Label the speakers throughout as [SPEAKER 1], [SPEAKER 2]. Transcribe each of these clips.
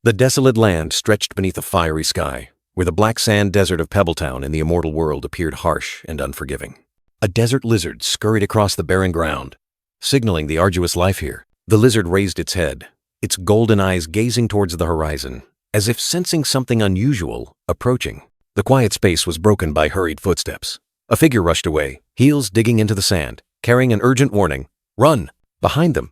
[SPEAKER 1] The desolate land stretched beneath a fiery sky, where the black sand desert of Pebbletown in the immortal world appeared harsh and unforgiving. A desert lizard scurried across the barren ground, signaling the arduous life here. The lizard raised its head, its golden eyes gazing towards the horizon, as if sensing something unusual approaching. The quiet space was broken by hurried footsteps. A figure rushed away, heels digging into the sand, carrying an urgent warning. Run! Behind them,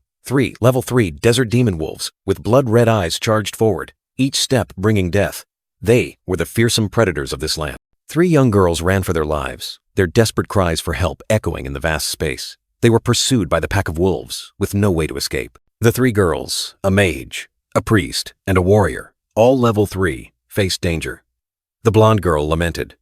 [SPEAKER 1] level 3 desert demon wolves with blood-red eyes charged forward, each step bringing death. They were the fearsome predators of this land. 3 young girls ran for their lives, their desperate cries for help echoing in the vast space. They were pursued by the pack of wolves, with no way to escape. The 3 girls, a mage, a priest, and a warrior, all level 3, faced danger. The blonde girl lamented.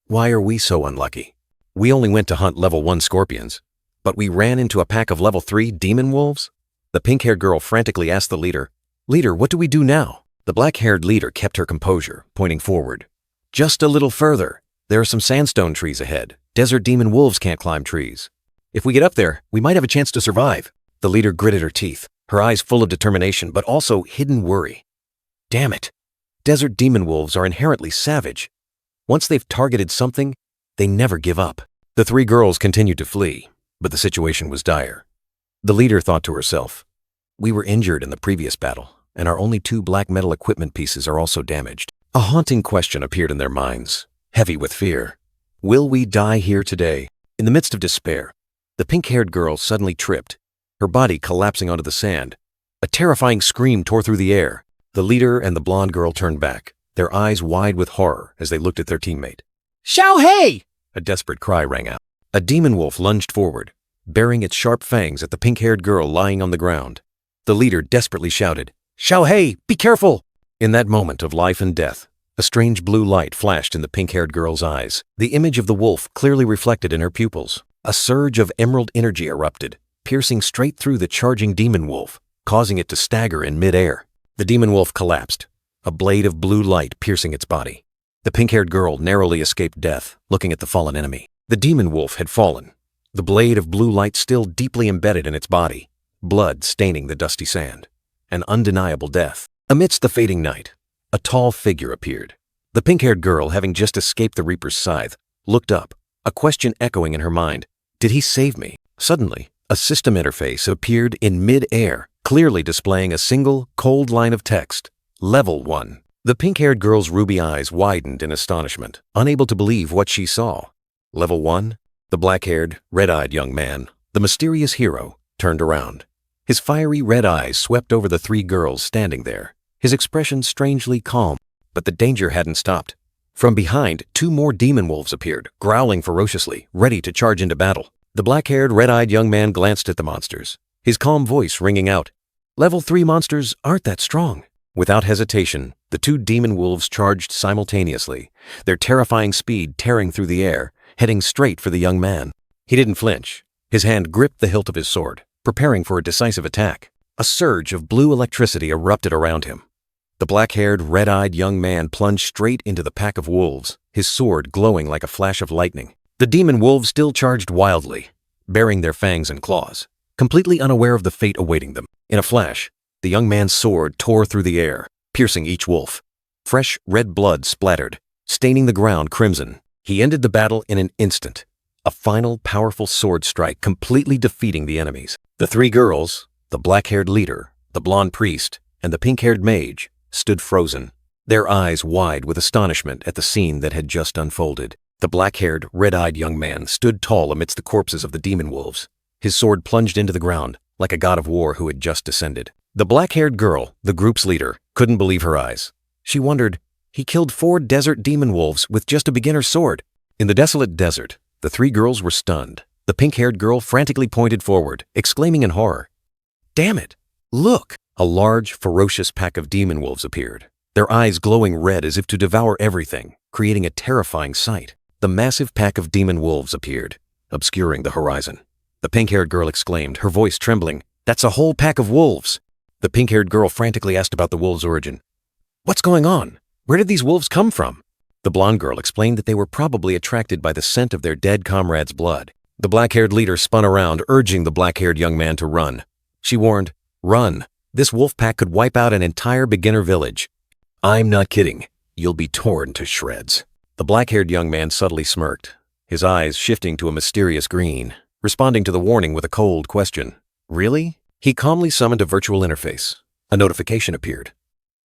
[SPEAKER 1] Why are we so unlucky? We only went to hunt level 1 scorpions, but we ran into a pack of level 3 demon wolves? The pink-haired girl frantically asked the leader, Leader, what do we do now? The black-haired leader kept her composure, pointing forward. Just a little further. There are some sandstone trees ahead. Desert demon wolves can't climb trees. If we get up there, we might have a chance to survive. The leader gritted her teeth, her eyes full of determination, but also hidden worry. Damn it. Desert demon wolves are inherently savage. Once they've targeted something, they never give up. The 3 girls continued to flee, but the situation was dire. The leader thought to herself, we were injured in the previous battle, and our only 2 black metal equipment pieces are also damaged. A haunting question appeared in their minds, heavy with fear. Will we die here today? In the midst of despair, the pink-haired girl suddenly tripped, her body collapsing onto the sand. A terrifying scream tore through the air. The leader and the blonde girl turned back, their eyes wide with horror as they looked at their teammate. Xiao Hei! A desperate cry rang out. A demon wolf lunged forward, baring its sharp fangs at the pink-haired girl lying on the ground. The leader desperately shouted, Xiao Hei, be careful! In that moment of life and death, a strange blue light flashed in the pink-haired girl's eyes, the image of the wolf clearly reflected in her pupils. A surge of emerald energy erupted, piercing straight through the charging demon wolf, causing it to stagger in mid-air. The demon wolf collapsed, a blade of blue light piercing its body. The pink-haired girl narrowly escaped death, looking at the fallen enemy. The demon wolf had fallen, the blade of blue light still deeply embedded in its body, blood staining the dusty sand. An undeniable death. Amidst the fading night, a tall figure appeared. The pink-haired girl, having just escaped the Reaper's scythe, looked up, a question echoing in her mind. Did he save me? Suddenly, a system interface appeared in mid-air, clearly displaying a single, cold line of text. Level 1. The pink-haired girl's ruby eyes widened in astonishment, unable to believe what she saw. Level 1? The black-haired, red-eyed young man, the mysterious hero, turned around. His fiery red eyes swept over the 3 girls standing there, his expression strangely calm. But the danger hadn't stopped. From behind, 2 more demon wolves appeared, growling ferociously, ready to charge into battle. The black-haired, red-eyed young man glanced at the monsters, his calm voice ringing out, Level 3 monsters aren't that strong. Without hesitation, the 2 demon wolves charged simultaneously, their terrifying speed tearing through the air, heading straight for the young man. He didn't flinch. His hand gripped the hilt of his sword, preparing for a decisive attack. A surge of blue electricity erupted around him. The black-haired, red-eyed young man plunged straight into the pack of wolves, his sword glowing like a flash of lightning. The demon wolves still charged wildly, baring their fangs and claws, completely unaware of the fate awaiting them. In a flash, the young man's sword tore through the air, piercing each wolf. Fresh red blood splattered, staining the ground crimson. He ended the battle in an instant, a final powerful sword strike completely defeating the enemies. The 3 girls, the black-haired leader, the blonde priest, and the pink-haired mage, stood frozen, their eyes wide with astonishment at the scene that had just unfolded. The black-haired, red-eyed young man stood tall amidst the corpses of the demon wolves, his sword plunged into the ground like a god of war who had just descended. The black-haired girl, the group's leader, couldn't believe her eyes. She wondered, he killed 4 desert demon wolves with just a beginner's sword. In the desolate desert, the 3 girls were stunned. The pink-haired girl frantically pointed forward, exclaiming in horror, Damn it! Look! A large, ferocious pack of demon wolves appeared, their eyes glowing red as if to devour everything, creating a terrifying sight. The massive pack of demon wolves appeared, obscuring the horizon. The pink-haired girl exclaimed, her voice trembling, That's a whole pack of wolves! The pink-haired girl frantically asked about the wolves' origin. What's going on? Where did these wolves come from? The blonde girl explained that they were probably attracted by the scent of their dead comrade's blood. The black-haired leader spun around, urging the black-haired young man to run. She warned, Run! This wolf pack could wipe out an entire beginner village. I'm not kidding. You'll be torn to shreds. The black-haired young man subtly smirked, his eyes shifting to a mysterious green, responding to the warning with a cold question. Really? He calmly summoned a virtual interface. A notification appeared.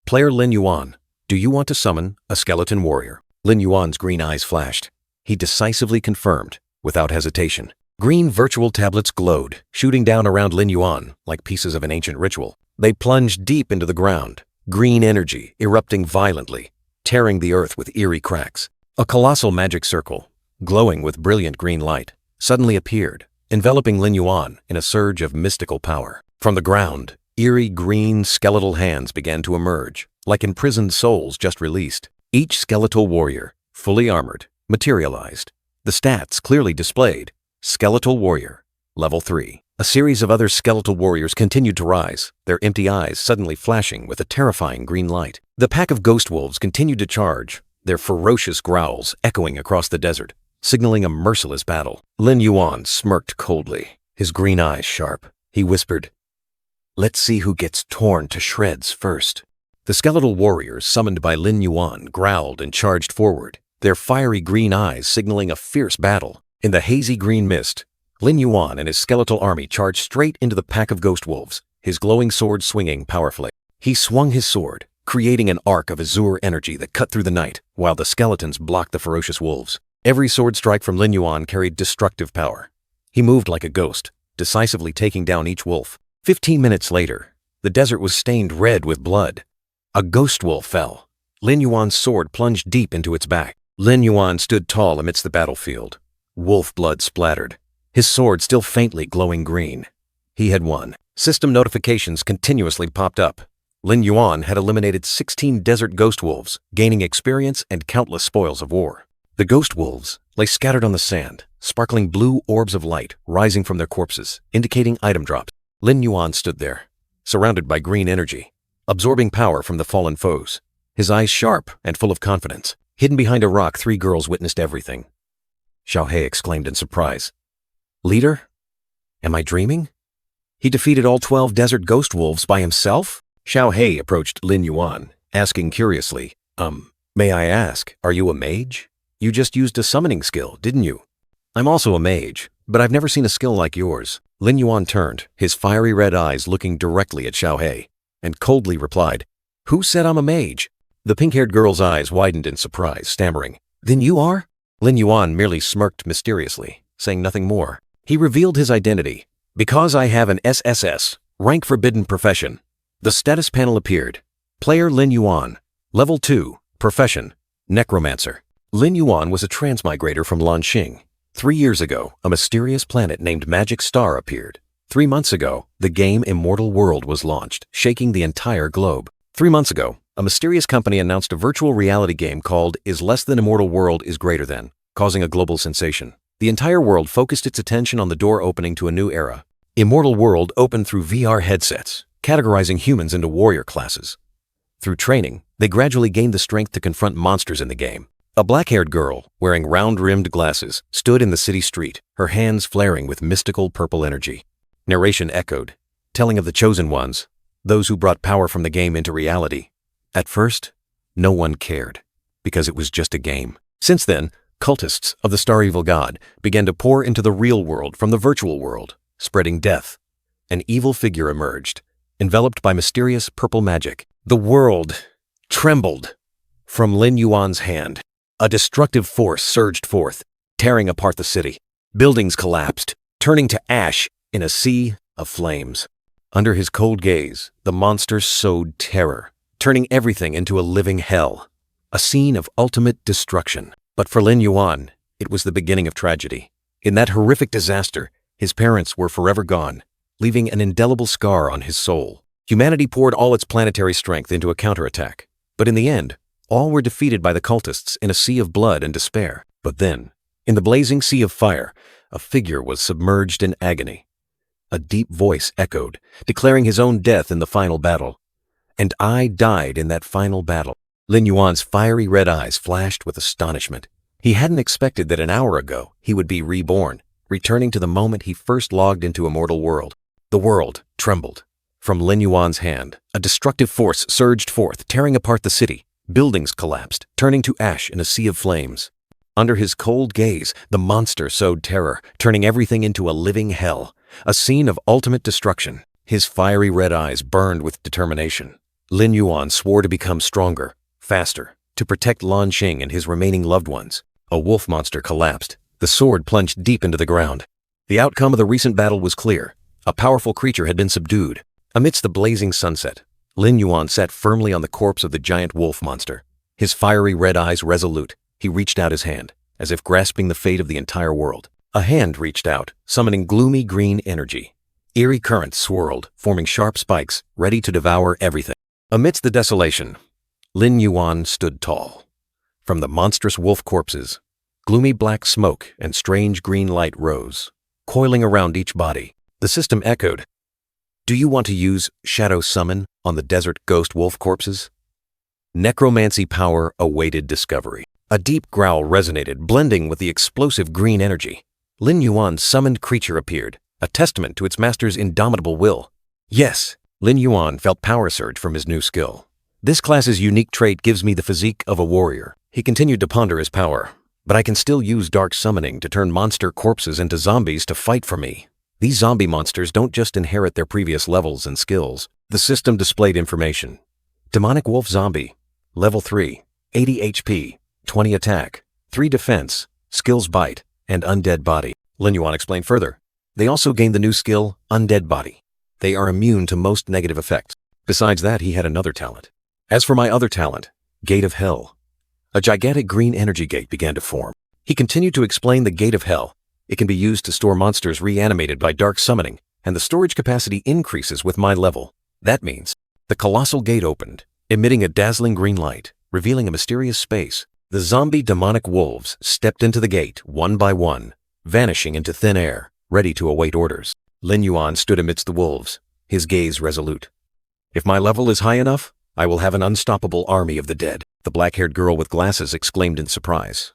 [SPEAKER 1] Player Lin Yuan, do you want to summon a skeleton warrior? Lin Yuan's green eyes flashed. He decisively confirmed, without hesitation. Green virtual tablets glowed, shooting down around Lin Yuan like pieces of an ancient ritual. They plunged deep into the ground, green energy erupting violently, tearing the earth with eerie cracks. A colossal magic circle, glowing with brilliant green light, suddenly appeared, enveloping Lin Yuan in a surge of mystical power. From the ground, eerie green skeletal hands began to emerge, like imprisoned souls just released. Each skeletal warrior, fully armored, materialized. The stats clearly displayed. Skeletal warrior, level 3. A series of other skeletal warriors continued to rise, their empty eyes suddenly flashing with a terrifying green light. The pack of ghost wolves continued to charge, their ferocious growls echoing across the desert, signaling a merciless battle. Lin Yuan smirked coldly, his green eyes sharp. He whispered, "Let's see who gets torn to shreds first." The skeletal warriors summoned by Lin Yuan growled and charged forward, their fiery green eyes signaling a fierce battle. In the hazy green mist, Lin Yuan and his skeletal army charged straight into the pack of ghost wolves, his glowing sword swinging powerfully. He swung his sword, creating an arc of azure energy that cut through the night, while the skeletons blocked the ferocious wolves. Every sword strike from Lin Yuan carried destructive power. He moved like a ghost, decisively taking down each wolf. 15 minutes later, the desert was stained red with blood. A ghost wolf fell. Lin Yuan's sword plunged deep into its back. Lin Yuan stood tall amidst the battlefield. Wolf blood splattered, his sword still faintly glowing green. He had won. System notifications continuously popped up. Lin Yuan had eliminated 16 desert ghost wolves, gaining experience and countless spoils of war. The ghost wolves lay scattered on the sand, sparkling blue orbs of light rising from their corpses, indicating item drops. Lin Yuan stood there, surrounded by green energy, absorbing power from the fallen foes, his eyes sharp and full of confidence. Hidden behind a rock, 3 girls witnessed everything. Xiao He exclaimed in surprise. Leader? Am I dreaming? He defeated all 12 desert ghost wolves by himself? Xiao He approached Lin Yuan, asking curiously, may I ask, are you a mage? You just used a summoning skill, didn't you? I'm also a mage, but I've never seen a skill like yours. Lin Yuan turned, his fiery red eyes looking directly at Xiao He, and coldly replied, Who said I'm a mage? The pink-haired girl's eyes widened in surprise, stammering, Then you are? Lin Yuan merely smirked mysteriously, saying nothing more. He revealed his identity. Because I have an SSS, rank forbidden profession. The status panel appeared. Player Lin Yuan, level 2, profession, necromancer. Lin Yuan was a transmigrator from Lanxing. 3 years ago, a mysterious planet named Magic Star appeared. 3 months ago, the game Immortal World was launched, shaking the entire globe. 3 months ago, a mysterious company announced a virtual reality game called Is Less Than Immortal World is Greater Than, causing a global sensation. The entire world focused its attention on the door opening to a new era. Immortal World opened through VR headsets, categorizing humans into warrior classes. Through training, they gradually gained the strength to confront monsters in the game. A black-haired girl, wearing round-rimmed glasses, stood in the city street, her hands flaring with mystical purple energy. Narration echoed, telling of the chosen ones, those who brought power from the game into reality. At first, no one cared, because it was just a game. Since then, cultists of the Star Evil God began to pour into the real world from the virtual world, spreading death. An evil figure emerged, enveloped by mysterious purple magic. The world trembled. From Lin Yuan's hand, a destructive force surged forth, tearing apart the city. Buildings collapsed, turning to ash in a sea of flames. Under his cold gaze, the monster sowed terror, turning everything into a living hell, a scene of ultimate destruction. But for Lin Yuan, it was the beginning of tragedy. In that horrific disaster, his parents were forever gone, leaving an indelible scar on his soul. Humanity poured all its planetary strength into a counterattack, but in the end, all were defeated by the cultists in a sea of blood and despair. But then, in the blazing sea of fire, a figure was submerged in agony. A deep voice echoed, declaring his own death in the final battle. And I died in that final battle. Lin Yuan's fiery red eyes flashed with astonishment. He hadn't expected that an hour ago he would be reborn, returning to the moment he first logged into Immortal World. The world trembled. From Lin Yuan's hand, a destructive force surged forth, tearing apart the city. Buildings collapsed, turning to ash in a sea of flames. Under his cold gaze, the monster sowed terror, turning everything into a living hell, a scene of ultimate destruction. His fiery red eyes burned with determination. Lin Yuan swore to become stronger, faster, to protect Lan Xing and his remaining loved ones. A wolf monster collapsed. The sword plunged deep into the ground. The outcome of the recent battle was clear. A powerful creature had been subdued. Amidst the blazing sunset, Lin Yuan sat firmly on the corpse of the giant wolf monster. His fiery red eyes resolute, he reached out his hand, as if grasping the fate of the entire world. A hand reached out, summoning gloomy green energy. Eerie currents swirled, forming sharp spikes, ready to devour everything. Amidst the desolation, Lin Yuan stood tall. From the monstrous wolf corpses, gloomy black smoke and strange green light rose, coiling around each body. The system echoed. Do you want to use Shadow Summon on the desert ghost wolf corpses? Necromancy power awaited discovery. A deep growl resonated, blending with the explosive green energy. Lin Yuan's summoned creature appeared, a testament to its master's indomitable will. Yes, Lin Yuan felt power surge from his new skill. This class's unique trait gives me the physique of a warrior. He continued to ponder his power. But I can still use dark summoning to turn monster corpses into zombies to fight for me. These zombie monsters don't just inherit their previous levels and skills. The system displayed information. Demonic Wolf Zombie, Level 3, 80 HP, 20 attack, 3 defense, skills bite, and undead body. Lin Yuan explained further. They also gained the new skill, undead body. They are immune to most negative effects. Besides that, he had another talent. As for my other talent, Gate of Hell. A gigantic green energy gate began to form. He continued to explain the Gate of Hell. It can be used to store monsters reanimated by dark summoning, and the storage capacity increases with my level. That means the colossal gate opened, emitting a dazzling green light, revealing a mysterious space. The zombie demonic wolves stepped into the gate one by one, vanishing into thin air, ready to await orders. Lin Yuan stood amidst the wolves, his gaze resolute. If my level is high enough, I will have an unstoppable army of the dead. The black-haired girl with glasses exclaimed in surprise.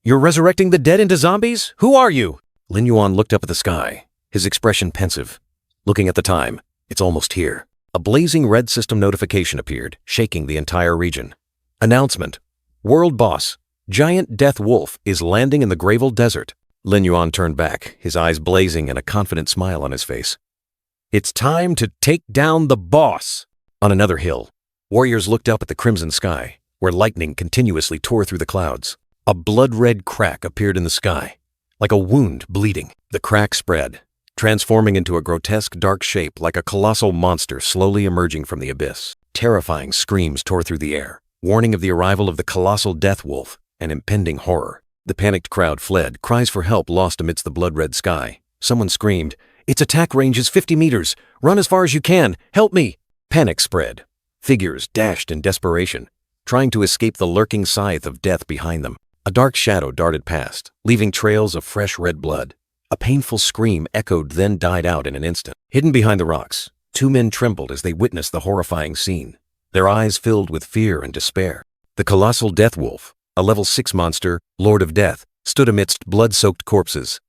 [SPEAKER 1] You're resurrecting the dead into zombies? Who are you? Lin Yuan looked up at the sky, his expression pensive. Looking at the time, it's almost here. A blazing red system notification appeared, shaking the entire region. Announcement. World boss, Giant Death Wolf is landing in the Gravel Desert. Lin Yuan turned back, his eyes blazing and a confident smile on his face. It's time to take down the boss. On another hill, warriors looked up at the crimson sky, where lightning continuously tore through the clouds. A blood-red crack appeared in the sky, like a wound bleeding. The crack spread, transforming into a grotesque dark shape like a colossal monster slowly emerging from the abyss. Terrifying screams tore through the air, warning of the arrival of the colossal death wolf and impending horror. The panicked crowd fled, cries for help lost amidst the blood-red sky. Someone screamed, "Its attack range is 50 meters! Run as far as you can! Help me!" Panic spread. Figures dashed in desperation, trying to escape the lurking scythe of death behind them. A dark shadow darted past, leaving trails of fresh red blood. A painful scream echoed, then died out in an instant. Hidden behind the rocks, 2 men trembled as they witnessed the horrifying scene, their eyes filled with fear and despair. The colossal death wolf, a level 6 monster, Lord of Death, stood amidst blood-soaked corpses.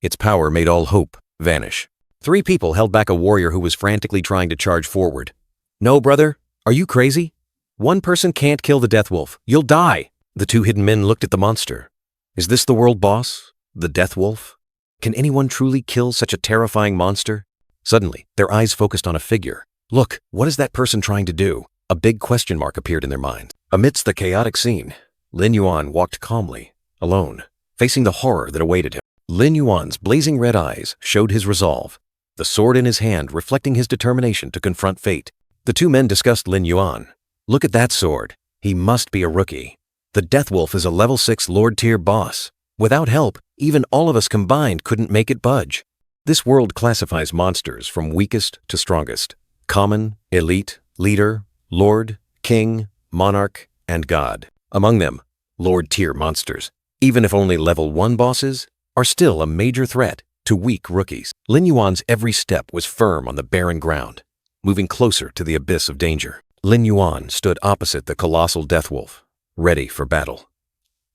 [SPEAKER 1] Its power made all hope vanish. 3 people held back a warrior who was frantically trying to charge forward. No, brother, are you crazy? 1 person can't kill the death wolf. You'll die. The 2 hidden men looked at the monster. Is this the world boss? The death wolf? Can anyone truly kill such a terrifying monster? Suddenly, their eyes focused on a figure. Look, what is that person trying to do? A big question mark appeared in their minds. Amidst the chaotic scene, Lin Yuan walked calmly, alone, facing the horror that awaited him. Lin Yuan's blazing red eyes showed his resolve, the sword in his hand reflecting his determination to confront fate. The 2 men discussed Lin Yuan. Look at that sword. He must be a rookie. The Death Wolf is a level 6 Lord-tier boss. Without help, even all of us combined couldn't make it budge. This world classifies monsters from weakest to strongest. Common, elite, leader, lord, king, monarch, and god. Among them, Lord-tier monsters, even if only level 1 bosses, are still a major threat to weak rookies. Lin Yuan's every step was firm on the barren ground, moving closer to the abyss of danger. Lin Yuan stood opposite the colossal death wolf, ready for battle.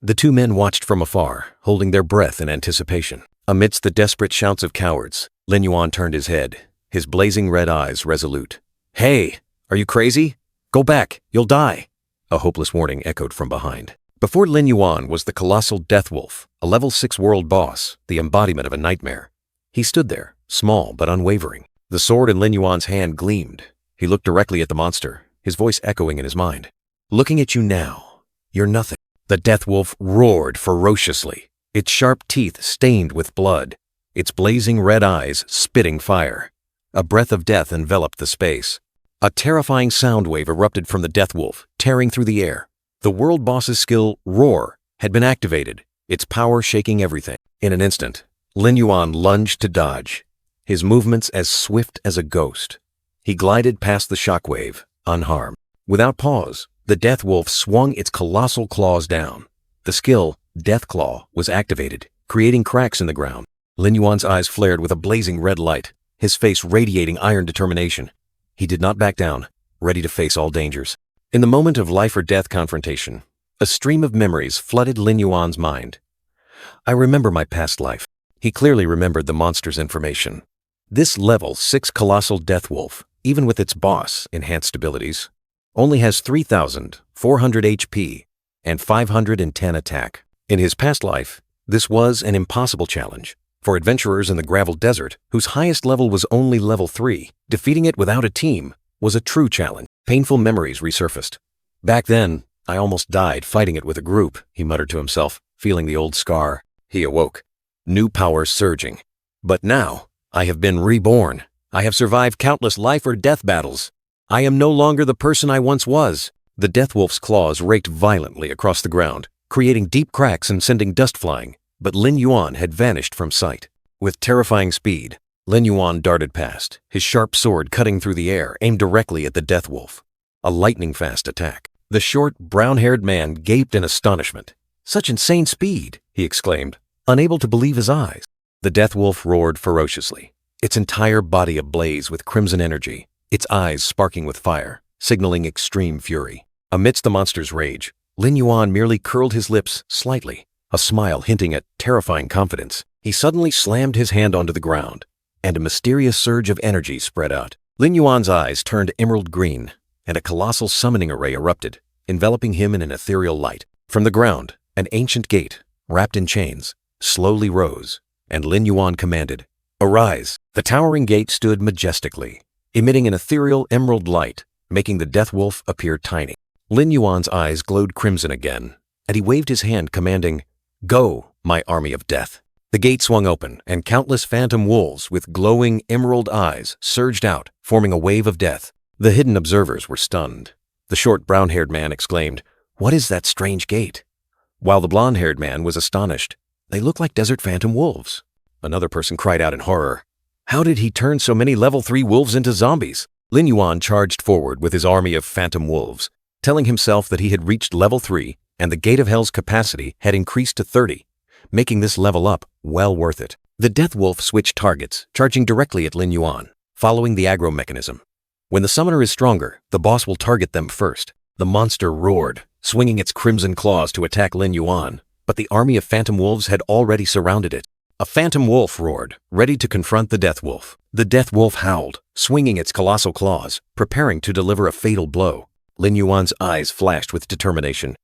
[SPEAKER 1] The 2 men watched from afar, holding their breath in anticipation. Amidst the desperate shouts of cowards, Lin Yuan turned his head, his blazing red eyes resolute. "Hey, are you crazy? Go back, you'll die!" A hopeless warning echoed from behind. Before Lin Yuan was the colossal Death Wolf, a level 6 world boss, the embodiment of a nightmare. He stood there, small but unwavering. The sword in Lin Yuan's hand gleamed. He looked directly at the monster, his voice echoing in his mind. "Looking at you now, you're nothing." The Death Wolf roared ferociously, its sharp teeth stained with blood, its blazing red eyes spitting fire. A breath of death enveloped the space. A terrifying sound wave erupted from the Death Wolf, tearing through the air. The world boss's skill, Roar, had been activated, its power shaking everything. In an instant, Lin Yuan lunged to dodge, his movements as swift as a ghost. He glided past the shockwave, unharmed. Without pause, the Death Wolf swung its colossal claws down. The skill, Death Claw, was activated, creating cracks in the ground. Lin Yuan's eyes flared with a blazing red light, his face radiating iron determination. He did not back down, ready to face all dangers. In the moment of life or death confrontation, a stream of memories flooded Lin Yuan's mind. "I remember my past life." He clearly remembered the monster's information. This level 6 colossal Death Wolf, even with its boss enhanced abilities, only has 3,400 HP and 510 attack. In his past life, this was an impossible challenge. For adventurers in the gravel desert, whose highest level was only level 3, defeating it without a team was a true challenge. Painful memories resurfaced. "Back then, I almost died fighting it with a group," he muttered to himself, feeling the old scar. He awoke, new power surging. "But now, I have been reborn. I have survived countless life or death battles. I am no longer the person I once was." The Death Wolf's claws raked violently across the ground, creating deep cracks and sending dust flying, but Lin Yuan had vanished from sight. With terrifying speed, Lin Yuan darted past, his sharp sword cutting through the air, aimed directly at the Death Wolf. A lightning-fast attack. The short, brown-haired man gaped in astonishment. "Such insane speed!" he exclaimed, unable to believe his eyes. The Death Wolf roared ferociously, its entire body ablaze with crimson energy, its eyes sparking with fire, signaling extreme fury. Amidst the monster's rage, Lin Yuan merely curled his lips slightly, a smile hinting at terrifying confidence. He suddenly slammed his hand onto the ground, and a mysterious surge of energy spread out. Lin Yuan's eyes turned emerald green, and a colossal summoning array erupted, enveloping him in an ethereal light. From the ground, an ancient gate, wrapped in chains, slowly rose, and Lin Yuan commanded, "Arise!" The towering gate stood majestically, emitting an ethereal emerald light, making the Death Wolf appear tiny. Lin Yuan's eyes glowed crimson again, and he waved his hand commanding, "Go, my army of death." The gate swung open, and countless phantom wolves with glowing emerald eyes surged out, forming a wave of death. The hidden observers were stunned. The short brown-haired man exclaimed, "What is that strange gate?" While the blonde-haired man was astonished. "They look like desert phantom wolves." Another person cried out in horror, "How did he turn so many level 3 wolves into zombies?" Lin Yuan charged forward with his army of phantom wolves, telling himself that he had reached level 3 and the Gate of Hell's capacity had increased to 30, making this level up well worth it. The Death Wolf switched targets, charging directly at Lin Yuan, following the aggro mechanism. When the summoner is stronger, the boss will target them first. The monster roared, swinging its crimson claws to attack Lin Yuan, but the army of phantom wolves had already surrounded it. A phantom wolf roared, ready to confront the Death Wolf. The Death Wolf howled, swinging its colossal claws, preparing to deliver a fatal blow. Lin Yuan's eyes flashed with determination.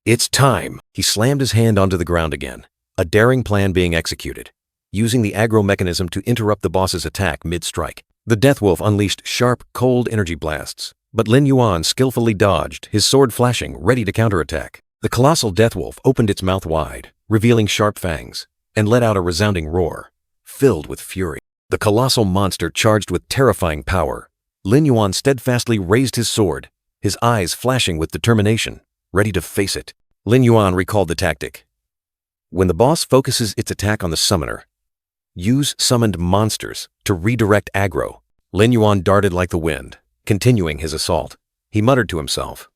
[SPEAKER 1] "It's time!" He slammed his hand onto the ground again, a daring plan being executed, using the aggro mechanism to interrupt the boss's attack mid-strike. The Death Wolf unleashed sharp, cold energy blasts, but Lin Yuan skillfully dodged, his sword flashing, ready to counterattack. The colossal Death Wolf opened its mouth wide, revealing sharp fangs, and let out a resounding roar, filled with fury. The colossal monster charged with terrifying power. Lin Yuan steadfastly raised his sword, his eyes flashing with determination, ready to face it. Lin Yuan recalled the tactic. When the boss focuses its attack on the summoner, use summoned monsters to redirect aggro. Lin Yuan darted like the wind, continuing his assault. He muttered to himself,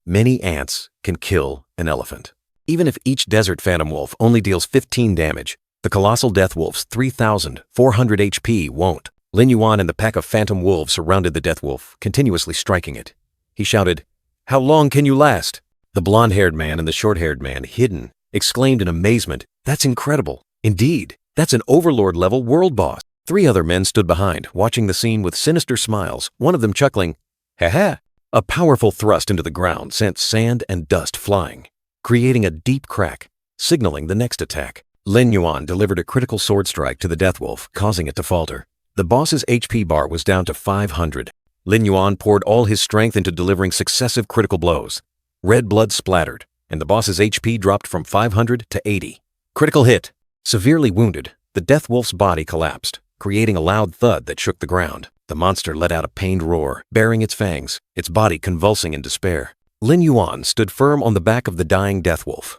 [SPEAKER 1] "Many ants can kill an elephant." Even if each desert phantom wolf only deals 15 damage, the colossal Death Wolf's 3,400 HP won't. Lin Yuan and the pack of phantom wolves surrounded the Death Wolf, continuously striking it. He shouted, "How long can you last?" The blonde-haired man and the short-haired man, hidden, exclaimed in amazement, "That's incredible. Indeed, that's an Overlord-level world boss." 3 other men stood behind, watching the scene with sinister smiles, one of them chuckling, "Ha-ha!" A powerful thrust into the ground sent sand and dust flying, creating a deep crack, signaling the next attack. Lin Yuan delivered a critical sword strike to the Deathwolf, causing it to falter. The boss's HP bar was down to 500. Lin Yuan poured all his strength into delivering successive critical blows. Red blood splattered, and the boss's HP dropped from 500 to 80. Critical hit. Severely wounded, the Deathwolf's body collapsed, creating a loud thud that shook the ground. The monster let out a pained roar, baring its fangs, its body convulsing in despair. Lin Yuan stood firm on the back of the dying Deathwolf.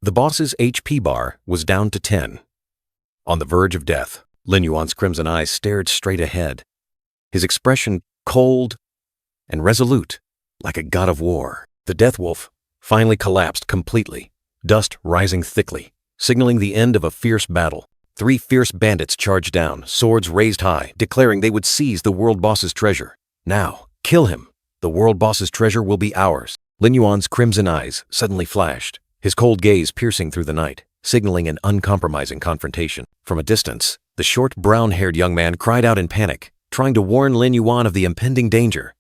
[SPEAKER 1] The boss's HP bar was down to 10. On the verge of death, Lin Yuan's crimson eyes stared straight ahead, his expression cold and resolute, like a god of war. The Deathwolf finally collapsed completely, dust rising thickly, signaling the end of a fierce battle. 3 fierce bandits charged down, swords raised high, declaring they would seize the world boss's treasure. Now, kill him. The world boss's treasure will be ours. Lin Yuan's crimson eyes suddenly flashed, his cold gaze piercing through the night, signaling an uncompromising confrontation. From a distance, the short, brown-haired young man cried out in panic, trying to warn Lin Yuan of the impending danger.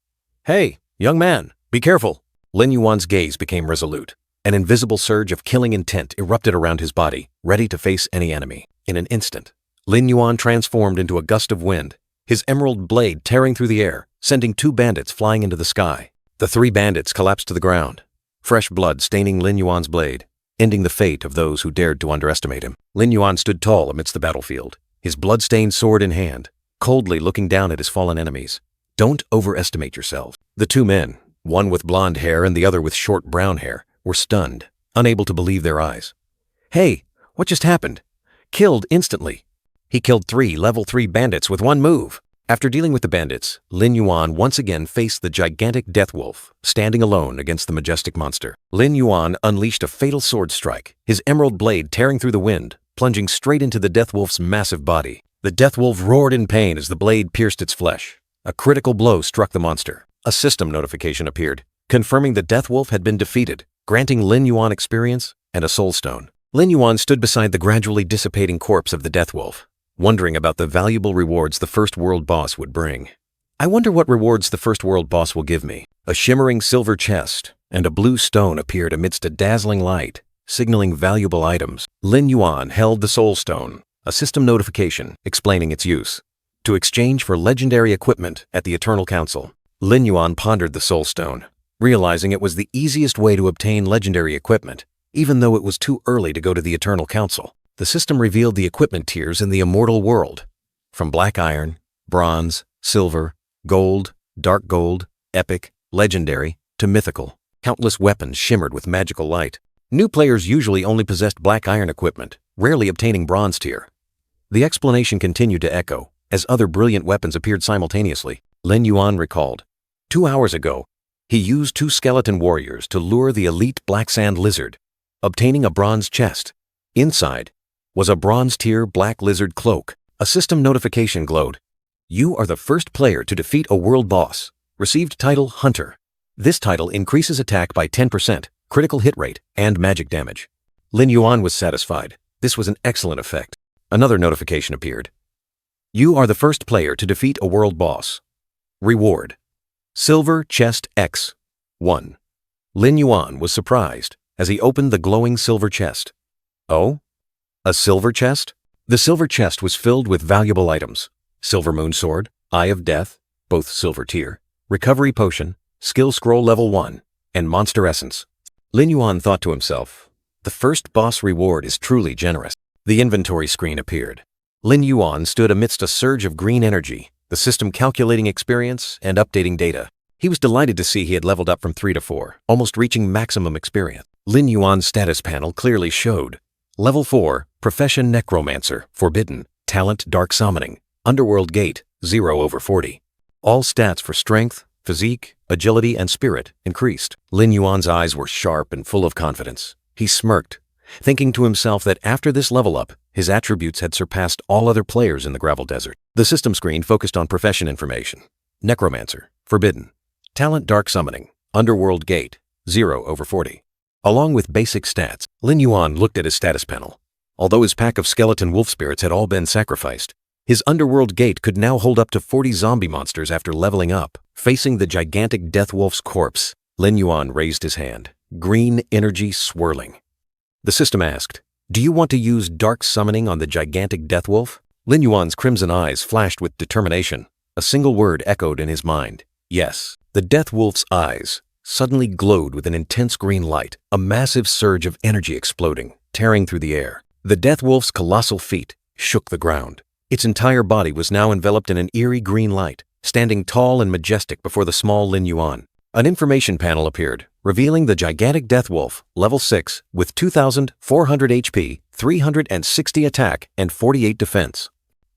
[SPEAKER 1] "Hey, young man, be careful." Lin Yuan's gaze became resolute. An invisible surge of killing intent erupted around his body, ready to face any enemy. In an instant, Lin Yuan transformed into a gust of wind, his emerald blade tearing through the air, sending 2 bandits flying into the sky. The 3 bandits collapsed to the ground, fresh blood staining Lin Yuan's blade, ending the fate of those who dared to underestimate him. Lin Yuan stood tall amidst the battlefield, his blood-stained sword in hand, coldly looking down at his fallen enemies. Don't overestimate yourselves. The 2 men, one with blonde hair and the other with short brown hair, were stunned, unable to believe their eyes. "Hey, what just happened?" "Killed instantly. He killed 3 level 3 bandits with 1 move." After dealing with the bandits, Lin Yuan once again faced the gigantic Deathwolf, standing alone against the majestic monster. Lin Yuan unleashed a fatal sword strike, his emerald blade tearing through the wind, plunging straight into the Deathwolf's massive body. The Deathwolf roared in pain as the blade pierced its flesh. A critical blow struck the monster. A system notification appeared, confirming the Deathwolf had been defeated, granting Lin Yuan experience and a soul stone. Lin Yuan stood beside the gradually dissipating corpse of the Deathwolf, wondering about the valuable rewards the first world boss would bring. "I wonder what rewards the first world boss will give me." A shimmering silver chest and a blue stone appeared amidst a dazzling light, signaling valuable items. Lin Yuan held the soul stone, a system notification explaining its use. To exchange for legendary equipment at the Eternal Council. Lin Yuan pondered the soul stone, realizing it was the easiest way to obtain legendary equipment, even though it was too early to go to the Eternal Council. The system revealed the equipment tiers in the immortal world, from black iron, bronze, silver, gold, dark gold, epic, legendary, to mythical. Countless weapons shimmered with magical light. New players usually only possessed black iron equipment, rarely obtaining bronze tier. The explanation continued to echo, as other brilliant weapons appeared simultaneously. Lin Yuan recalled. 2 hours ago, he used 2 skeleton warriors to lure the elite black sand lizard, obtaining a bronze chest. Inside was a bronze-tier black lizard cloak. A system notification glowed. "You are the first player to defeat a world boss. Received title Hunter. This title increases attack by 10%, critical hit rate, and magic damage." Lin Yuan was satisfied. This was an excellent effect. Another notification appeared. "You are the first player to defeat a world boss. Reward: Silver Chest X 1." Lin Yuan was surprised as he opened the glowing silver chest. Oh? A silver chest? The silver chest was filled with valuable items. Silver Moon Sword, Eye of Death, both silver tier, Recovery Potion, Skill Scroll Level 1, and Monster Essence. Lin Yuan thought to himself, the first boss reward is truly generous. The inventory screen appeared. Lin Yuan stood amidst a surge of green energy, the system calculating experience and updating data. He was delighted to see he had leveled up from 3 to 4, almost reaching maximum experience. Lin Yuan's status panel clearly showed Level 4, Profession Necromancer, Forbidden, Talent Dark Summoning, Underworld Gate, 0/40. All stats for strength, physique, agility, and spirit increased. Lin Yuan's eyes were sharp and full of confidence. He smirked, thinking to himself that after this level up, his attributes had surpassed all other players in the gravel desert. The system screen focused on profession information. Necromancer, Forbidden, Talent Dark Summoning, Underworld Gate, 0/40. Along with basic stats, Lin Yuan looked at his status panel. Although his pack of skeleton wolf spirits had all been sacrificed, His underworld gate could now hold up to 40 zombie monsters after leveling up. Facing the gigantic Deathwolf's corpse, Lin Yuan raised his hand, green energy swirling. The system asked, "Do you want to use dark summoning on the gigantic Deathwolf?" Lin Yuan's crimson eyes flashed with determination. A single word echoed in his mind, yes. The Deathwolf's eyes suddenly glowed with an intense green light, a massive surge of energy exploding, tearing through the air. The Deathwolf's colossal feet shook the ground. Its entire body was now enveloped in an eerie green light, standing tall and majestic before the small Lin Yuan. An information panel appeared, revealing the gigantic Deathwolf, level 6, with 2,400 HP, 360 attack, and 48 defense.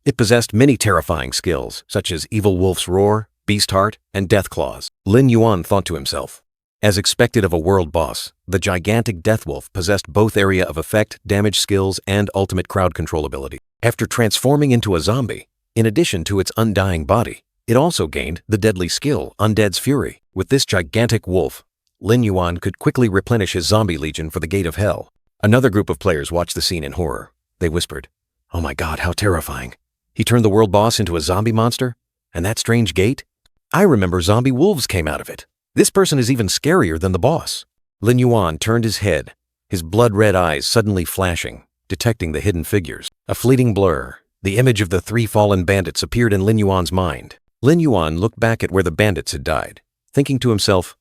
[SPEAKER 1] It possessed many terrifying skills, such as Evil Wolf's Roar, Beast Heart, and Death Claws. Lin Yuan thought to himself. As expected of a world boss, the gigantic Deathwolf possessed both area of effect, damage skills, and ultimate crowd control ability. After transforming into a zombie, in addition to its undying body, it also gained the deadly skill, Undead's Fury. With this gigantic wolf, Lin Yuan could quickly replenish his zombie legion for the Gate of Hell. Another group of players watched the scene in horror. They whispered, "Oh my god, how terrifying. He turned the world boss into a zombie monster? And that strange gate? I remember zombie wolves came out of it. This person is even scarier than the boss." Lin Yuan turned his head, his blood-red eyes suddenly flashing, detecting the hidden figures. A fleeting blur, the image of the 3 fallen bandits appeared in Lin Yuan's mind. Lin Yuan looked back at where the bandits had died, thinking to himself,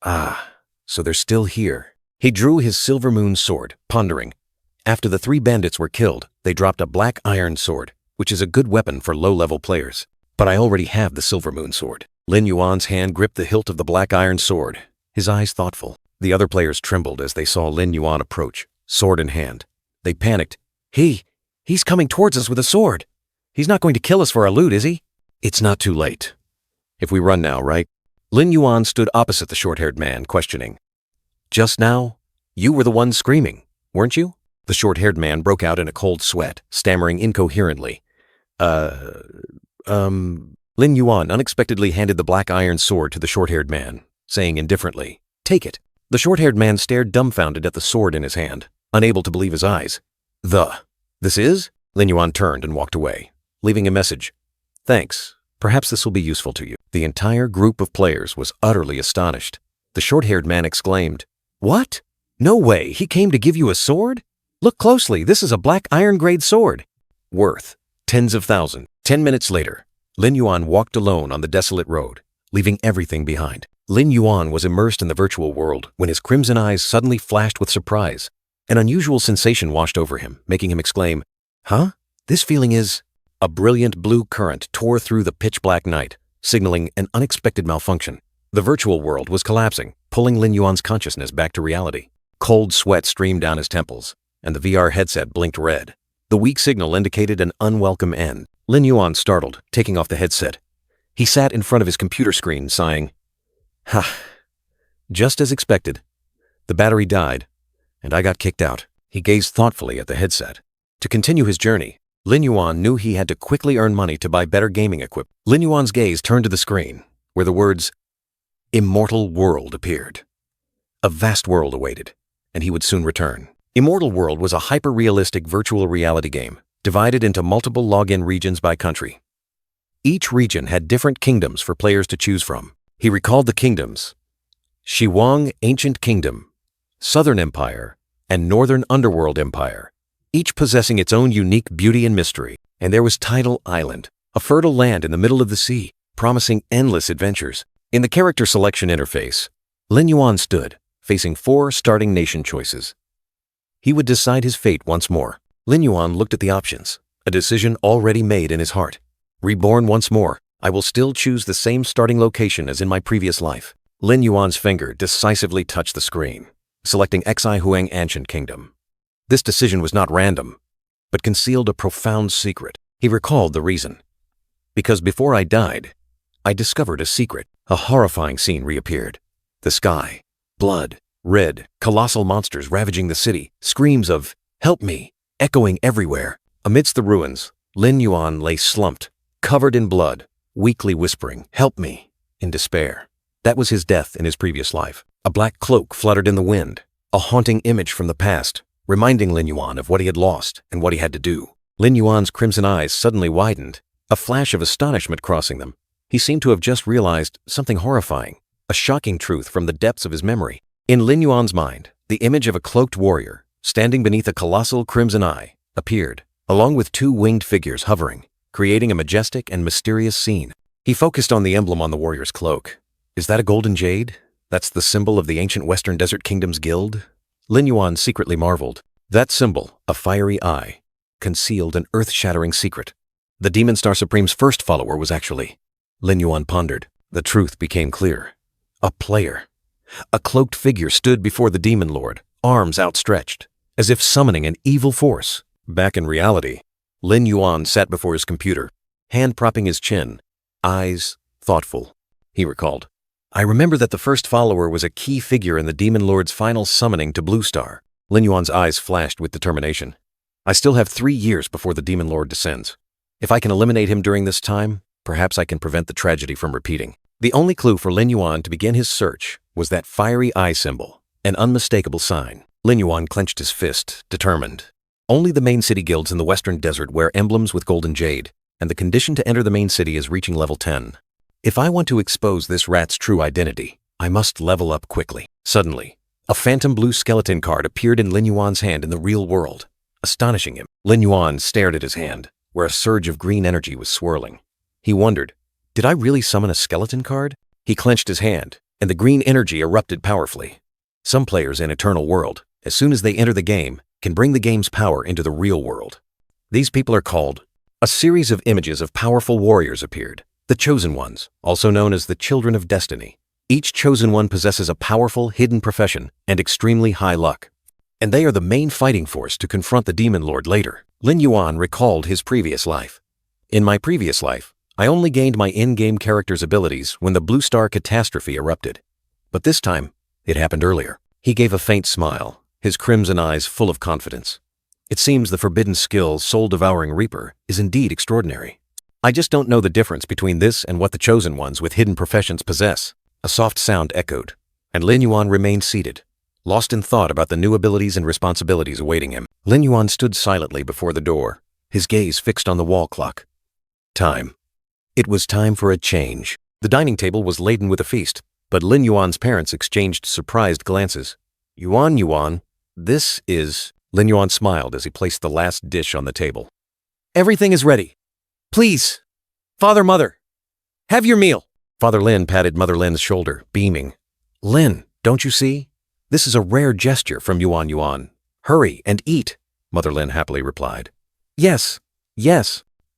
[SPEAKER 1] so they're still here. He drew his silver moon sword, pondering. After the 3 bandits were killed, they dropped a black iron sword, which is a good weapon for low-level players. But I already have the silver moon sword. Lin Yuan's hand gripped the hilt of the black iron sword, his eyes thoughtful. The other players trembled as they saw Lin Yuan approach, sword in hand. They panicked. He's coming towards us with a sword. He's not going to kill us for our loot, is he?" "It's not too late. If we run now, right?" Lin Yuan stood opposite the short-haired man, questioning. "Just now, you were the one screaming, weren't you?" The short-haired man broke out in a cold sweat, stammering incoherently. Lin Yuan unexpectedly handed the black iron sword to the short-haired man, saying indifferently, "Take it." The short-haired man stared dumbfounded at the sword in his hand, unable to believe his eyes. This is?" Lin Yuan turned and walked away, leaving a message. "Thanks. Perhaps this will be useful to you." The entire group of players was utterly astonished. The short-haired man exclaimed, "What? No way, he came to give you a sword? Look closely, this is a black iron-grade sword. Worth tens of thousands." 10 minutes later, Lin Yuan walked alone on the desolate road, leaving everything behind. Lin Yuan was immersed in the virtual world when his crimson eyes suddenly flashed with surprise. An unusual sensation washed over him, making him exclaim, "Huh? This feeling is—" A brilliant blue current tore through the pitch-black night, signaling an unexpected malfunction. The virtual world was collapsing, pulling Lin Yuan's consciousness back to reality. Cold sweat streamed down his temples, and the VR headset blinked red. The weak signal indicated an unwelcome end. Lin Yuan startled, taking off the headset. He sat in front of his computer screen, sighing. Just as expected. The battery died, and I got kicked out. He gazed thoughtfully at the headset. To continue his journey, Lin Yuan knew he had to quickly earn money to buy better gaming equipment. Lin Yuan's gaze turned to the screen, where the words, "Immortal World" appeared. A vast world awaited, and he would soon return. Immortal World was a hyper-realistic virtual reality game, divided into multiple login regions by country. Each region had different kingdoms for players to choose from. He recalled the kingdoms: Shiwang Ancient Kingdom, Southern Empire, and Northern Underworld Empire, each possessing its own unique beauty and mystery. And there was Tidal Island, a fertile land in the middle of the sea, promising endless adventures. In the character selection interface, Lin Yuan stood, facing 4 starting nation choices. He would decide his fate once more. Lin Yuan looked at the options, a decision already made in his heart. Reborn once more, I will still choose the same starting location as in my previous life. Lin Yuan's finger decisively touched the screen, selecting Xi Huang Ancient Kingdom. This decision was not random, but concealed a profound secret. He recalled the reason. Because before I died, I discovered a secret. A horrifying scene reappeared. The sky, blood, red, colossal monsters ravaging the city, screams of, "Help me," echoing everywhere. Amidst the ruins, Lin Yuan lay slumped, covered in blood, weakly whispering, "Help me," in despair. That was his death in his previous life. A black cloak fluttered in the wind, a haunting image from the past, reminding Lin Yuan of what he had lost and what he had to do. Lin Yuan's crimson eyes suddenly widened, a flash of astonishment crossing them. He seemed to have just realized something horrifying, a shocking truth from the depths of his memory. In Lin Yuan's mind, the image of a cloaked warrior, standing beneath a colossal crimson eye, appeared, along with two winged figures hovering, creating a majestic and mysterious scene. He focused on the emblem on the warrior's cloak. Is that a golden jade? That's the symbol of the ancient Western Desert Kingdom's guild? Lin Yuan secretly marveled. That symbol, a fiery eye, concealed an earth-shattering secret. The Demon Star Supreme's first follower was actually... Lin Yuan pondered. The truth became clear. A player. A cloaked figure stood before the Demon Lord, arms outstretched, as if summoning an evil force. Back in reality, Lin Yuan sat before his computer, hand propping his chin, eyes thoughtful. He recalled, I remember that the first follower was a key figure in the Demon Lord's final summoning to Blue Star. Lin Yuan's eyes flashed with determination. I still have 3 years before the Demon Lord descends. If I can eliminate him during this time, perhaps I can prevent the tragedy from repeating. The only clue for Lin Yuan to begin his search was that fiery eye symbol, an unmistakable sign. Lin Yuan clenched his fist, determined. Only the main city guilds in the Western Desert wear emblems with golden jade, and the condition to enter the main city is reaching level 10. If I want to expose this rat's true identity, I must level up quickly. Suddenly, a phantom blue skeleton card appeared in Lin Yuan's hand in the real world, astonishing him. Lin Yuan stared at his hand, where a surge of green energy was swirling. He wondered, did I really summon a skeleton card? He clenched his hand, and the green energy erupted powerfully. Some players in Eternal World, as soon as they enter the game, can bring the game's power into the real world. These people are called... A series of images of powerful warriors appeared, the Chosen Ones, also known as the Children of Destiny. Each Chosen One possesses a powerful, hidden profession and extremely high luck. And they are the main fighting force to confront the Demon Lord later. Lin Yuan recalled his previous life. In my previous life, I only gained my in-game character's abilities when the Blue Star catastrophe erupted. But this time, it happened earlier. He gave a faint smile, his crimson eyes full of confidence. It seems the forbidden skill Soul-Devouring Reaper is indeed extraordinary. I just don't know the difference between this and what the Chosen Ones with hidden professions possess. A soft sound echoed, and Lin Yuan remained seated, lost in thought about the new abilities and responsibilities awaiting him. Lin Yuan stood silently before the door, his gaze fixed on the wall clock. Time. It was time for a change. The dining table was laden with a feast, but Lin Yuan's parents exchanged surprised glances. Yuan, this is... Lin Yuan smiled as he placed the last dish on the table. Everything is ready. Please, Mother, have your meal. Father Lin patted Mother Lin's shoulder, beaming. Lin, don't you see? This is a rare gesture from Yuan. Hurry and eat, Mother Lin happily replied. Yes.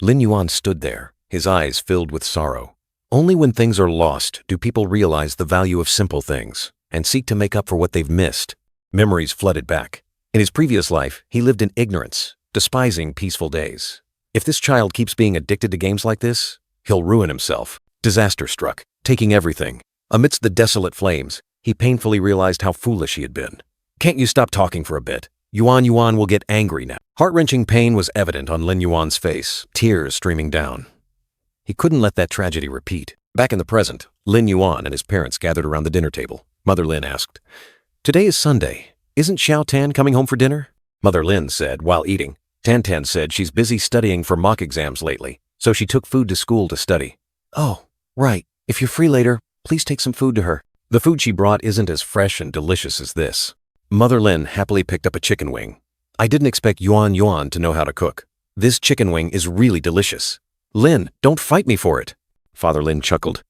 [SPEAKER 1] Lin Yuan stood there, his eyes filled with sorrow. Only when things are lost do people realize the value of simple things and seek to make up for what they've missed. Memories flooded back. In his previous life, he lived in ignorance, despising peaceful days. If this child keeps being addicted to games like this, he'll ruin himself. Disaster struck, taking everything. Amidst the desolate flames, he painfully realized how foolish he had been. Can't you stop talking for a bit? Yuan will get angry now. Heart-wrenching pain was evident on Lin Yuan's face, tears streaming down. He couldn't let that tragedy repeat. Back in the present, Lin Yuan and his parents gathered around the dinner table. Mother Lin asked, Today is Sunday. Isn't Xiao Tan coming home for dinner? Mother Lin said while eating. Tan said she's busy studying for mock exams lately, so she took food to school to study. Oh, right. If you're free later, please take some food to her. The food she brought isn't as fresh and delicious as this. Mother Lin happily picked up a chicken wing. I didn't expect Yuan to know how to cook. This chicken wing is really delicious. Lin, don't fight me for it. Father Lin chuckled.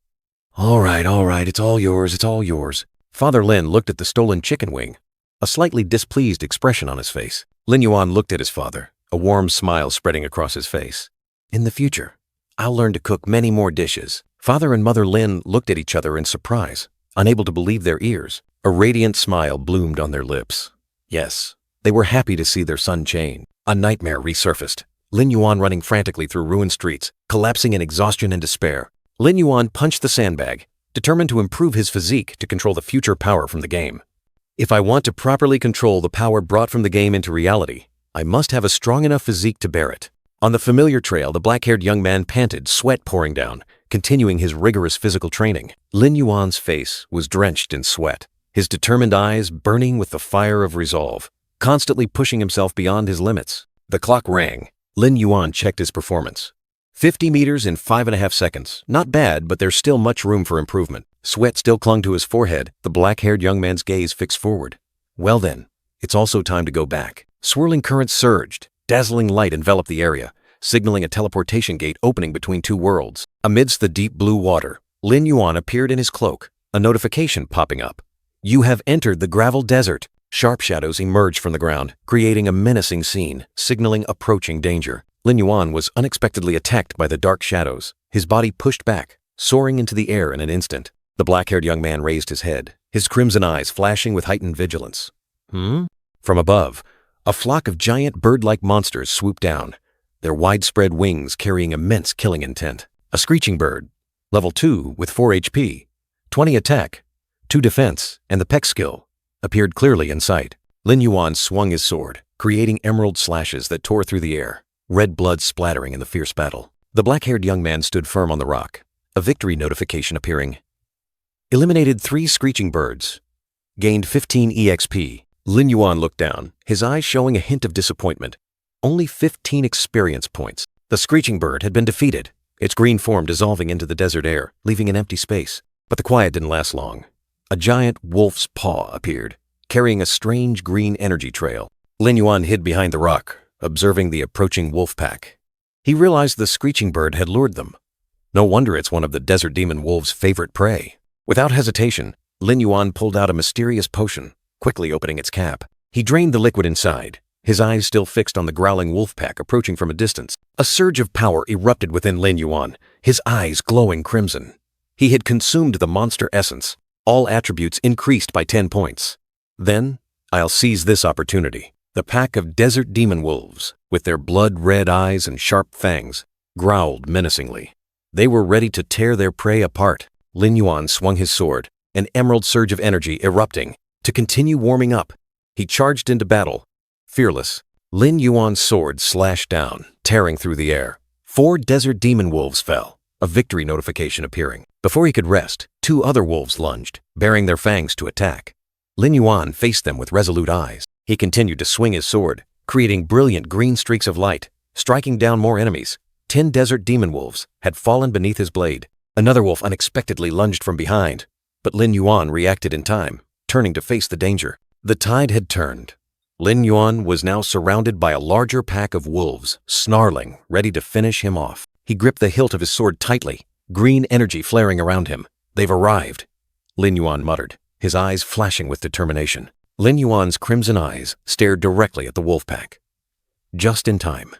[SPEAKER 1] All right, it's all yours. Father Lin looked at the stolen chicken wing, a slightly displeased expression on his face. Lin Yuan looked at his father, a warm smile spreading across his face. In the future, I'll learn to cook many more dishes. Father and Mother Lin looked at each other in surprise, unable to believe their ears. A radiant smile bloomed on their lips. Yes, they were happy to see their son change. A nightmare resurfaced. Lin Yuan running frantically through ruined streets, collapsing in exhaustion and despair. Lin Yuan punched the sandbag, determined to improve his physique to control the future power from the game. If I want to properly control the power brought from the game into reality, I must have a strong enough physique to bear it. On the familiar trail, the black-haired young man panted, sweat pouring down, continuing his rigorous physical training. Lin Yuan's face was drenched in sweat, his determined eyes burning with the fire of resolve, constantly pushing himself beyond his limits. The clock rang, Lin Yuan checked his performance. 50 meters in 5.5 seconds. Not bad, but there's still much room for improvement. Sweat still clung to his forehead, the black-haired young man's gaze fixed forward. Well then, it's also time to go back. Swirling currents surged. Dazzling light enveloped the area, signaling a teleportation gate opening between two worlds. Amidst the deep blue water, Lin Yuan appeared in his cloak, a notification popping up. You have entered the gravel desert. Sharp shadows emerged from the ground, creating a menacing scene, signaling approaching danger. Lin Yuan was unexpectedly attacked by the dark shadows, his body pushed back, soaring into the air in an instant. The black-haired young man raised his head, his crimson eyes flashing with heightened vigilance. From above, a flock of giant bird-like monsters swooped down, their widespread wings carrying immense killing intent. A screeching bird, level 2 with 4 HP, 20 attack, 2 defense, and the peck skill, appeared clearly in sight. Lin Yuan swung his sword, creating emerald slashes that tore through the air, red blood splattering in the fierce battle. The black-haired young man stood firm on the rock, a victory notification appearing. Eliminated 3 screeching birds. Gained 15 EXP. Lin Yuan looked down, his eyes showing a hint of disappointment. Only 15 experience points. The screeching bird had been defeated, its green form dissolving into the desert air, leaving an empty space. But the quiet didn't last long. A giant wolf's paw appeared, carrying a strange green energy trail. Lin Yuan hid behind the rock, observing the approaching wolf pack. He realized the screeching bird had lured them. No wonder it's one of the desert demon wolf's favorite prey. Without hesitation, Lin Yuan pulled out a mysterious potion, quickly opening its cap. He drained the liquid inside, his eyes still fixed on the growling wolf pack approaching from a distance. A surge of power erupted within Lin Yuan, his eyes glowing crimson. He had consumed the monster essence. All attributes increased by 10 points. Then, I'll seize this opportunity. The pack of desert demon wolves, with their blood-red eyes and sharp fangs, growled menacingly. They were ready to tear their prey apart. Lin Yuan swung his sword, an emerald surge of energy erupting. To continue warming up, he charged into battle. Fearless, Lin Yuan's sword slashed down, tearing through the air. 4 desert demon wolves fell, a victory notification appearing. Before he could rest, 2 other wolves lunged, baring their fangs to attack. Lin Yuan faced them with resolute eyes. He continued to swing his sword, creating brilliant green streaks of light, striking down more enemies. 10 desert demon wolves had fallen beneath his blade. Another wolf unexpectedly lunged from behind, but Lin Yuan reacted in time, turning to face the danger. The tide had turned. Lin Yuan was now surrounded by a larger pack of wolves, snarling, ready to finish him off. He gripped the hilt of his sword tightly, green energy flaring around him. They've arrived, Lin Yuan muttered, his eyes flashing with determination. Lin Yuan's crimson eyes stared directly at the wolf pack. Just in time.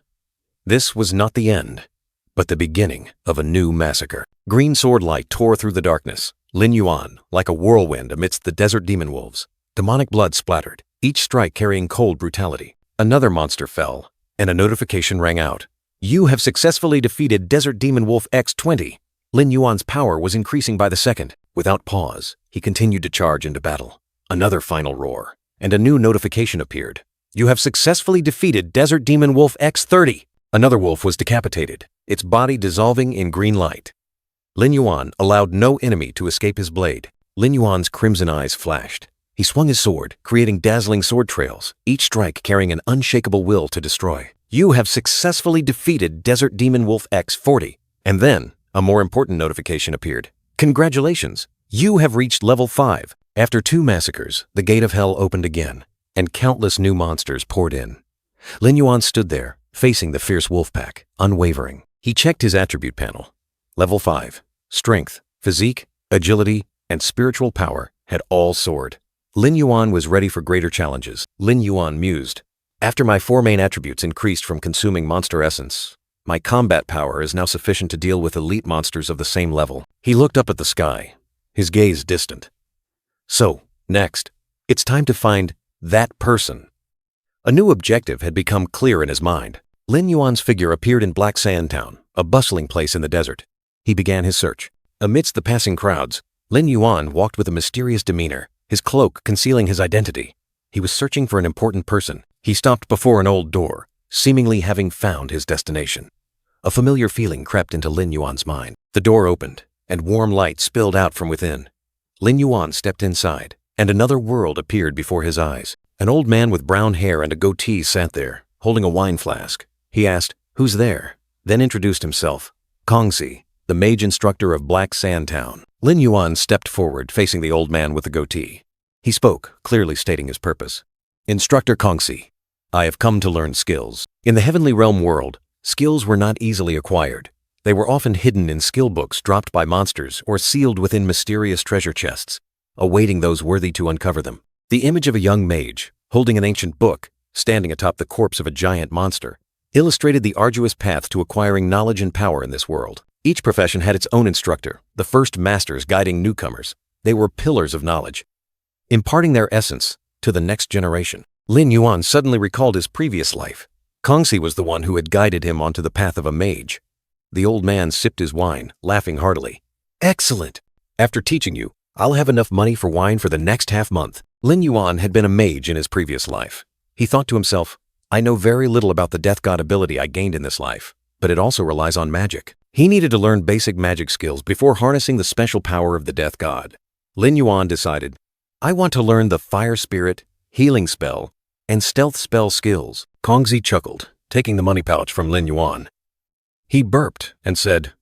[SPEAKER 1] This was not the end, but the beginning of a new massacre. Green sword light tore through the darkness. Lin Yuan, like a whirlwind amidst the desert demon wolves. Demonic blood splattered, each strike carrying cold brutality. Another monster fell, and a notification rang out. You have successfully defeated Desert Demon Wolf X-20. Lin Yuan's power was increasing by the second. Without pause, he continued to charge into battle. Another final roar, and a new notification appeared. You have successfully defeated Desert Demon Wolf X-30. Another wolf was decapitated, its body dissolving in green light. Lin Yuan allowed no enemy to escape his blade. Lin Yuan's crimson eyes flashed. He swung his sword, creating dazzling sword trails, each strike carrying an unshakable will to destroy. You have successfully defeated Desert Demon Wolf X-40. And then, a more important notification appeared. Congratulations! You have reached level 5. After 2 massacres, the gate of hell opened again, and countless new monsters poured in. Lin Yuan stood there, facing the fierce wolf pack, unwavering. He checked his attribute panel. Level 5. Strength, physique, agility, and spiritual power had all soared. Lin Yuan was ready for greater challenges. Lin Yuan mused. After my 4 main attributes increased from consuming monster essence, my combat power is now sufficient to deal with elite monsters of the same level. He looked up at the sky, his gaze distant. So, next, it's time to find that person. A new objective had become clear in his mind. Lin Yuan's figure appeared in Black Sand Town, a bustling place in the desert. He began his search. Amidst the passing crowds, Lin Yuan walked with a mysterious demeanor, his cloak concealing his identity. He was searching for an important person. He stopped before an old door, seemingly having found his destination. A familiar feeling crept into Lin Yuan's mind. The door opened, and warm light spilled out from within. Lin Yuan stepped inside, and another world appeared before his eyes. An old man with brown hair and a goatee sat there, holding a wine flask. He asked, "Who's there?" Then introduced himself. Kongzi, the mage instructor of Black Sand Town. Lin Yuan stepped forward, facing the old man with the goatee. He spoke, clearly stating his purpose. "Instructor Kongzi, I have come to learn skills." In the Heavenly Realm world, skills were not easily acquired. They were often hidden in skill books dropped by monsters or sealed within mysterious treasure chests, awaiting those worthy to uncover them. The image of a young mage, holding an ancient book, standing atop the corpse of a giant monster, illustrated the arduous path to acquiring knowledge and power in this world. Each profession had its own instructor, the first masters guiding newcomers. They were pillars of knowledge, imparting their essence to the next generation. Lin Yuan suddenly recalled his previous life. Kongzi was the one who had guided him onto the path of a mage. The old man sipped his wine, laughing heartily. "Excellent! After teaching you, I'll have enough money for wine for the next half-month." Lin Yuan had been a mage in his previous life. He thought to himself, "I know very little about the death god ability I gained in this life, but it also relies on magic." He needed to learn basic magic skills before harnessing the special power of the death god. Lin Yuan decided, "I want to learn the fire spirit, healing spell, and stealth spell skills." Kongzi chuckled, taking the money pouch from Lin Yuan. He burped and said,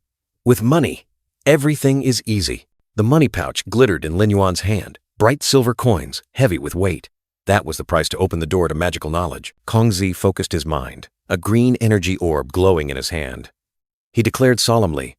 [SPEAKER 1] "With money, everything is easy." The money pouch glittered in Lin Yuan's hand, bright silver coins, heavy with weight. That was the price to open the door to magical knowledge. Kongzi focused his mind, a green energy orb glowing in his hand. He declared solemnly,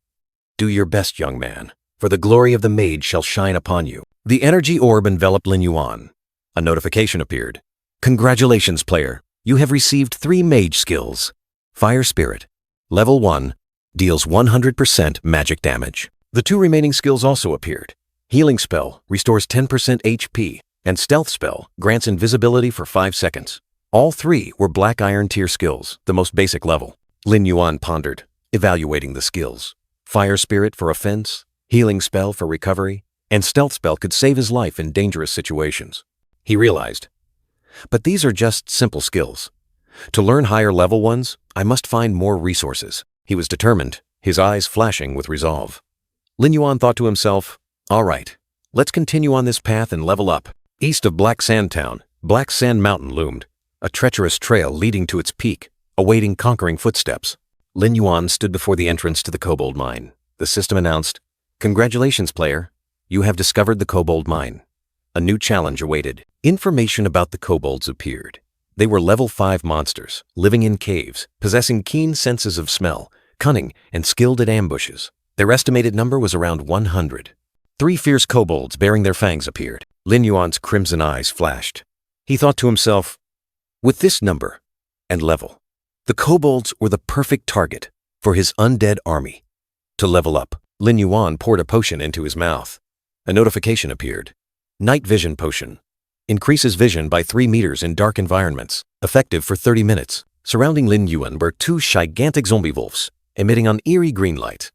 [SPEAKER 1] "Do your best, young man, for the glory of the mage shall shine upon you." The energy orb enveloped Lin Yuan. A notification appeared. "Congratulations, player. You have received 3 mage skills. Fire Spirit, Level 1, deals 100% magic damage." The 2 remaining skills also appeared. Healing Spell restores 10% HP, and Stealth Spell grants invisibility for 5 seconds. All 3 were Black Iron tier skills, the most basic level. Lin Yuan pondered, evaluating the skills. Fire Spirit for offense, Healing Spell for recovery, and Stealth Spell could save his life in dangerous situations. He realized, but these are just simple skills. To learn higher level ones, I must find more resources. He was determined, his eyes flashing with resolve. Lin Yuan thought to himself, "All right, let's continue on this path and level up." East of Black Sand Town, Black Sand Mountain loomed, a treacherous trail leading to its peak, awaiting conquering footsteps. Lin Yuan stood before the entrance to the cobalt mine. The system announced, "Congratulations, player. You have discovered the cobalt mine." A new challenge awaited. Information about the kobolds appeared. They were level 5 monsters, living in caves, possessing keen senses of smell, cunning, and skilled at ambushes. Their estimated number was around 100. 3 fierce kobolds bearing their fangs appeared. Lin Yuan's crimson eyes flashed. He thought to himself, with this number and level, the kobolds were the perfect target for his undead army. To level up, Lin Yuan poured a potion into his mouth. A notification appeared. Night Vision Potion. Increases vision by 3 meters in dark environments. Effective for 30 minutes. Surrounding Lin Yuan were 2 gigantic zombie wolves, emitting an eerie green light.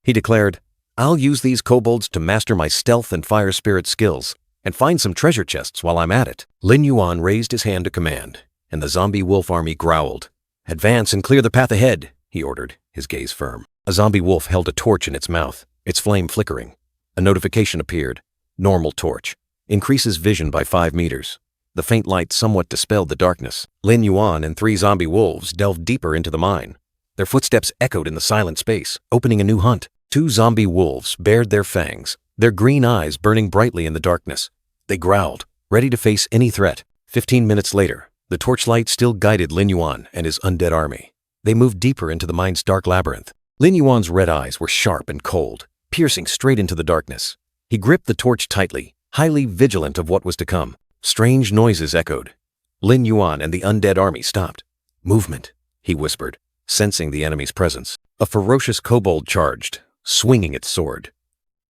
[SPEAKER 1] He declared, "I'll use these kobolds to master my stealth and fire spirit skills, and find some treasure chests while I'm at it." Lin Yuan raised his hand to command, and the zombie wolf army growled. "Advance and clear the path ahead," he ordered, his gaze firm. A zombie wolf held a torch in its mouth, its flame flickering. A notification appeared. Normal torch. Increases vision by 5 meters. The faint light somewhat dispelled the darkness. Lin Yuan and 3 zombie wolves delved deeper into the mine. Their footsteps echoed in the silent space, opening a new hunt. 2 zombie wolves bared their fangs, their green eyes burning brightly in the darkness. They growled, ready to face any threat. 15 minutes later, the torchlight still guided Lin Yuan and his undead army. They moved deeper into the mine's dark labyrinth. Lin Yuan's red eyes were sharp and cold, piercing straight into the darkness. He gripped the torch tightly, highly vigilant of what was to come. Strange noises echoed. Lin Yuan and the undead army stopped. "Movement," he whispered, sensing the enemy's presence. A ferocious kobold charged, swinging its sword.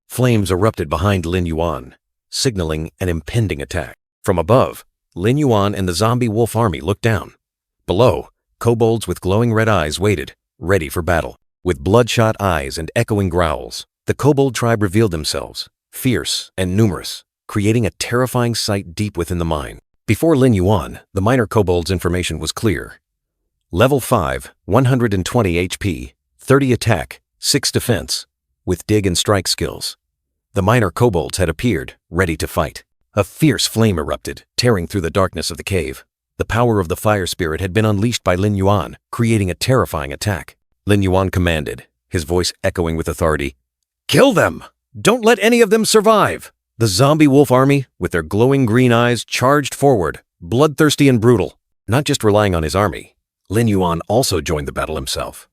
[SPEAKER 1] Flames erupted behind Lin Yuan, signaling an impending attack. From above, Lin Yuan and the zombie wolf army looked down. Below, kobolds with glowing red eyes waited, ready for battle. With bloodshot eyes and echoing growls, the kobold tribe revealed themselves, fierce and numerous, creating a terrifying sight deep within the mine. Before Lin Yuan, the minor kobold's information was clear. Level 5, 120 HP, 30 attack, 6 defense, with dig and strike skills. The minor kobolds had appeared, ready to fight. A fierce flame erupted, tearing through the darkness of the cave. The power of the fire spirit had been unleashed by Lin Yuan, creating a terrifying attack. Lin Yuan commanded, his voice echoing with authority, "Kill them! Don't let any of them survive!" The zombie wolf army, with their glowing green eyes, charged forward, bloodthirsty and brutal. Not just relying on his army, Lin Yuan also joined the battle himself.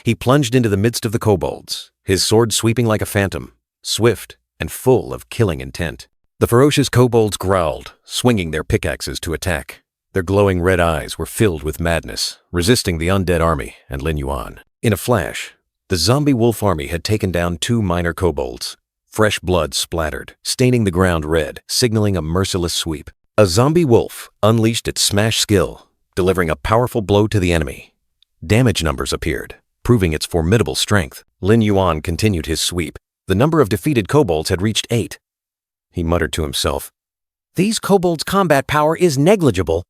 [SPEAKER 1] He plunged into the midst of the kobolds, his sword sweeping like a phantom, swift and full of killing intent. The ferocious kobolds growled, swinging their pickaxes to attack. Their glowing red eyes were filled with madness, resisting the undead army and Lin Yuan. In a flash, the zombie wolf army had taken down 2 minor kobolds. Fresh blood splattered, staining the ground red, signaling a merciless sweep. A zombie wolf unleashed its smash skill, delivering a powerful blow to the enemy. Damage numbers appeared, proving its formidable strength. Lin Yuan continued his sweep. The number of defeated kobolds had reached 8. He muttered to himself, "These kobolds' combat power is negligible,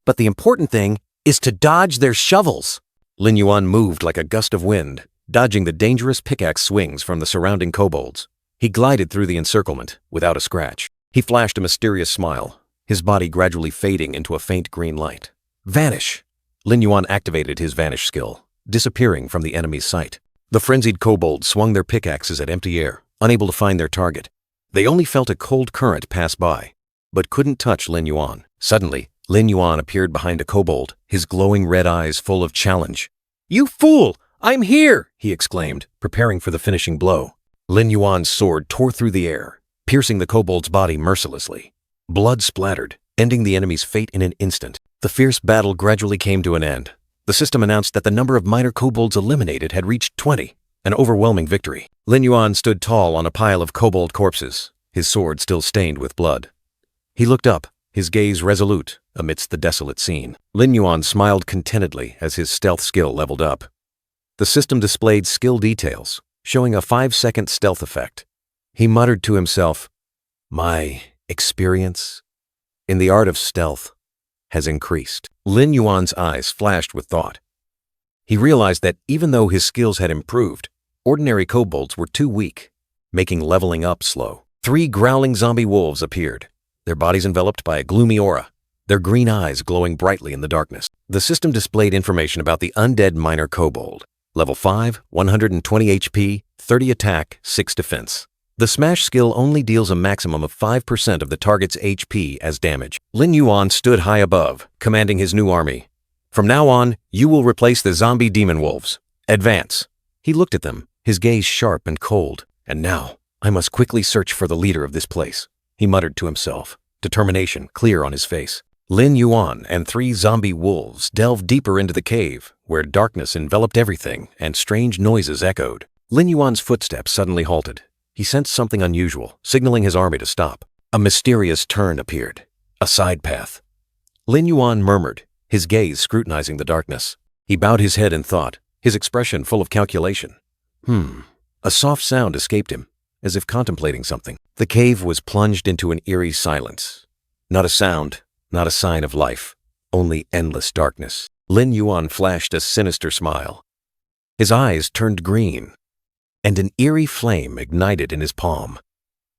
[SPEAKER 1] but the important thing is to dodge their shovels." Lin Yuan moved like a gust of wind, dodging the dangerous pickaxe swings from the surrounding kobolds. He glided through the encirclement without a scratch. He flashed a mysterious smile, his body gradually fading into a faint green light. Vanish! Lin Yuan activated his vanish skill, disappearing from the enemy's sight. The frenzied kobolds swung their pickaxes at empty air, unable to find their target. They only felt a cold current pass by, but couldn't touch Lin Yuan. Suddenly, Lin Yuan appeared behind a kobold, his glowing red eyes full of challenge. "You fool! I'm here!" he exclaimed, preparing for the finishing blow. Lin Yuan's sword tore through the air, piercing the kobold's body mercilessly. Blood splattered, ending the enemy's fate in an instant. The fierce battle gradually came to an end. The system announced that the number of minor kobolds eliminated had reached 20, an overwhelming victory. Lin Yuan stood tall on a pile of kobold corpses, his sword still stained with blood. He looked up, his gaze resolute amidst the desolate scene. Lin Yuan smiled contentedly as his stealth skill leveled up. The system displayed skill details, showing a 5-second stealth effect. He muttered to himself, "My experience in the art of stealth has increased." Lin Yuan's eyes flashed with thought. He realized that even though his skills had improved, ordinary kobolds were too weak, making leveling up slow. 3 growling zombie wolves appeared, their bodies enveloped by a gloomy aura, their green eyes glowing brightly in the darkness. The system displayed information about the undead minor kobold. Level 5, 120 HP, 30 attack, 6 defense. The smash skill only deals a maximum of 5% of the target's HP as damage. Lin Yuan stood high above, commanding his new army. "From now on, you will replace the zombie demon wolves. Advance." He looked at them, his gaze sharp and cold. "And now, I must quickly search for the leader of this place," he muttered to himself, determination clear on his face. Lin Yuan and 3 zombie wolves delved deeper into the cave, where darkness enveloped everything and strange noises echoed. Lin Yuan's footsteps suddenly halted. He sensed something unusual, signaling his army to stop. A mysterious turn appeared, a side path. Lin Yuan murmured, his gaze scrutinizing the darkness. He bowed his head in thought, his expression full of calculation. A soft sound escaped him, as if contemplating something. The cave was plunged into an eerie silence. Not a sound, not a sign of life, only endless darkness. Lin Yuan flashed a sinister smile. His eyes turned green, and an eerie flame ignited in his palm.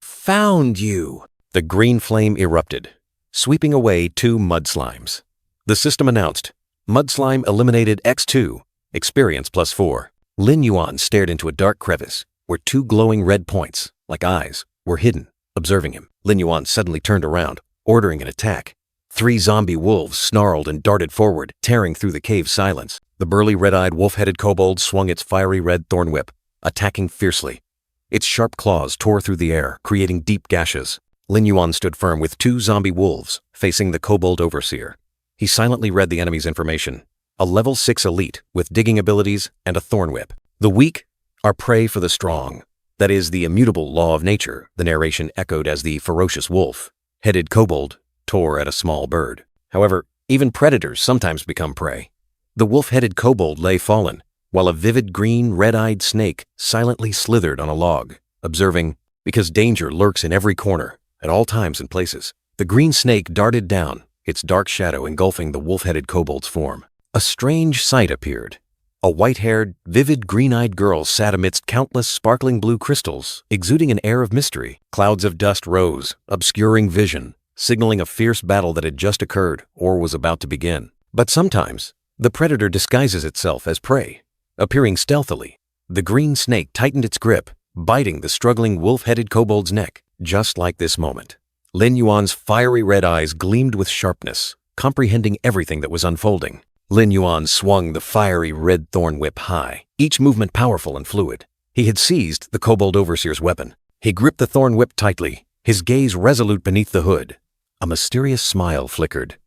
[SPEAKER 1] "Found you!" The green flame erupted, sweeping away 2 mud slimes. The system announced, "Mud slime eliminated X2, experience +4. Lin Yuan stared into a dark crevice, where 2 glowing red points, like eyes, were hidden, observing him. Lin Yuan suddenly turned around, ordering an attack. 3 zombie wolves snarled and darted forward, tearing through the cave's silence. The burly red-eyed wolf-headed kobold swung its fiery red thorn whip, attacking fiercely. Its sharp claws tore through the air, creating deep gashes. Lin Yuan stood firm with 2 zombie wolves, facing the kobold overseer. He silently read the enemy's information. A level 6 elite with digging abilities and a thorn whip. "The weak are prey for the strong. That is the immutable law of nature," the narration echoed as the ferocious wolf-headed kobold tore at a small bird. However, even predators sometimes become prey. The wolf-headed kobold lay fallen, while a vivid green, red-eyed snake silently slithered on a log, observing, because danger lurks in every corner, at all times and places. The green snake darted down, its dark shadow engulfing the wolf-headed kobold's form. A strange sight appeared. A white-haired, vivid green-eyed girl sat amidst countless sparkling blue crystals, exuding an air of mystery. Clouds of dust rose, obscuring vision, signaling a fierce battle that had just occurred or was about to begin. But sometimes, the predator disguises itself as prey, appearing stealthily. The green snake tightened its grip, biting the struggling wolf-headed kobold's neck. Just like this moment, Lin Yuan's fiery red eyes gleamed with sharpness, comprehending everything that was unfolding. Lin Yuan swung the fiery red thorn whip high, each movement powerful and fluid. He had seized the kobold overseer's weapon. He gripped the thorn whip tightly, his gaze resolute beneath the hood. A mysterious smile flickered.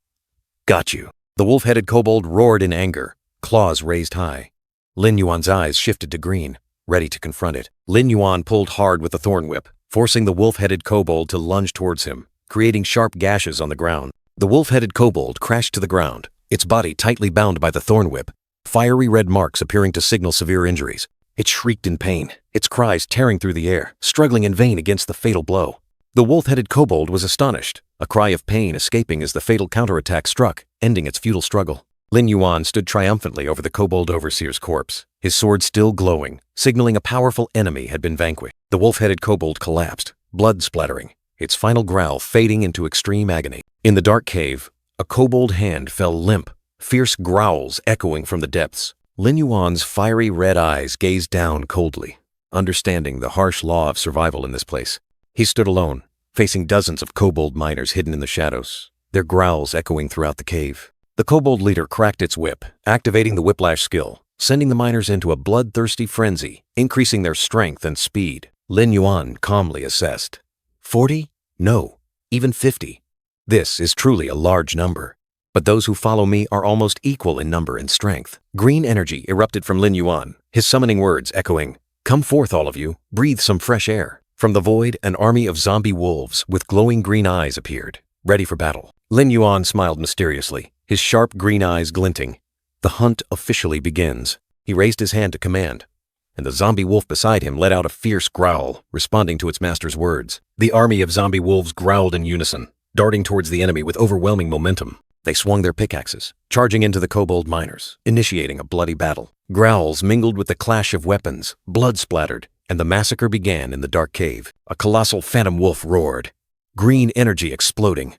[SPEAKER 1] "Got you." The wolf-headed kobold roared in anger, claws raised high. Lin Yuan's eyes shifted to green, ready to confront it. Lin Yuan pulled hard with the thorn whip, forcing the wolf-headed kobold to lunge towards him, creating sharp gashes on the ground. The wolf-headed kobold crashed to the ground, its body tightly bound by the thorn whip, fiery red marks appearing to signal severe injuries. It shrieked in pain, its cries tearing through the air, struggling in vain against the fatal blow. The wolf-headed kobold was astonished, a cry of pain escaping as the fatal counterattack struck, ending its futile struggle. Lin Yuan stood triumphantly over the kobold overseer's corpse, his sword still glowing, signaling a powerful enemy had been vanquished. The wolf-headed kobold collapsed, blood splattering, its final growl fading into extreme agony. In the dark cave, a kobold hand fell limp, fierce growls echoing from the depths. Lin Yuan's fiery red eyes gazed down coldly, understanding the harsh law of survival in this place. He stood alone, facing dozens of kobold miners hidden in the shadows, their growls echoing throughout the cave. The kobold leader cracked its whip, activating the whiplash skill, sending the miners into a bloodthirsty frenzy, increasing their strength and speed. Lin Yuan calmly assessed. 40? No, even 50. This is truly a large number. But those who follow me are almost equal in number and strength. Green energy erupted from Lin Yuan, his summoning words echoing, "Come forth, all of you, breathe some fresh air." From the void, an army of zombie wolves with glowing green eyes appeared, ready for battle. Lin Yuan smiled mysteriously, his sharp green eyes glinting. The hunt officially begins. He raised his hand to command, and the zombie wolf beside him let out a fierce growl, responding to its master's words. The army of zombie wolves growled in unison, darting towards the enemy with overwhelming momentum. They swung their pickaxes, charging into the kobold miners, initiating a bloody battle. Growls mingled with the clash of weapons, blood splattered, and the massacre began in the dark cave. A colossal phantom wolf roared, green energy exploding,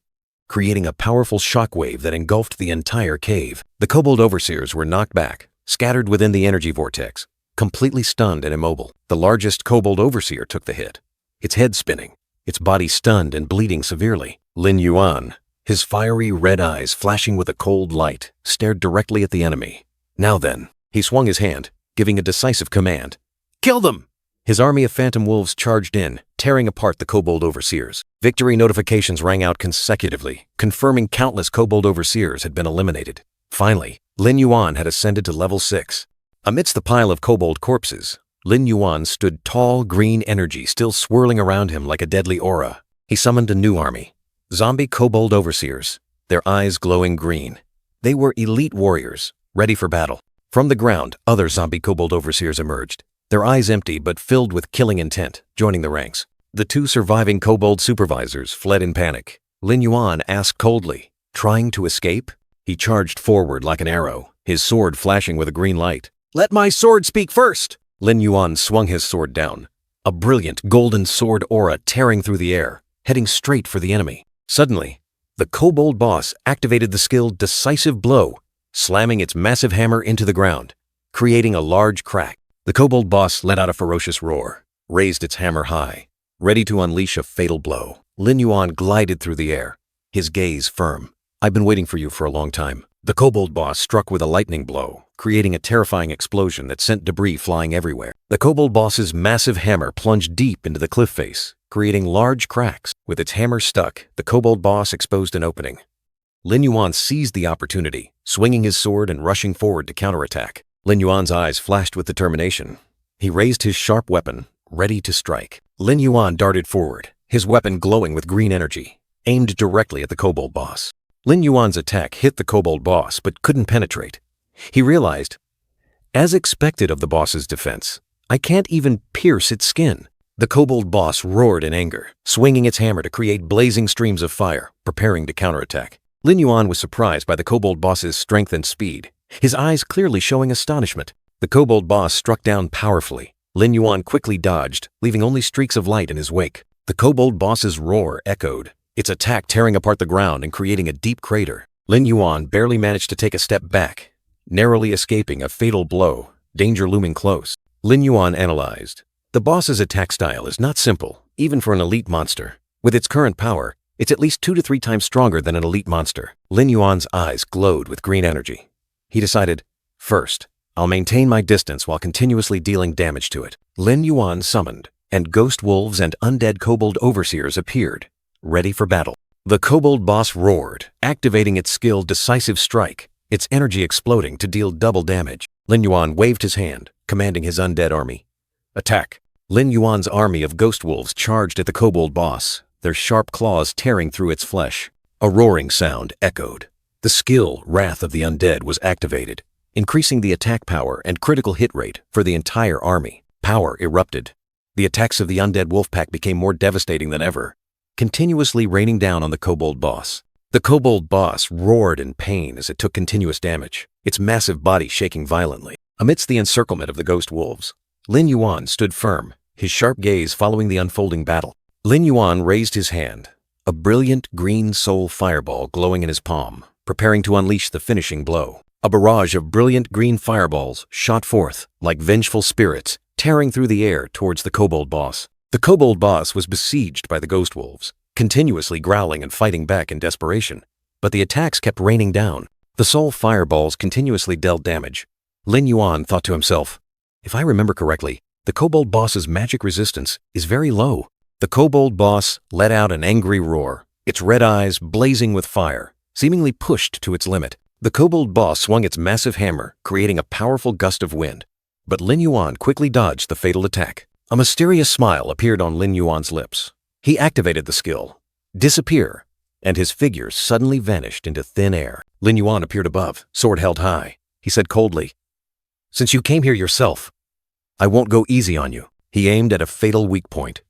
[SPEAKER 1] creating a powerful shockwave that engulfed the entire cave. The kobold overseers were knocked back, scattered within the energy vortex, completely stunned and immobile. The largest kobold overseer took the hit, its head spinning, its body stunned and bleeding severely. Lin Yuan, his fiery red eyes flashing with a cold light, stared directly at the enemy. Now then, he swung his hand, giving a decisive command. "Kill them!" His army of phantom wolves charged in, tearing apart the kobold overseers. Victory notifications rang out consecutively, confirming countless kobold overseers had been eliminated. Finally, Lin Yuan had ascended to level 6. Amidst the pile of kobold corpses, Lin Yuan stood tall, green energy still swirling around him like a deadly aura. He summoned a new army. Zombie kobold overseers, their eyes glowing green. They were elite warriors, ready for battle. From the ground, other zombie kobold overseers emerged, their eyes empty but filled with killing intent, joining the ranks. The two surviving kobold supervisors fled in panic. Lin Yuan asked coldly, "Trying to escape?" He charged forward like an arrow, his sword flashing with a green light. "Let my sword speak first!" Lin Yuan swung his sword down, a brilliant golden sword aura tearing through the air, heading straight for the enemy. Suddenly, the kobold boss activated the skill Decisive Blow, slamming its massive hammer into the ground, creating a large crack. The kobold boss let out a ferocious roar, raised its hammer high, ready to unleash a fatal blow. Lin Yuan glided through the air, his gaze firm. "I've been waiting for you for a long time." The kobold boss struck with a lightning blow, creating a terrifying explosion that sent debris flying everywhere. The kobold boss's massive hammer plunged deep into the cliff face, creating large cracks. With its hammer stuck, the kobold boss exposed an opening. Lin Yuan seized the opportunity, swinging his sword and rushing forward to counterattack. Lin Yuan's eyes flashed with determination. He raised his sharp weapon, ready to strike. Lin Yuan darted forward, his weapon glowing with green energy, aimed directly at the kobold boss. Lin Yuan's attack hit the kobold boss but couldn't penetrate. He realized, as expected of the boss's defense, I can't even pierce its skin. The kobold boss roared in anger, swinging its hammer to create blazing streams of fire, preparing to counterattack. Lin Yuan was surprised by the kobold boss's strength and speed, his eyes clearly showing astonishment. The kobold boss struck down powerfully. Lin Yuan quickly dodged, leaving only streaks of light in his wake. The kobold boss's roar echoed, its attack tearing apart the ground and creating a deep crater. Lin Yuan barely managed to take a step back, narrowly escaping a fatal blow, danger looming close. Lin Yuan analyzed. The boss's attack style is not simple, even for an elite monster. With its current power, it's at least 2 to 3 times stronger than an elite monster. Lin Yuan's eyes glowed with green energy. He decided, first, I'll maintain my distance while continuously dealing damage to it. Lin Yuan summoned, and ghost wolves and undead kobold overseers appeared, ready for battle. The kobold boss roared, activating its skill Decisive Strike, its energy exploding to deal double damage. Lin Yuan waved his hand, commanding his undead army. Attack! Lin Yuan's army of ghost wolves charged at the kobold boss, their sharp claws tearing through its flesh. A roaring sound echoed. The skill Wrath of the Undead was activated, increasing the attack power and critical hit rate for the entire army. Power erupted. The attacks of the undead wolfpack became more devastating than ever, continuously raining down on the kobold boss. The kobold boss roared in pain as it took continuous damage, its massive body shaking violently. Amidst the encirclement of the ghost wolves, Lin Yuan stood firm, his sharp gaze following the unfolding battle. Lin Yuan raised his hand, a brilliant green soul fireball glowing in his palm, preparing to unleash the finishing blow. A barrage of brilliant green fireballs shot forth like vengeful spirits, tearing through the air towards the kobold boss. The kobold boss was besieged by the ghost wolves, continuously growling and fighting back in desperation. But the attacks kept raining down. The soul fireballs continuously dealt damage. Lin Yuan thought to himself, if I remember correctly, the kobold boss's magic resistance is very low. The kobold boss let out an angry roar, its red eyes blazing with fire, seemingly pushed to its limit. The kobold boss swung its massive hammer, creating a powerful gust of wind. But Lin Yuan quickly dodged the fatal attack. A mysterious smile appeared on Lin Yuan's lips. He activated the skill, Disappear, and his figure suddenly vanished into thin air. Lin Yuan appeared above, sword held high. He said coldly, "Since you came here yourself, I won't go easy on you." He aimed at a fatal weak point.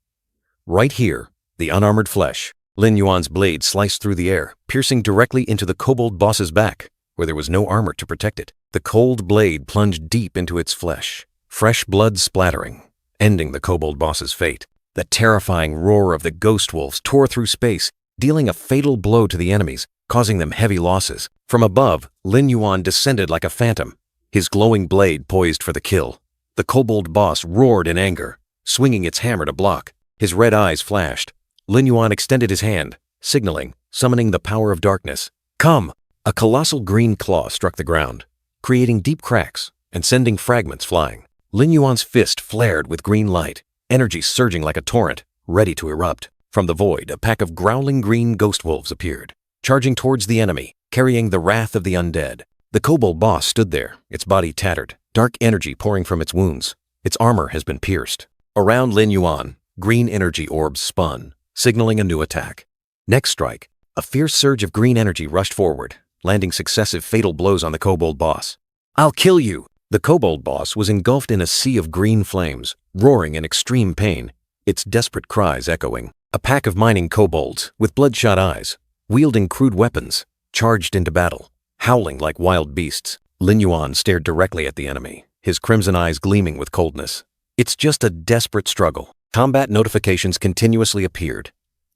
[SPEAKER 1] Right here, the unarmored flesh. Lin Yuan's blade sliced through the air, piercing directly into the kobold boss's back, where there was no armor to protect it. The cold blade plunged deep into its flesh, fresh blood splattering, ending the kobold boss's fate. The terrifying roar of the ghost wolves tore through space, dealing a fatal blow to the enemies, causing them heavy losses. From above, Lin Yuan descended like a phantom, his glowing blade poised for the kill. The kobold boss roared in anger, swinging its hammer to block. His red eyes flashed. Lin Yuan extended his hand, signaling, summoning the power of darkness. "Come!" A colossal green claw struck the ground, creating deep cracks and sending fragments flying. Lin Yuan's fist flared with green light, energy surging like a torrent, ready to erupt. From the void, a pack of growling green ghost wolves appeared, charging towards the enemy, carrying the wrath of the undead. The kobold boss stood there, its body tattered, dark energy pouring from its wounds. Its armor has been pierced. Around Lin Yuan, green energy orbs spun, signaling a new attack. Next strike, a fierce surge of green energy rushed forward, landing successive fatal blows on the kobold boss. "I'll kill you!" The kobold boss was engulfed in a sea of green flames, roaring in extreme pain, its desperate cries echoing. A pack of mining kobolds, with bloodshot eyes, wielding crude weapons, charged into battle, howling like wild beasts. Lin Yuan stared directly at the enemy, his crimson eyes gleaming with coldness. It's just a desperate struggle. Combat notifications continuously appeared.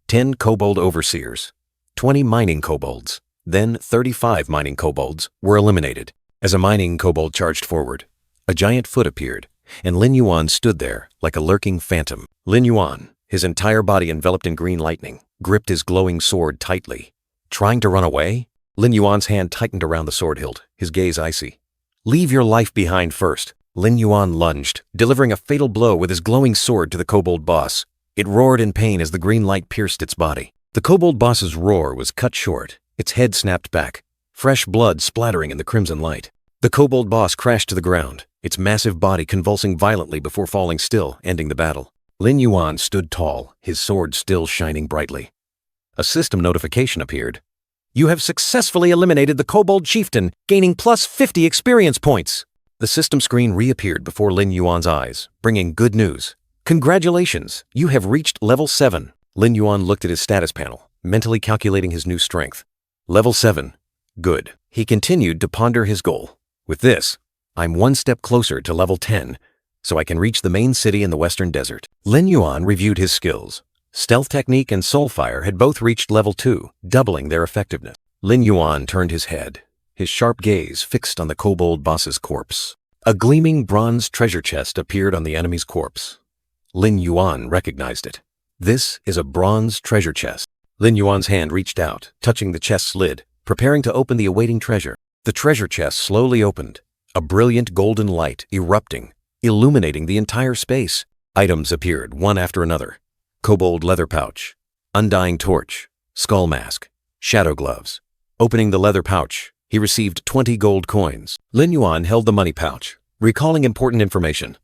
[SPEAKER 1] 10 kobold overseers, 20 mining kobolds, then 35 mining kobolds were eliminated. As a mining kobold charged forward, a giant foot appeared, and Lin Yuan stood there like a lurking phantom. Lin Yuan, his entire body enveloped in green lightning, gripped his glowing sword tightly. Trying to run away? Lin Yuan's hand tightened around the sword hilt, his gaze icy. "Leave your life behind first." Lin Yuan lunged, delivering a fatal blow with his glowing sword to the kobold boss. It roared in pain as the green light pierced its body. The kobold boss's roar was cut short, its head snapped back, fresh blood splattering in the crimson light. The kobold boss crashed to the ground, its massive body convulsing violently before falling still, ending the battle. Lin Yuan stood tall, his sword still shining brightly. A system notification appeared. "You have successfully eliminated the kobold chieftain, gaining plus 50 experience points." The system screen reappeared before Lin Yuan's eyes, bringing good news. "Congratulations, you have reached level 7. Lin Yuan looked at his status panel, mentally calculating his new strength. Level 7. Good. He continued to ponder his goal. With this, I'm one step closer to level 10, so I can reach the main city in the western desert. Lin Yuan reviewed his skills. Stealth technique and soulfire had both reached level 2, doubling their effectiveness. Lin Yuan turned his head, his sharp gaze fixed on the kobold boss's corpse. A gleaming bronze treasure chest appeared on the enemy's corpse. Lin Yuan recognized it. This is a bronze treasure chest. Lin Yuan's hand reached out, touching the chest's lid, preparing to open the awaiting treasure. The treasure chest slowly opened, a brilliant golden light erupting, illuminating the entire space. Items appeared one after another. Kobold leather pouch, undying torch, skull mask, shadow gloves. Opening the leather pouch, he received 20 gold coins. Lin Yuan held the money pouch, recalling important information.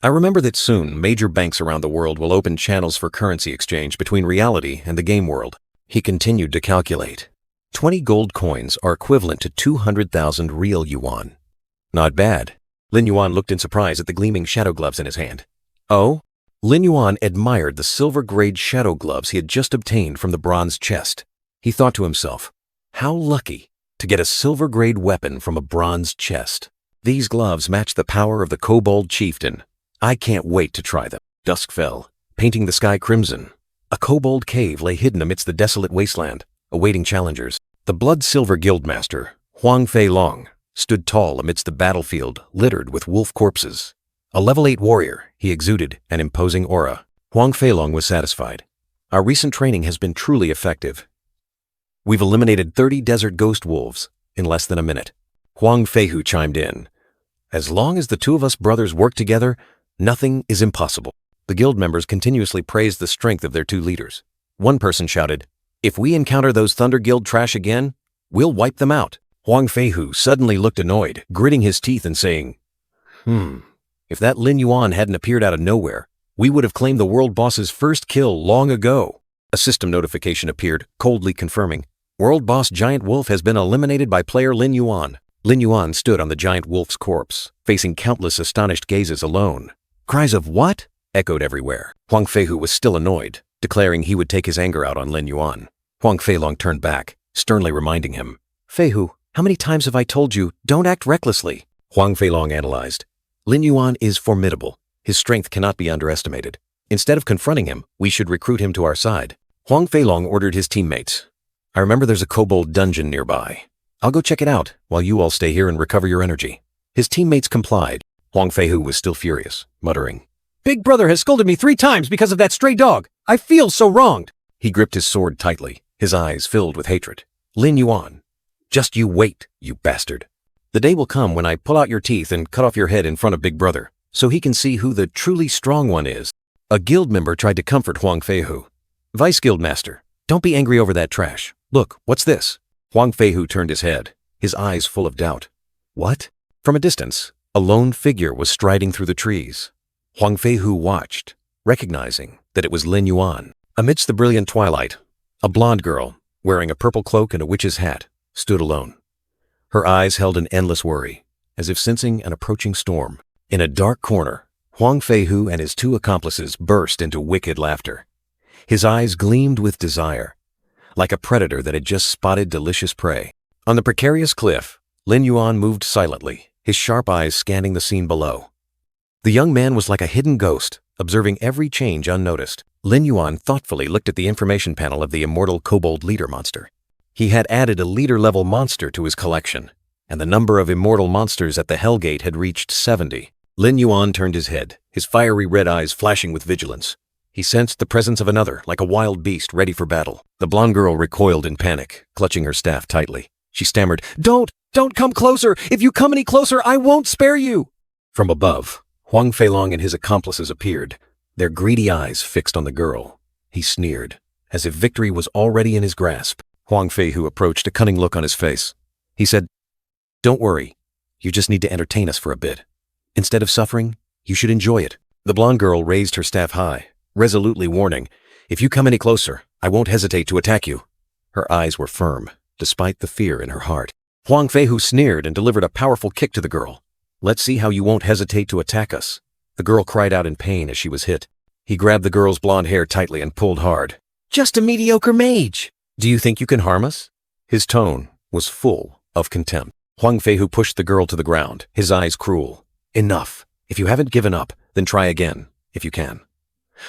[SPEAKER 1] I remember that soon major banks around the world will open channels for currency exchange between reality and the game world. He continued to calculate. 20 gold coins are equivalent to 200,000 real yuan. Not bad. Lin Yuan looked in surprise at the gleaming shadow gloves in his hand. Oh? Lin Yuan admired the silver-grade shadow gloves he had just obtained from the bronze chest. He thought to himself, how lucky to get a silver-grade weapon from a bronze chest. These gloves match the power of the kobold chieftain. I can't wait to try them. Dusk fell, painting the sky crimson. A kobold cave lay hidden amidst the desolate wasteland, awaiting challengers. The blood-silver guildmaster, Huang Fei Long, stood tall amidst the battlefield littered with wolf corpses. A level 8 warrior, he exuded an imposing aura. Huang Feilong was satisfied. Our recent training has been truly effective. We've eliminated 30 desert ghost wolves in less than a minute. Huang Feihu chimed in. As long as the two of us brothers work together, nothing is impossible. The guild members continuously praised the strength of their two leaders. One person shouted, if we encounter those Thunder Guild trash again, we'll wipe them out. Huang Feihu suddenly looked annoyed, gritting his teeth and saying, if that Lin Yuan hadn't appeared out of nowhere, we would have claimed the world boss's first kill long ago. A system notification appeared, coldly confirming, world boss Giant Wolf has been eliminated by player Lin Yuan. Lin Yuan stood on the giant wolf's corpse, facing countless astonished gazes alone. Cries of what? Echoed everywhere. Huang Feihu was still annoyed, declaring he would take his anger out on Lin Yuan. Huang Feilong turned back, sternly reminding him, Feihu, how many times have I told you, don't act recklessly? Huang Feilong analyzed. Lin Yuan is formidable. His strength cannot be underestimated. Instead of confronting him, we should recruit him to our side. Huang Feilong ordered his teammates. I remember there's a kobold dungeon nearby. I'll go check it out while you all stay here and recover your energy. His teammates complied. Huang Feihu was still furious, muttering, Big brother has scolded me 3 times because of that stray dog. I feel so wronged. He gripped his sword tightly, his eyes filled with hatred. Lin Yuan, just you wait, you bastard. The day will come when I pull out your teeth and cut off your head in front of Big Brother, so he can see who the truly strong one is. A guild member tried to comfort Huang Feihu. Vice Guildmaster, don't be angry over that trash. Look, what's this? Huang Feihu turned his head, his eyes full of doubt. What? From a distance, a lone figure was striding through the trees. Huang Feihu watched, recognizing that it was Lin Yuan. Amidst the brilliant twilight, a blonde girl, wearing a purple cloak and a witch's hat, stood alone. Her eyes held an endless worry, as if sensing an approaching storm. In a dark corner, Huang Feihu and his 2 accomplices burst into wicked laughter. His eyes gleamed with desire, like a predator that had just spotted delicious prey. On the precarious cliff, Lin Yuan moved silently, his sharp eyes scanning the scene below. The young man was like a hidden ghost, observing every change unnoticed. Lin Yuan thoughtfully looked at the information panel of the immortal kobold leader monster. He had added a leader-level monster to his collection, and the number of immortal monsters at the Hellgate had reached 70. Lin Yuan turned his head, his fiery red eyes flashing with vigilance. He sensed the presence of another, like a wild beast ready for battle. The blonde girl recoiled in panic, clutching her staff tightly. She stammered, Don't come closer! If you come any closer, I won't spare you! From above, Huang Feilong and his accomplices appeared, their greedy eyes fixed on the girl. He sneered, as if victory was already in his grasp. Huang Feihu approached, a cunning look on his face. He said, Don't worry, you just need to entertain us for a bit. Instead of suffering, you should enjoy it. The blonde girl raised her staff high, resolutely warning, If you come any closer, I won't hesitate to attack you. Her eyes were firm, despite the fear in her heart. Huang Feihu sneered and delivered a powerful kick to the girl. Let's see how you won't hesitate to attack us. The girl cried out in pain as she was hit. He grabbed the girl's blonde hair tightly and pulled hard. Just a mediocre mage. Do you think you can harm us? His tone was full of contempt. Huang Feihu pushed the girl to the ground, his eyes cruel. Enough. If you haven't given up, then try again, if you can.